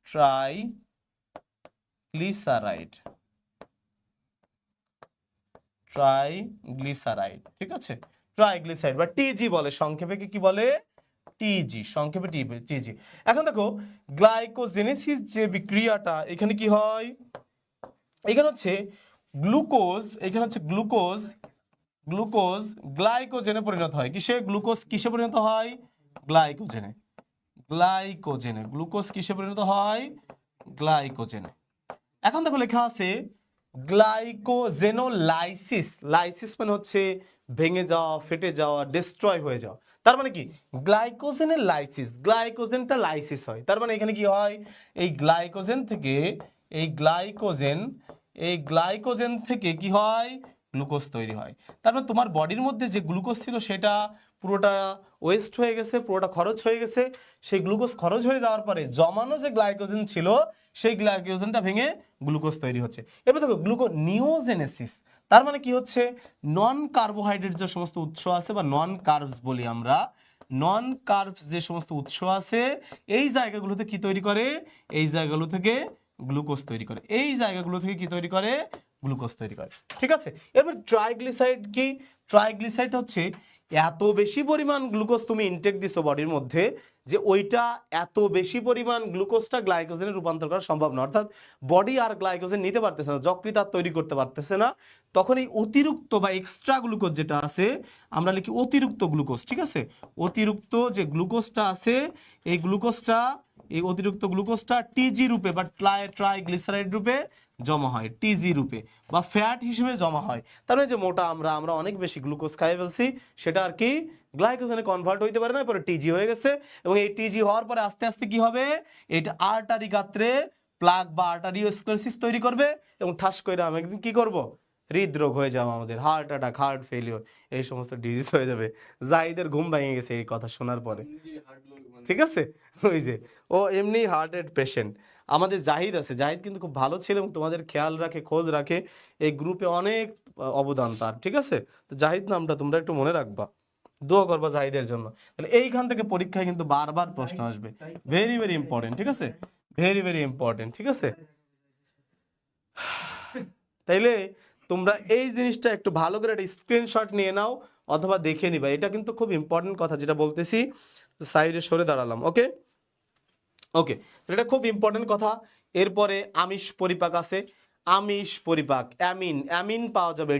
ট্রাইগ্লিসারাইড। ঠিক আছে, ট্রাইগ্লিসারাইড বা টিজি বলে সংক্ষেপে। কি বলে? টিজি, সংক্ষেপে টিজি। এখন দেখো গ্লাইকোজেনেসিস যে বিক্রিয়াটা, এখানে কি হয়? এখানে হচ্ছে গ্লুকোজ, গ্লুকোজ গ্লাইকোজেনে পরিণত হয়। কিসে? গ্লুকোজ কিসে পরিণত হয়? গ্লাইকোজেনে। গ্লুকোজ কিসে পরিণত হয়? গ্লাইকোজেনে। এখন দেখো লেখা আছে গ্লাইকোজেনোলাইসিস। লাইসিস মানে হচ্ছে ভেঙে যাওয়া, ফেটে যাওয়া, ডিস্ট্রয় হয়ে যাওয়া। তার মানে কি? গ্লাইকোজেনের লাইসিস, গ্লাইকোজেনটা লাইসিস হয়। তার মানে এখানে কি হয়? এই গ্লাইকোজেন থেকে কি হয়? গ্লুকোজ তৈরি হয়। তার মানে তোমার বডির মধ্যে যে গ্লুকোজ ছিল সেটা পুরোটা ওয়েস্ট হয়ে গেছে, পুরোটা খরচ হয়ে গেছে। সেই গ্লুকোজ খরচ হয়ে যাওয়ার পরে জমানো যে গ্লাইকোজেন ছিল, সেই গ্লাইকোজেনটা ভেঙে গ্লুকোজ তৈরি হচ্ছে। এবার দেখো গ্লুকোনিওজেনেসিস। তার মানে কি হচ্ছে? নন কার্বোহাইড্রেট যে সমস্ত উৎস আছে, বা নন কার্বস বলি আমরা, নন কার্বস যে সমস্ত উৎস আছে, এই জায়গাগুলোতে কি তৈরি করে? এই জায়গাগুলো থেকে গ্লুকোজ তৈরি করে। এই জায়গাগুলো থেকে কি তৈরি করে? গ্লুকোজ তৈরি করে। ঠিক আছে। এবার ট্রাইগ্লিসারাইড কি? ট্রাইগ্লিসারাইড হচ্ছে এত বেশি পরিমাণ গ্লুকোজ তুমি ইনটেক দিছো বডির মধ্যে, যে ওইটা এত বেশি পরিমাণ গ্লুকোজটা গ্লাইকোজেনে রূপান্তর করা সম্ভব না। অর্থাৎ বডি আর গ্লাইকোজেন নিতে পারতেছে না, যকৃৎ আর তৈরি করতে পারতেছে না। তখন এই অতিরিক্ত বা এক্সট্রা গ্লুকোজ যেটা আছে, আমরা লিখি অতিরিক্ত গ্লুকোজ। ঠিক আছে, অতিরিক্ত যে গ্লুকোজটা আছে, এই অতিরিক্ত গ্লুকোজটা টিজি রূপে বা ট্রাইগ্লিসারাইড রূপে জমা হয়, টিজি রূপে বা ফ্যাট হিসেবে জমা হয়। তার মানে যে মোটা আমরা অনেক বেশি গ্লুকোজ খাই ফেলছি, সেটা আর কি গ্লাইকোজেনে কনভার্ট হইতে পারে না, পরে টিজি হয়ে গেছে। এবং এই টিজি হওয়ার পরে আস্তে আস্তে কি হবে? এটা আর্টারি গাত্রে প্লাগ বা আর্টারিওস্ক্লেরোসিস তৈরি করবে, এবং ঠাস করে আমি একদিন কি করব? হৃদরোগ হয়ে যাবে, আমাদের হার্ট অ্যাটাক, হার্ট ফেলিওর, এই সমস্ত ডিজিজ হয়ে যাবে। জাহিদের ঘুম ভেঙে গেছে এই কথা শোনার পরে। ঠিক আছে, ওই যে ও এমনি হার্টের পেশেন্ট। আমাদের জাহিদ আছে, জাহিদ কিন্তু খুব ভালো ছেলে এবং তোমাদের খেয়াল রাখে, খোঁজ রাখে। এই গ্রুপে অনেক অবদান তার। ঠিক আছে, তো জাহিদ নামটা তোমরা একটু মনে রাখবা, দোয়া করবা জাহিদের জন্য। তাহলে এইখান থেকে পরীক্ষায় কিন্তু বারবার প্রশ্ন আসবে, ভেরি ভেরি ইম্পর্টেন্ট। ঠিক আছে, ভেরি ভেরি ইম্পর্টেন্ট। ঠিক আছে, তাইলে তোমরা এই জিনিসটা একটু ভালো করে একটা স্ক্রিনশট নিয়ে নাও, অথবা দেখে নিবা। এটা কিন্তু খুব ইম্পর্টেন্ট কথা যেটা বলতেছি। সাইডে সরে দাঁড়ালাম। ওকে ওকে, এটা খুব ইম্পর্টেন্ট কথা। এরপরে আমিষ পরিপাক আছে, আমিষ পরিপাক, অ্যামিন পাওয়া যাবে,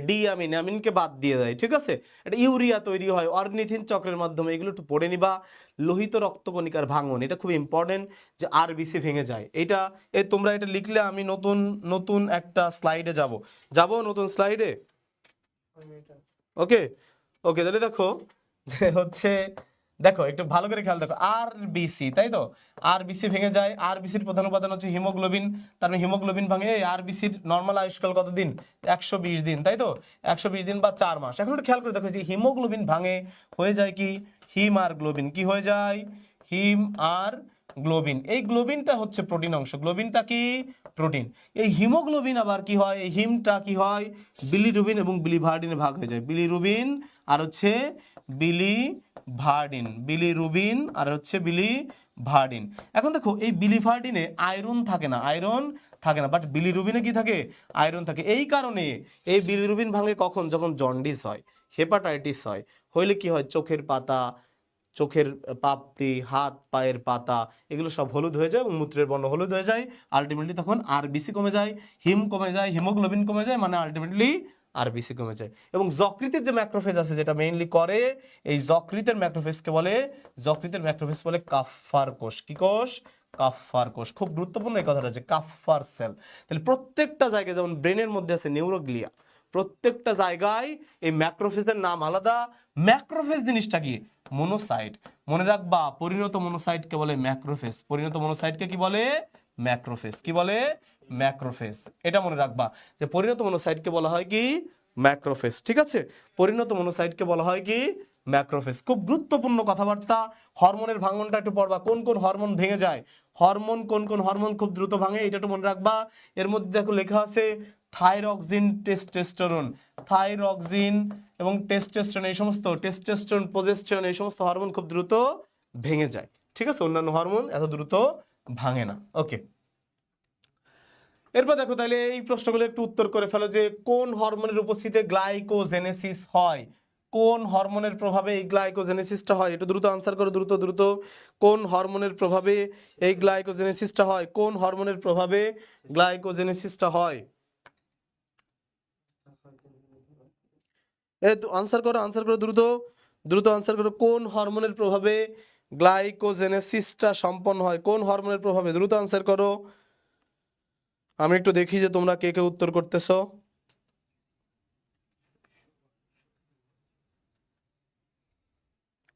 অ্যামিনকে বাদ দিয়ে দেয়। ঠিক আছে, এটা ইউরিয়া তৈরি হয় অর্নিথিন চক্রের মাধ্যমে, এগুলো একটু পড়ে নিবা। লোহিত রক্তকণিকার ভাঙন, এটা খুব ইম্পর্টেন্ট, যে আরবিসি ভেঙে যায়। এটা তোমরা এটা লিখলে আমি নতুন একটা স্লাইডে যাব নতুন স্লাইডে। ওকে ওকে, তাহলে দেখো যে হচ্ছে, দেখো একটু ভালো করে খেয়াল দেখো, আরবিসি, তাই তো, আরবিসি ভেঙে যায়। আরবিসির প্রধান উপাদান হচ্ছে হিমোগ্লোবিন। তার মানে হিমোগ্লোবিন ভাঙে। এই আরবিসির নর্মাল আয়ুষ্কাল কত দিন? 120 দিন, তাই তো, 120 দিন বা 4 মাস। এখন একটু খেয়াল করে দেখো, যে হিমোগ্লোবিন ভাঙে, হয়ে যায় কি? হিম আর গ্লোবিন। কি হয়ে যায়? হিম আর গ্লোবিন। এই গ্লোবিনটা হচ্ছে প্রোটিন অংশ, গ্লোবিনটা কি? প্রোটিন। এই হিমোগ্লোবিন আবার কি হয়? এই হিমটা কি হয়? বিলিরুবিন এবং বিলিভার্ডিনে ভাগ হয়ে যায়। বিলিরুবিন আর হচ্ছে বিলিরুবিন আর হচ্ছে বিলিভার্ডিন। এখন দেখো এই বিলিভার্ডিনে আয়রন থাকে না, বাট বিলিরুবিনে কি থাকে? আয়রন থাকে। এই কারণে এই বিলিরুবিন ভাঙে কখন? যখন জন্ডিস হয়, হেপাটাইটিস হয়, হইলে কি হয়? চোখের পাতা, চোখের পাপড়ি, হাত পায়ের পাতা, এগুলো সব হলুদ হয়ে যায় এবং মূত্রের বর্ণ হলুদ হয়ে যায়। আলটিমেটলি তখন আরবিসি কমে যায়, হিম কমে যায়, হিমোগ্লোবিন কমে যায়, মানে আলটিমেটলি আরবিসি কমে যায়। এবং যকৃতের যে ম্যাক্রোফেজ আছে যেটা মেইনলি করে, এই যকৃতের ম্যাক্রোফেজকে বলে, যকৃতের ম্যাক্রোফেজ বলে কাফফার কোষ। কি কোষ? কাফফার কোষ। খুব গুরুত্বপূর্ণ এই কথাটা, যে কাফফার সেল। তাহলে প্রত্যেকটা জায়গায়, যেমন ব্রেনের মধ্যে আছে নিউরোগ্লিয়া, প্রত্যেকটা জায়গায় এই ম্যাক্রোফেজের নাম আলাদা। ম্যাক্রোফেজ জিনিসটা কি? মনোসাইট। মনে রাখবা, পরিণত মনোসাইটকে বলে ম্যাক্রোফেজ। পরিণত মনোসাইটকে কি বলে? ম্যাক্রোফেজ। কি বলে? ম্যাক্রোফেজ। এটা মনে রাখবা যে পরিণত মনোসাইটকে বলা হয় কি? ম্যাক্রোফেজ। ঠিক আছে, পরিণত মনোসাইটকে বলা হয় কি? ম্যাক্রোফেজ। খুব গুরুত্বপূর্ণ কথাবার্তা। হরমোনের ভাঙনটা একটু পড়বা, কোন কোন হরমোন ভেঙে যায়, হরমোন কোন কোন হরমোন খুব দ্রুত ভাঙে, এটা একটু মনে রাখবা। এর মধ্যে দেখো লেখা আছে থাইরক্সিন, টেস্টোস্টেরন। থাইরক্সিন এবং টেস্টোস্টেরন, এই সমস্ত টেস্টোস্টেরন, প্রোজেস্টেরন, এই সমস্ত হরমোন খুব দ্রুত ভেঙে যায়। ঠিক আছে, অন্যান্য হরমোন এত দ্রুত ভাঙে না। ওকে, এরপর দেখো তাহলে এই প্রশ্নগুলো একটু উত্তর করে ফেলো, যে কোন হরমোনের উপস্থিতিতে গ্লাইকোজেনেসিস হয়? কোন হরমোনের প্রভাবে এই গ্লাইকোজেনেসিসটা হয়? একটু দ্রুত আনসার করো, দ্রুত দ্রুত। কোন হরমোনের প্রভাবে এই গ্লাইকোজেনেসিসটা হয়? কোন হরমোনের প্রভাবে গ্লাইকোজেনেসিসটা হয়? এই তো আনসার করো, আনসার করো, দ্রুত দ্রুত আনসার করো। কোন হরমোনের প্রভাবে গ্লাইকোজেনেসিসটা সম্পন্ন হয়? কোন হরমোনের প্রভাবে? দ্রুত আনসার করো। আমি একটু দেখি যে তোমরা কে কে উত্তর করতেছো।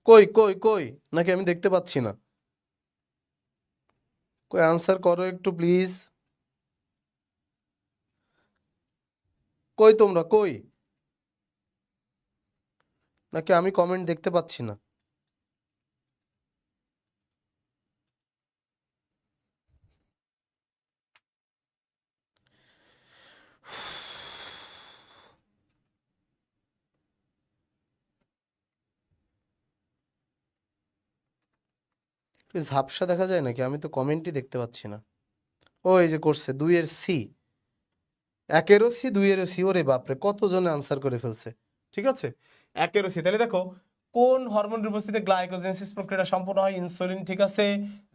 কই কই কই, নাকি আমি দেখতে পাচ্ছি না? কই, আনসার করো একটু প্লিজ। কই তোমরা, কই? নাকি আমি কমেন্ট দেখতে পাচ্ছি না? একটু ঝাপসা দেখা যায় নাকি? আমি তো কমেন্টই দেখতে পাচ্ছি না। ও এই যে করছে, 2-এর সি, 1-এরও সি, 2-এরও সি। ওরে বাপরে, কতজনে আনসার করে ফেলছে। ঠিক আছে, 1-এরও সি। তাহলে দেখো কোন হরমোনের উপস্থিতিতে গ্লাইকোজেনেসিস প্রক্রিয়াটা সম্পন্ন হয়? ইনসুলিন। ঠিক আছে,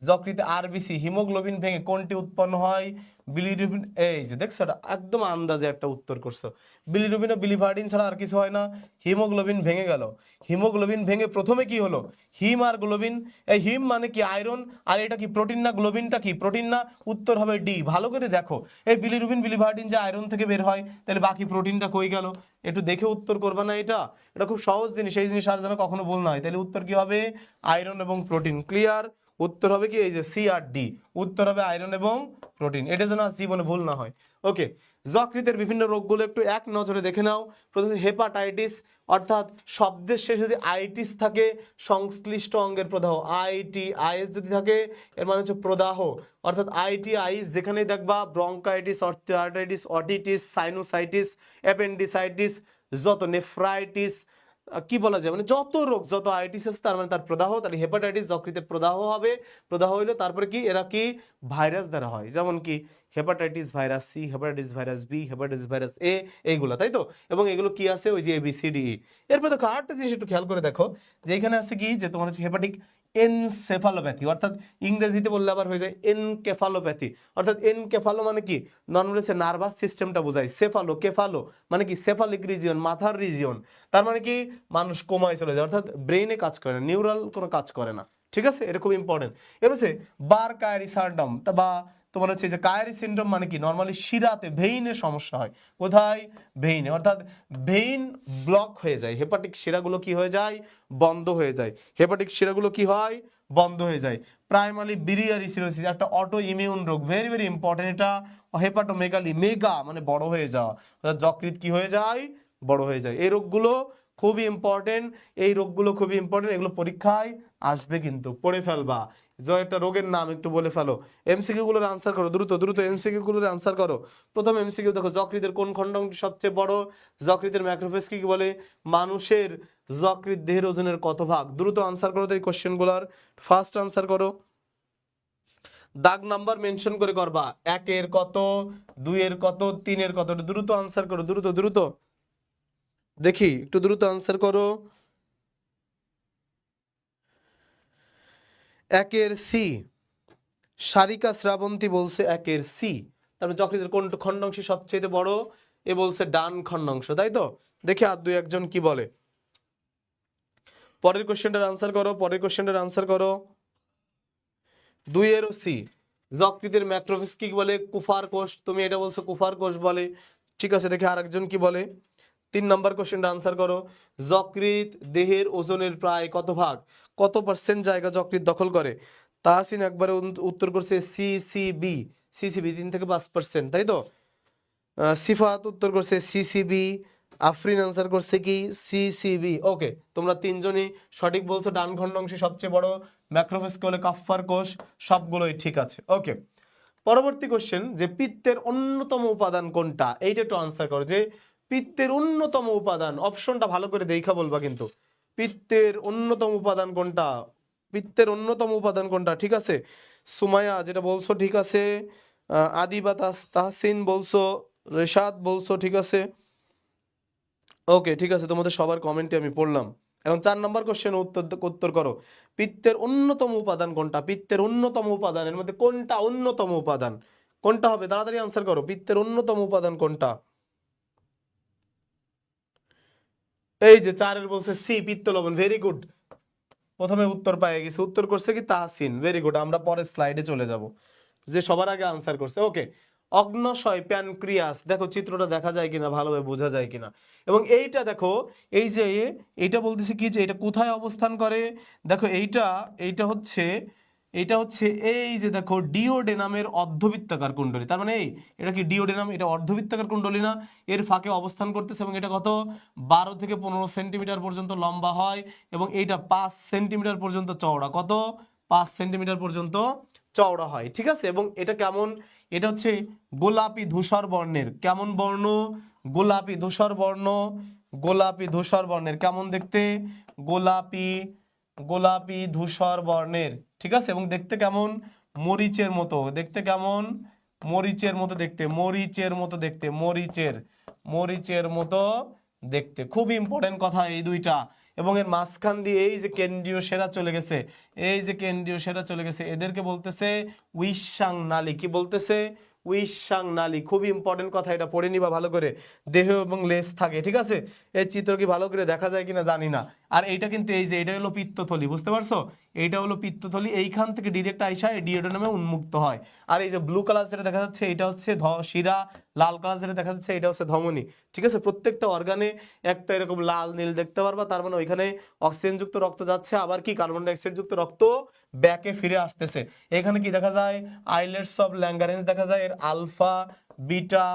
যকৃতে আরবিসি, হিমোগ্লোবিন ভেঙে কোনটি উৎপন্ন হয়? বিলিরুবিন। এই যে দেখছো, এটা একদম আন্দাজে একটা উত্তর করছো। বিলিরুবিন ও বিলিভার্ডিন ছাড়া আর কিছু হয় না। হিমোগ্লোবিন ভেঙে গেল, হিমোগ্লোবিন ভেঙে প্রথমে কি হলো? হিম আর গ্লোবিন। এই হিম মানে কি? আয়রন। আর এটা কি? প্রোটিন না? গ্লোবিনটা কি? প্রোটিন না? উত্তর হবে ডি। ভালো করে দেখো, এই বিলিরুবিন বিলিভার্ডিন যে আয়রন থেকে বের হয়, তাহলে বাকি প্রোটিনটা কই গেল? একটু দেখে উত্তর করবা না? এটা এটা খুব সহজ জিনিস, এই জিনিস আর যেন কখনো ভুল না হয়। তাহলে উত্তর কি হবে? আয়রন এবং প্রোটিন। ক্লিয়ার? উত্তর হবে কি? এই যে সি আর ডি। উত্তর হবে আয়রন এবং প্রোটিন। এটা যেন আর জীবনে ভুল না হয়। ওকে, যকৃতের বিভিন্ন রোগগুলো একটু এক নজরে দেখে নাও। প্রথমে হেপাটাইটিস, অর্থাৎ শব্দের শেষে যদি আইটিস থাকে, সংশ্লিষ্ট অঙ্গের প্রদাহ। আইটি আইএস যদি থাকে, এর মানে হচ্ছে প্রদাহ। অর্থাৎ আইটি আইস যেখানেই দেখবা, ব্রঙ্কাইটিস, অর্থিয়াটাইটিস, অটিটিস, সাইনোসাইটিস, অ্যাপেন্ডিসাইটিস, যত নেফ্রাইটিস, কি বলা যায়, মানে যত রোগ, যত আইটিস আছে, তার মানে তার প্রদাহ। তাহলে হেপাটাইটিস যকৃতের প্রদাহ হবে। প্রদাহ হইলো তারপরে কি? এরা কি ভাইরাস দ্বারা হয়, যেমন কি hepatitis virus C, hepatitis virus B, hepatitis virus A, এইগুলা, তাই তো? এবং এগুলো কি আছে? ওই যে এবিসিডি। এরপর দেখো আরেকটা জিনিস একটু খেয়াল করে দেখো, যে এখানে আছে কি, যে তোমার হচ্ছে হেপাটিক এনসেফালোপ্যাথি, অর্থাৎ ইংরেজিতে বললে আবার হয়ে যায় এনকেফালোপ্যাথি। অর্থাৎ এনকেফালো মানে কি? নর্মালি হচ্ছে নার্ভাস সিস্টেমটা বোঝায়। সেফালো, কেফালো মানে কি? সেফালিক রিজিয়ন, মাথার রিজিয়ন। তার মানে কি? মানুষ কোমায় চলে যায়, অর্থাৎ ব্রেইনে কাজ করে না, নিউরাল কোনো কাজ করে না। ঠিক আছে, এটা খুব ইম্পর্টেন্ট। এবার হচ্ছে বার কায়ারি সারডম, বা তোমার হচ্ছে যে কায়ারি সিনড্রোম, মানে কি? নর্মালি শিরাতে, ভেইনের সমস্যা হয়। কোথায়? ভেইনে। অর্থাৎ ভেইন ব্লক হয়ে যায়, হেপাটিক শিরাগুলো কি হয়ে যায়? বন্ধ হয়ে যায়। হেপাটিক শিরাগুলো কি হয়? বন্ধ হয়ে যায়। প্রাইমারি বিলিয়ারি সিরোসিস, একটা অটো ইমিউন রোগ, ভেরি ভেরি ইম্পর্টেন্ট এটা। হেপাটোমেগালি, মেগা মানে বড় হয়ে যাওয়া, অর্থাৎ যকৃৎ কি হয়ে যায়? বড় হয়ে যায়। এই রোগগুলো খুবই ইম্পর্টেন্ট, এই রোগগুলো খুবই ইম্পর্টেন্ট, এগুলো পরীক্ষায় আসবে, কিন্তু পড়ে ফেলবা। যে একটা রোগের নাম একটু বলে ফেলো। এমসিকিউ গুলোর আনসার করো, দ্রুত দ্রুত এমসিকিউ গুলোর আনসার করো। প্রথম এমসিকিউ দেখো, যকৃতের কোন খণ্ডটি সবচেয়ে বড়? যকৃতের ম্যাক্রোফেজ কি বলে? মানুষের যকৃৎ দেহের ওজনের কত ভাগ? দ্রুত আনসার করো তো এই কোশ্চেন গুলার। ফার্স্ট আনসার করো, দাগ নাম্বার মেনশন করে করবা। 1-এর কত, 2-এর কত, 3-এর কত, দ্রুত আনসার করো, দ্রুত দ্রুত। দেখি একটু দ্রুত আনসার করো। একের সি। সারিকা শ্রাবন্তী বলছে একের সি। তারপরে যকৃতের কোন খণ্ডাংশ সবচেয়ে বড়? এ বলছে ডান খণ্ডাংশ, তাই তো? দেখি আর দুই একজন কি বলে। পরের কোশ্চেনটার আনসার করো, পরের কোশ্চেনটার আনসার করো। 2 এরও সি। যকৃতের ম্যাক্রোফেজ কি বলে? কুফার কোষ। তুমি এটা বলছো কুফার কোষ বলে, ঠিক আছে। দেখি আরেকজন কি বলে। 3 নাম্বার কোশ্চেনটা আনসার করো। যকৃৎ দেহের ওজনের প্রায় কত ভাগ, কত পার্সেন্ট জায়গা যকৃৎ দখল করে? তাহসিন একবারে উত্তর করছে সিসিবি। সিসিবি 3 থেকে 5%, তাই তো? সিফাত উত্তর করছে সিসিবি। আফরিন আনসার করছে কি সিসিবি। ওকে, তোমরা তিনজনই সঠিক বলছো। ডান খণ্ডাংশে সবচেয়ে বড় ম্যাক্রোফেজকে বলে কাফ্ফার কোষ। সবগুলোই ঠিক আছে। ওকে, পরবর্তী কোশ্চেন, যে পিত্তের অন্যতম উপাদান কোনটা? এইটা একটু আনসার করো, যে পিত্তের অন্যতম উপাদান। অপশনটা ভালো করে দেখা বলবা কিন্তু। পিত্তের অন্যতম উপাদান কোনটা? পিত্তের অন্যতম উপাদান কোনটা? ঠিক আছে, সুমাইয়া যেটা বলছো ঠিক আছে। আদিবা তাহসিন বলছো, রেশাদ বলছো, ঠিক আছে। ওকে, ঠিক আছে, তোমাদের সবার কমেন্টে আমি পড়লাম। এখন 4 নম্বর কোশ্চেন উত্তর করো। পিত্তের অন্যতম উপাদান কোনটা? পিত্তের অন্যতম উপাদানের মধ্যে কোনটা অন্যতম উপাদান? কোনটা হবে? তাড়াতাড়ি আনসার করো। পিত্তের অন্যতম উপাদান কোনটা? এই যে 4 বলছে সি, পিত্ত লবণ। ভেরি গুড, প্রথমে উত্তর পেয়ে গেছে। উত্তর করছে কি তাহসিন। ভেরি গুড, আমরা পরের স্লাইডে চলে যাব, যে সবার আগে আনসার করছে। ওকে, অগ্ন্যাশয় প্যানক্রিয়াস। দেখো চিত্রটা দেখা যায় কিনা, ভালোভাবে বোঝা যায় কিনা। এবং এইটা দেখো, এই যে এইটা বলতেছে কি, যে এটা কোথায় অবস্থান করে? দেখো এইটা, এইটা হচ্ছে এই যে দেখো ডিওডেনামের অর্ধবৃত্তাকার কুণ্ডলী। তার মানে এটা কি ডিওডেনাম? এটা অর্ধবৃত্তাকার কুণ্ডলী না? এর ফাঁকে অবস্থান করতেছে। এবং এটা কত? 12 থেকে 15 সেন্টিমিটার পর্যন্ত লম্বা হয়। এবং এইটা 5 সেন্টিমিটার পর্যন্ত চওড়া। কত? 5 সেন্টিমিটার পর্যন্ত চওড়া হয়, ঠিক আছে। এবং এটা কেমন? এটা হচ্ছে গোলাপি ধূসর বর্ণের। কেমন বর্ণ? গোলাপি ধূসর বর্ণ। গোলাপি ধূসর বর্ণের। কেমন দেখতে? গোলাপি গোলাপি ধূসর বর্ণের, ঠিক আছে। এবং দেখতে কেমন? মরিচের মতো। দেখতে কেমন? মরিচের মতো দেখতে। মরিচের মতো দেখতে। মরিচের মতো দেখতে। খুব ইম্পর্টেন্ট কথা এই দুইটা। এবং এর মাঝখান দিয়ে এই যে কেন্দ্রীয় সেরা চলে গেছে, এই যে কেন্দ্রীয় সেরা চলে গেছে, এদেরকে বলতেছে উইসাং নালী। কি বলতেছে? উইসাং নালী। খুব ইম্পর্টেন্ট কথা, এটা পড়ে নিবা ভালো করে। দেহ এবং লেজ থাকে, ঠিক আছে। এই চিত্র কি ভালো করে দেখা যায় কিনা জানি না। আর এইটা কিন্তু এই যে এটা হলো পিত্তথলি, বুঝতে পারছো? এইটা হলো পিত্তথলি। এইখান থেকে ডিরেক্ট আইসা এই ডিওডেনামে উন্মুক্ত হয়। আর এই যে ব্লু কালার যেটা দেখা যাচ্ছে, এটা হচ্ছে শিরা। লাল কালার যেটা দেখা যাচ্ছে, এটা হচ্ছে ধমনী, ঠিক আছে। প্রত্যেকটা অর্গানে একটা এরকম লাল নীল দেখতে পারবা। তার মানে ওইখানে অক্সিজেনযুক্ত রক্ত যাচ্ছে, আবার কি কার্বন ডাই অক্সাইড যুক্ত রক্ত ব্যাকে ফিরে আসতেছে। এখানে কি দেখা যায়? আইলেটস অফ ল্যাঙ্গারেঞ্জ দেখা যায়। এর আলফা, বিটা,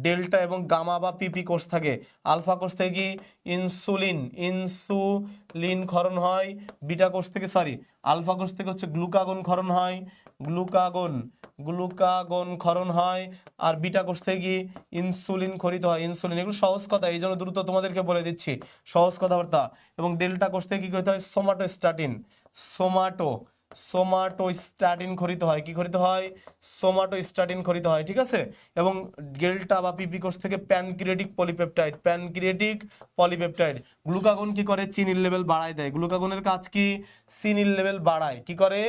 ডেল্টা এবং গামা বা পিপি কোষ থাকে। আলফা কোষ থেকে কি ইনসুলিন ক্ষরণ হয়। বিটা কোষ থেকে আলফা কোষ থেকে হচ্ছে গ্লুকাগন ক্ষরণ হয়। গ্লুকাগন ক্ষরণ হয়। আর বিটা কোষ থেকে কি ইনসুলিন ক্ষরিত হয়। ইনসুলিন, এগুলো সহজ কথা, এই জন্য দ্রুত তোমাদেরকে বলে দিচ্ছি, সহজ কথাবার্তা। এবং ডেল্টা কোষ থেকে কি করতে হয়? সোমাটোস্ট্যাটিন ক্ষরিত হয়। কি ক্ষরিত হয়? সোমাটোস্ট্যাটিন ক্ষরিত হয়, ঠিক আছে। এবং ডেল্টা বা পিপি কোষ থেকে প্যানক্রিয়াটিক পলিপেপটাইড। গ্লুকাগন কি করে? চিনির লেভেল বাড়ায় দেয়। গ্লুকাগনের কাজ কি? চিনির লেভেল বাড়ায়। কি করে?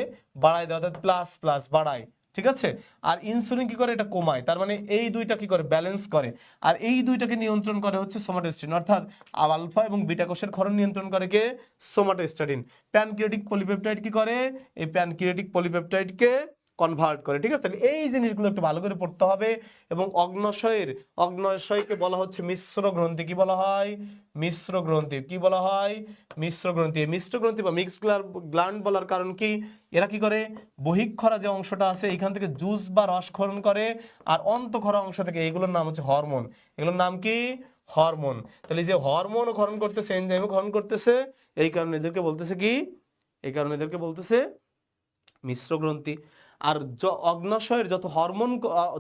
বাড়ায় দেয়, অর্থাৎ প্লাস প্লাস বাড়ায়, ঠিক আছে। আর ইনসুলিন কি করে? এটা কমায়। তার মানে এই দুইটা কি করে? ব্যালেন্স করে। আর এই দুইটাকে নিয়ন্ত্রণ করে হচ্ছে সোমাটোস্ট্যাটিন, অর্থাৎ আলফা এবং বিটা কোষের ক্ষরণ নিয়ন্ত্রণ করে কে? সোমাটোস্ট্যাটিন। প্যানক্রিয়াটিক পলিপেপটাইড কি করে? এই প্যানক্রিয়াটিক পলিপেপটাইডকে কনভার্ট করে, ঠিক আছে। তাহলে এই জিনিসগুলো একটু ভালো করে পড়তে হবে। এবং অগ্ন্যাশয়কে বলা হচ্ছে মিশ্র গ্রন্থি। কি বলা হয়? মিশ্র গ্রন্থি। কি বলা হয়? মিশ্র গ্রন্থি। মিশ্র গ্রন্থি বা মিক্স গ্ল্যান্ড বলার কারণ কি? এরা কি করে? বহিঃক্ষরা যে অংশটা আছে এখান থেকে জুস বা রস ক্ষরণ করে। আর অন্তঃক্ষরা অংশ থেকে, এইগুলোর নাম হচ্ছে হরমোন। এগুলোর নাম কি? হরমোন। তাহলে যে হরমোন ক্ষরণ করতেছে, এনজাইমও ক্ষরণ করতেছে, এই কারণে এদেরকে বলতেছে কি? এই কারণে এদেরকে বলতেছে মিশ্র গ্রন্থি। আর অগ্ন্যাশয়ের যত হরমোন,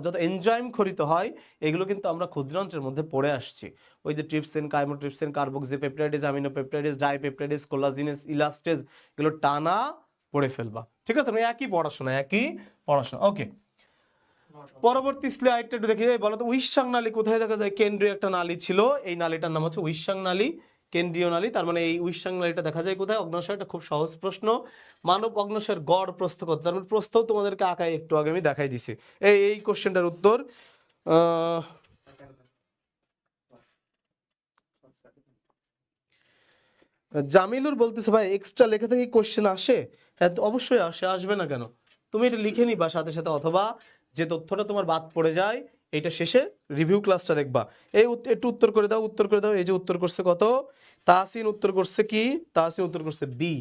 যত এনজাইম ক্ষরিত হয়, এগুলো কিন্তু আমরা ক্ষুদ্রান্ত্রের মধ্যে পড়ে আসছি। ওই যে trypsin, chymotrypsin, carboxypeptidase, aminopeptidase, dipeptidase, collagenase, elastase, এগুলো টানা পড়ে ফেলবা, ঠিক আছে। তুমি একই পড়াশোনা। ওকে, পরবর্তী স্লাইডটা একটু দেখি। বলো তো উইসাং নালী কোথায় দেখা যায়? কেন্দ্রীয় একটা নালী ছিল, এই নালীটার নাম হচ্ছে উইসাং নালী। কেন্দ্রীয় নালী, তার মানে এই উইসাং নালীটা দেখা যায় কোথায়? অগ্ন্যাশয়। এটা খুব সহজ প্রশ্ন। মানব অগ্ন্যাশয়ের গড় প্রস্থ কত? তার মানে প্রস্থ তোমাদেরকে আঁকায় একটু আগে আমি দেখাই দিছি। এই কোশ্চেনটার উত্তর জামিলুর বলতেছে ভাই এক্সট্রা লেখা থেকে কোশ্চেন আসে? হ্যাঁ অবশ্যই আসে, আসবে না কেন? তুমি এটা লিখে নিবা সাথে সাথে, অথবা যে তথ্যটা তোমার বাদ পড়ে যায় এইটা শেষে রিভিউ ক্লাসটা দেখবা। একটু উত্তর করে দাও, উত্তর করে দাও। এই যে উত্তর করছে কত? তাহসিন উত্তর করছে কি? তাহসিন উত্তর করছে বি।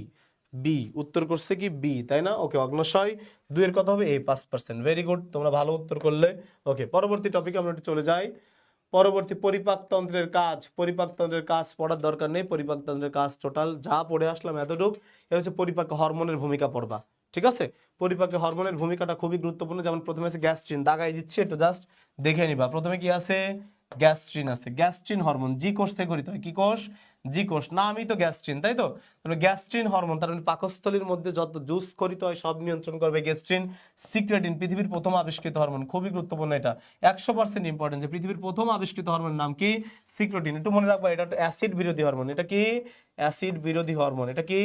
বি উত্তর করছে কি? বি, তাই না? ওকে, অগ্ন্যাশয় 2 এর কথা হবে এই 5%। ভেরি গুড, তোমরা ভালো উত্তর করলে। ওকে, পরবর্তী টপিকে আমরা একটু চলে যাই। পরবর্তী পরিপাকতন্ত্রের কাজ। পরিপাকতন্ত্রের কাজ পড়ার দরকার নেই, পরিপাকতন্ত্রের কাজ টোটাল যা পড়ে আসলাম এতটুক। এটা হচ্ছে পরিপাকে হরমোনের ভূমিকা পড়বা, ঠিক আছে? পরিপাকে হরমোনের ভূমিকাটা খুবই গুরুত্বপূর্ণ। যেমন প্রথমে আছে গ্যাস্ট্রিন, দাগাই দিচ্ছি, একটু জাস্ট দেখে নিবা। প্রথমে কি আছে? গ্যাস্ট্রিন আছে। গ্যাস্ট্রিন হরমোন জি কোষ থেকে গঠিত হয়। কি কোষ? জি কোষ। নামই তো গ্যাস্ট্রিন, তাই তো? তাহলে গ্যাস্ট্রিন হরমোন, তার মানে পাকস্থলীর মধ্যে যত জুস খরিত হয় সব নিয়ন্ত্রণ করবে গ্যাস্ট্রিন। সিক্রেটিন পৃথিবীর প্রথম আবিষ্কৃত হরমোন, খুবই গুরুত্বপূর্ণ এটা, 100% ইম্পর্টেন্ট যে পৃথিবীর প্রথম আবিষ্কৃত হরমোনের নাম কি? সিক্রেটিন। একটু মনে রাখবা, এটা অ্যাসিড বিরোধী হরমোন। এটা কি? অ্যাসিড বিরোধী হরমোন। এটা কি?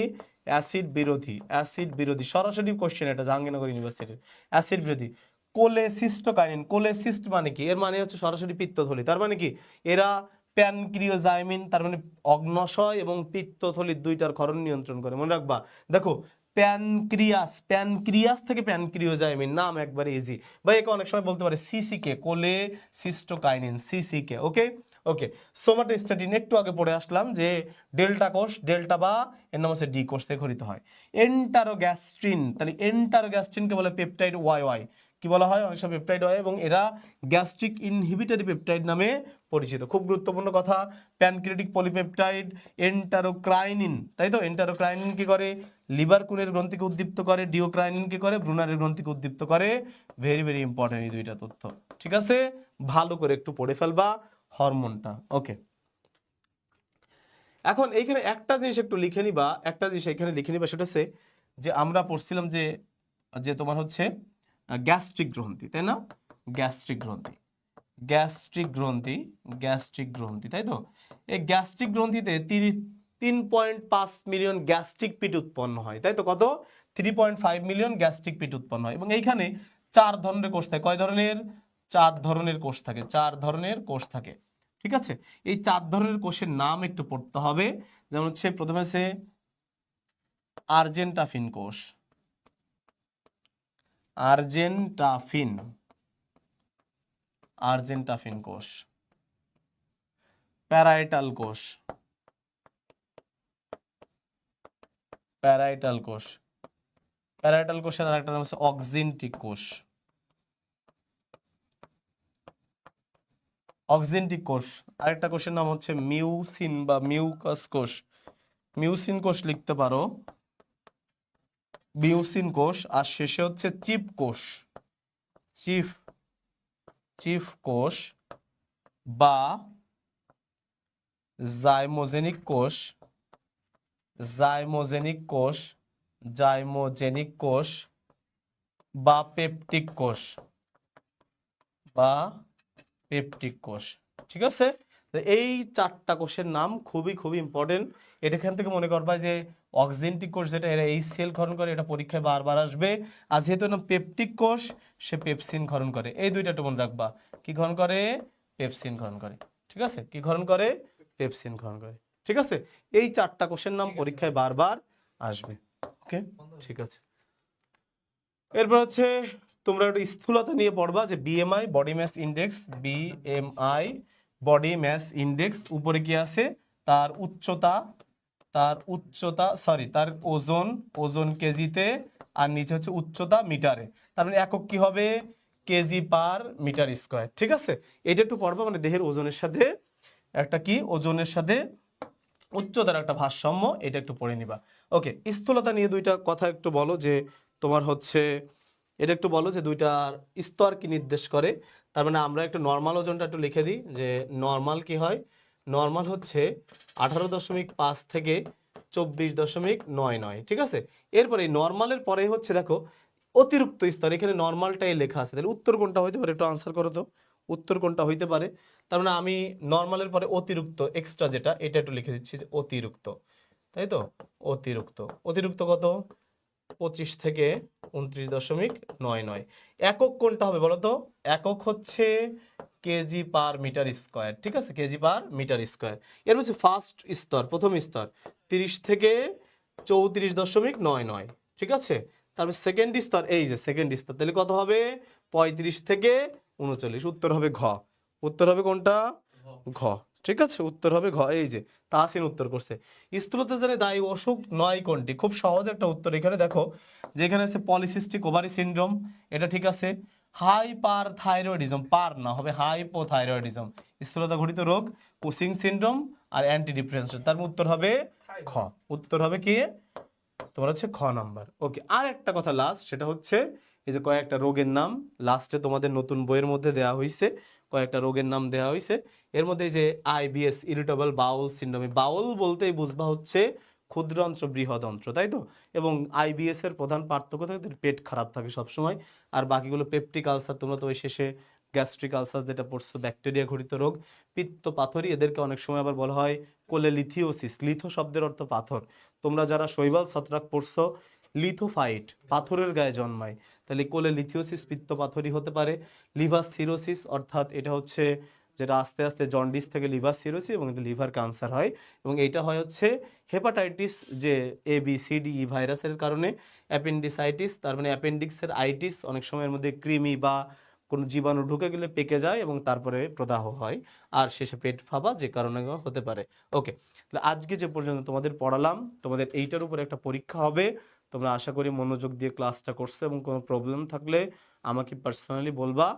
অ্যাসিড বিরোধী। অ্যাসিড বিরোধী, সরাসরি কোশ্চেন এটা জাহাঙ্গীরনগর ইউনিভার্সিটির। অ্যাসিড বিরোধী। কোলেসিস্টোকাইনিন, কোলেসিস্ট মানে কি? এর মানে হচ্ছে সরাসরি পিত্তথলি। তার মানে কি? এরা প্যানক্রিওজাইমিন, তার মানে অগ্ন্যাশয় এবং পিত্তথলির দুইটার ক্ষরণ নিয়ন্ত্রণ করে, মনে রাখবা। দেখো প্যানক্রিয়াস, প্যানক্রিয়াস থেকে প্যানক্রিওজাইমিন, নাম একবারে ইজি ভাই। একে অনেক সময় বলতে পারে সিসিকে, কোলেসিস্টোকাইনিন, সিসিকে। ওকে ওকে। সোমাটোস্ট্যাটিন একটু আগে পড়ে আসলাম যে ডেল্টা কোষ, ডেল্টা বা এর নাম হচ্ছে ডি কোষ থেকে খরিত হয়। এন্টারোগ্যাস্ট্রিন, তাহলে এন্টারোগ্যাস্ট্রিনকে বলে পেপটাইড ওয়াই ওয়াই। কি বলা হয়? অনেক সময় পেপটাইড হয়, এবং এরা গ্যাস্ট্রিক ইনহিবিটরি পেপটাইড নামে পরিচিত। খুব গুরুত্বপূর্ণ কথা। প্যানক্রিয়াটিক পলিপেপটাইড, এন্টারোক্রাইনিন, তাই তো? এন্টারোক্রাইনিন কি করে? লিভার কুনের গ্রন্থিকে উদ্দীপ্ত করে। ডিওক্রাইনিন কি করে? ব্রুনারের গ্রন্থিকে উদ্দীপ্ত করে। ভেরি ভেরি ইম্পর্টেন্ট এই দুইটা তথ্য, ঠিক আছে? ভালো করে একটু পড়ে ফেলবা হরমোনটা। ওকে, এখন এইখানে একটা জিনিস একটু লিখে নিবা, একটা জিনিস এখানে লিখে নিবা, সেটা হচ্ছে যে আমরা পড়ছিলাম যে যে তোমার হচ্ছে গ্যাস্ট্রিক গ্রন্থি, তাই না? গ্যাস্ট্রিক গ্রন্থি, গ্যাস্ট্রিক গ্রন্থি, গ্যাস্ট্রিক গ্রন্থি, তাই তো? এই গ্যাস্ট্রিক গ্রন্থিতে 3.5 মিলিয়ন গ্যাস্ট্রিক পিট উৎপন্ন হয়, তাই তো? কত? 3.5 মিলিয়ন গ্যাস্ট্রিক পিট উৎপন্ন হয়। এবং এইখানে 4 ধরনের কোষ থাকে। কয় ধরনের? 4 ধরনের কোষ থাকে। 4 ধরনের কোষ থাকে, ঠিক আছে? এই 4 ধরনের কোষের নাম একটু পড়তে হবে। যেমন হচ্ছে প্রথমে আছে আর্জেন্টাফিন কোষ, আর্জেন্টাফিন, আর্জেন্টাফিন কোষ। প্যারাইটাল কোষ, প্যারাইটাল কোষ। প্যারাইটাল কোষের আরেকটা নাম হচ্ছে অক্সিনটিক কোষ, অক্সিনটিক কোষ। আরেকটা কোষের নাম হচ্ছে মিউসিন বা মিউকাস কোষ, মিউসিন কোষ লিখতে পারো, মিউসিন কোষ। আর শেষে হচ্ছে চিফ কোষ, চিফ, চিফ কোষ বা জাইমোজেনিক কোষ, জাইমোজেনিক কোষ, জাইমোজেনিক কোষ বা পেপটিক কোষ, বা পেপটিক কোষ, ঠিক আছে? এই 4টা কোষের নাম খুবই খুবই ইম্পর্টেন্ট। এখান থেকে মনে করবা যে অক্সিনটিক কোষ যেটা, এরা এই সেল ক্ষরণ করে, এটা পরীক্ষায় বারবার আসবে। আর যেহেতু না পেপটিক কোষ, সে পেপসিন ক্ষরণ করে। এই দুইটা একটু মনে রাখবা। কি ক্ষরণ করে? পেপসিন ক্ষরণ করে, ঠিক আছে? কি ক্ষরণ করে? পেপসিন ক্ষরণ করে, ঠিক আছে? এই 4টা কোষের নাম পরীক্ষায় বারবার আসবে। ওকে, ঠিক আছে। এরপর হচ্ছে তোমরা একটু স্থূলতা নিয়ে পড়বা, যে BMI, body mass index, BMI body mass index. উপরে কি আছে? তার উচ্চতা, তার উচ্চতা, সরি, তার ওজন, ওজন কেজিতে, আর নিচে হচ্ছে উচ্চতা মিটারে। তার মানে একক কি হবে? কেজি পার মিটার স্কয়ার, ঠিক আছে? এটা একটু পড়বা, মানে দেহের ওজনের সাথে একটা কি, ওজনের সাথে উচ্চতার একটা ভারসাম্য, এটা একটু পড়ে নিবা। ওকে, স্থূলতা নিয়ে দুইটা কথা একটু বলো, যে তোমার হচ্ছে এটা একটু বলো যে দুইটার স্তর কি নির্দেশ করে। তার মানে আমরা একটু নর্মাল ওজনটা একটু লিখে দিই, যে নর্মাল কি হয়? নর্মাল হচ্ছে 18.5 থেকে 24.99, ঠিক আছে? এরপরে এই নর্মালের পরে হচ্ছে দেখো অতিরিক্ত স্তর, এখানে নর্মালটাই লেখা আছে, তাহলে উত্তর কোনটা হইতে পারে? একটু আনসার করো তো। উত্তর কোনটা হইতে পারে? তার মানে আমি নর্মালের পরে অতিরিক্ত এক্সট্রা যেটা এটা একটু লিখে দিচ্ছি যে অতিরিক্ত, তাই তো? অতিরিক্ত, অতিরিক্ত কত? 25 থেকে 29.99। একক কোনটা হবে বলো তো? একক হচ্ছে কেজি পার মিটার স্কয়ার, ঠিক আছে, কেজি পার মিটার স্কয়ার। এর হচ্ছে ফার্স্ট স্তর, প্রথম স্তর 30 থেকে 34.99, ঠিক আছে। তারপর সেকেন্ড স্তর, এই যে সেকেন্ড স্তর, তাহলে কত হবে? 35 থেকে 39। উত্তর হবে ঘ। উত্তর হবে কোনটা? ঘ। ঠিক আছে, উত্তর হবে ঘ। এই যে তাহসিন উত্তর করছে। স্থূলতার জন্য দায়ী অসুখ নয় কোনটি? খুব সহজ একটা উত্তর। এখানে দেখো যে এখানে আছে পলিসিস্টিক ওভারি সিনড্রোম, এটা ঠিক আছে। হাইপার থাইরয়েডিজম, পার না, হবে হাইপোথাইরয়েডিজম, স্থূলতা ঘটিত রোগ, কুসিং সিনড্রোম আর অ্যান্টি ডিপ্রেসেন্ট। তার উত্তর হবে খ। উত্তর হবে কি? তোমার হচ্ছে খ নাম্বার। ওকে, আর একটা কথা লাস্ট, সেটা হচ্ছে এই যে কয়েকটা রোগের নাম লাস্টে তোমাদের নতুন বইয়ের মধ্যে দেওয়া হয়েছে, কয়েকটা রোগের নাম দেওয়া হয়েছে। এর মধ্যে এই যে আইবিএস, ইরিটেবল বাউল সিনড্রোম, বাউল বলতেই বুঝবা হচ্ছে ক্ষুদ্রান্ত্র বৃহদন্ত্র, তাই তো? এবং আইবিএস এর প্রধান পার্থক্য থাকে এদের পেট খারাপ থাকে সবসময়, আর বাকিগুলো পেপটিক আলসার, তোমরা তো ওই শেষে গ্যাস্ট্রিক আলসার যেটা পড়ছো, ব্যাকটেরিয়া ঘটিত রোগ। পিত্ত পাথরি, এদেরকে অনেক সময় আবার বলা হয় কোলেলিথিওসিস, লিথো শব্দের অর্থ পাথর। তোমরা যারা শৈবাল ছত্রাক পড়ছো, লিথোফাইট পাথরের গায়ে জন্মায়, তাহলে কোলেলিথিওসিস পিত্ত পাথরি হতে পারে। লিভার সিরোসিস, অর্থাৎ এটা হচ্ছে যেটা আস্তে আস্তে জন্ডিস থেকে লিভার সিরোসিস এবং লিভার ক্যান্সার হয়, এবং এইটা হয় হচ্ছে হেপাটাইটিস, যে ABCDE ভাইরাসের কারণে। অ্যাপেন্ডিসাইটিস, তার মানে অ্যাপেন্ডিক্সের আইটিস, অনেক সময়ের মধ্যে কৃমি বা কোনো জীবাণু ঢুকে গেলে পেকে যায় এবং তারপরে প্রদাহ হয়, আর শেষে পেট ফাঁপা, যে কারণে হতে পারে। ওকে, তাহলে আজকে যে পর্যন্ত তোমাদের পড়ালাম, তোমাদের এইটার উপর একটা পরীক্ষা হবে। তোমরা আশা করি মনোযোগ দিয়ে ক্লাসটা করছো, এবং কোনো প্রবলেম থাকলে আমাকে পার্সোনালি বলবা।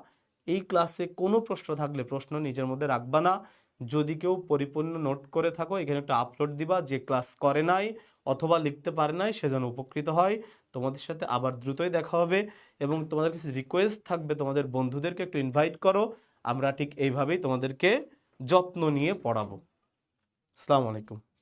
এই ক্লাসে কোনো প্রশ্ন থাকলে প্রশ্ন নিজের মধ্যে রাখবা না। যদি কেউ পরিপূর্ণ নোট করে থাকো, এখানে একটা আপলোড দিবা, যে ক্লাস করে নাই অথবা লিখতে পারে নাই সে যেন উপকৃত হয়। তোমাদের সাথে আবার দ্রুতই দেখা হবে, এবং তোমাদের কিছু রিকোয়েস্ট থাকবে, তোমাদের বন্ধুদেরকে একটু ইনভাইট করো। আমরা ঠিক এইভাবেই তোমাদেরকে যত্ন নিয়ে পড়াবো। আসসালামু আলাইকুম।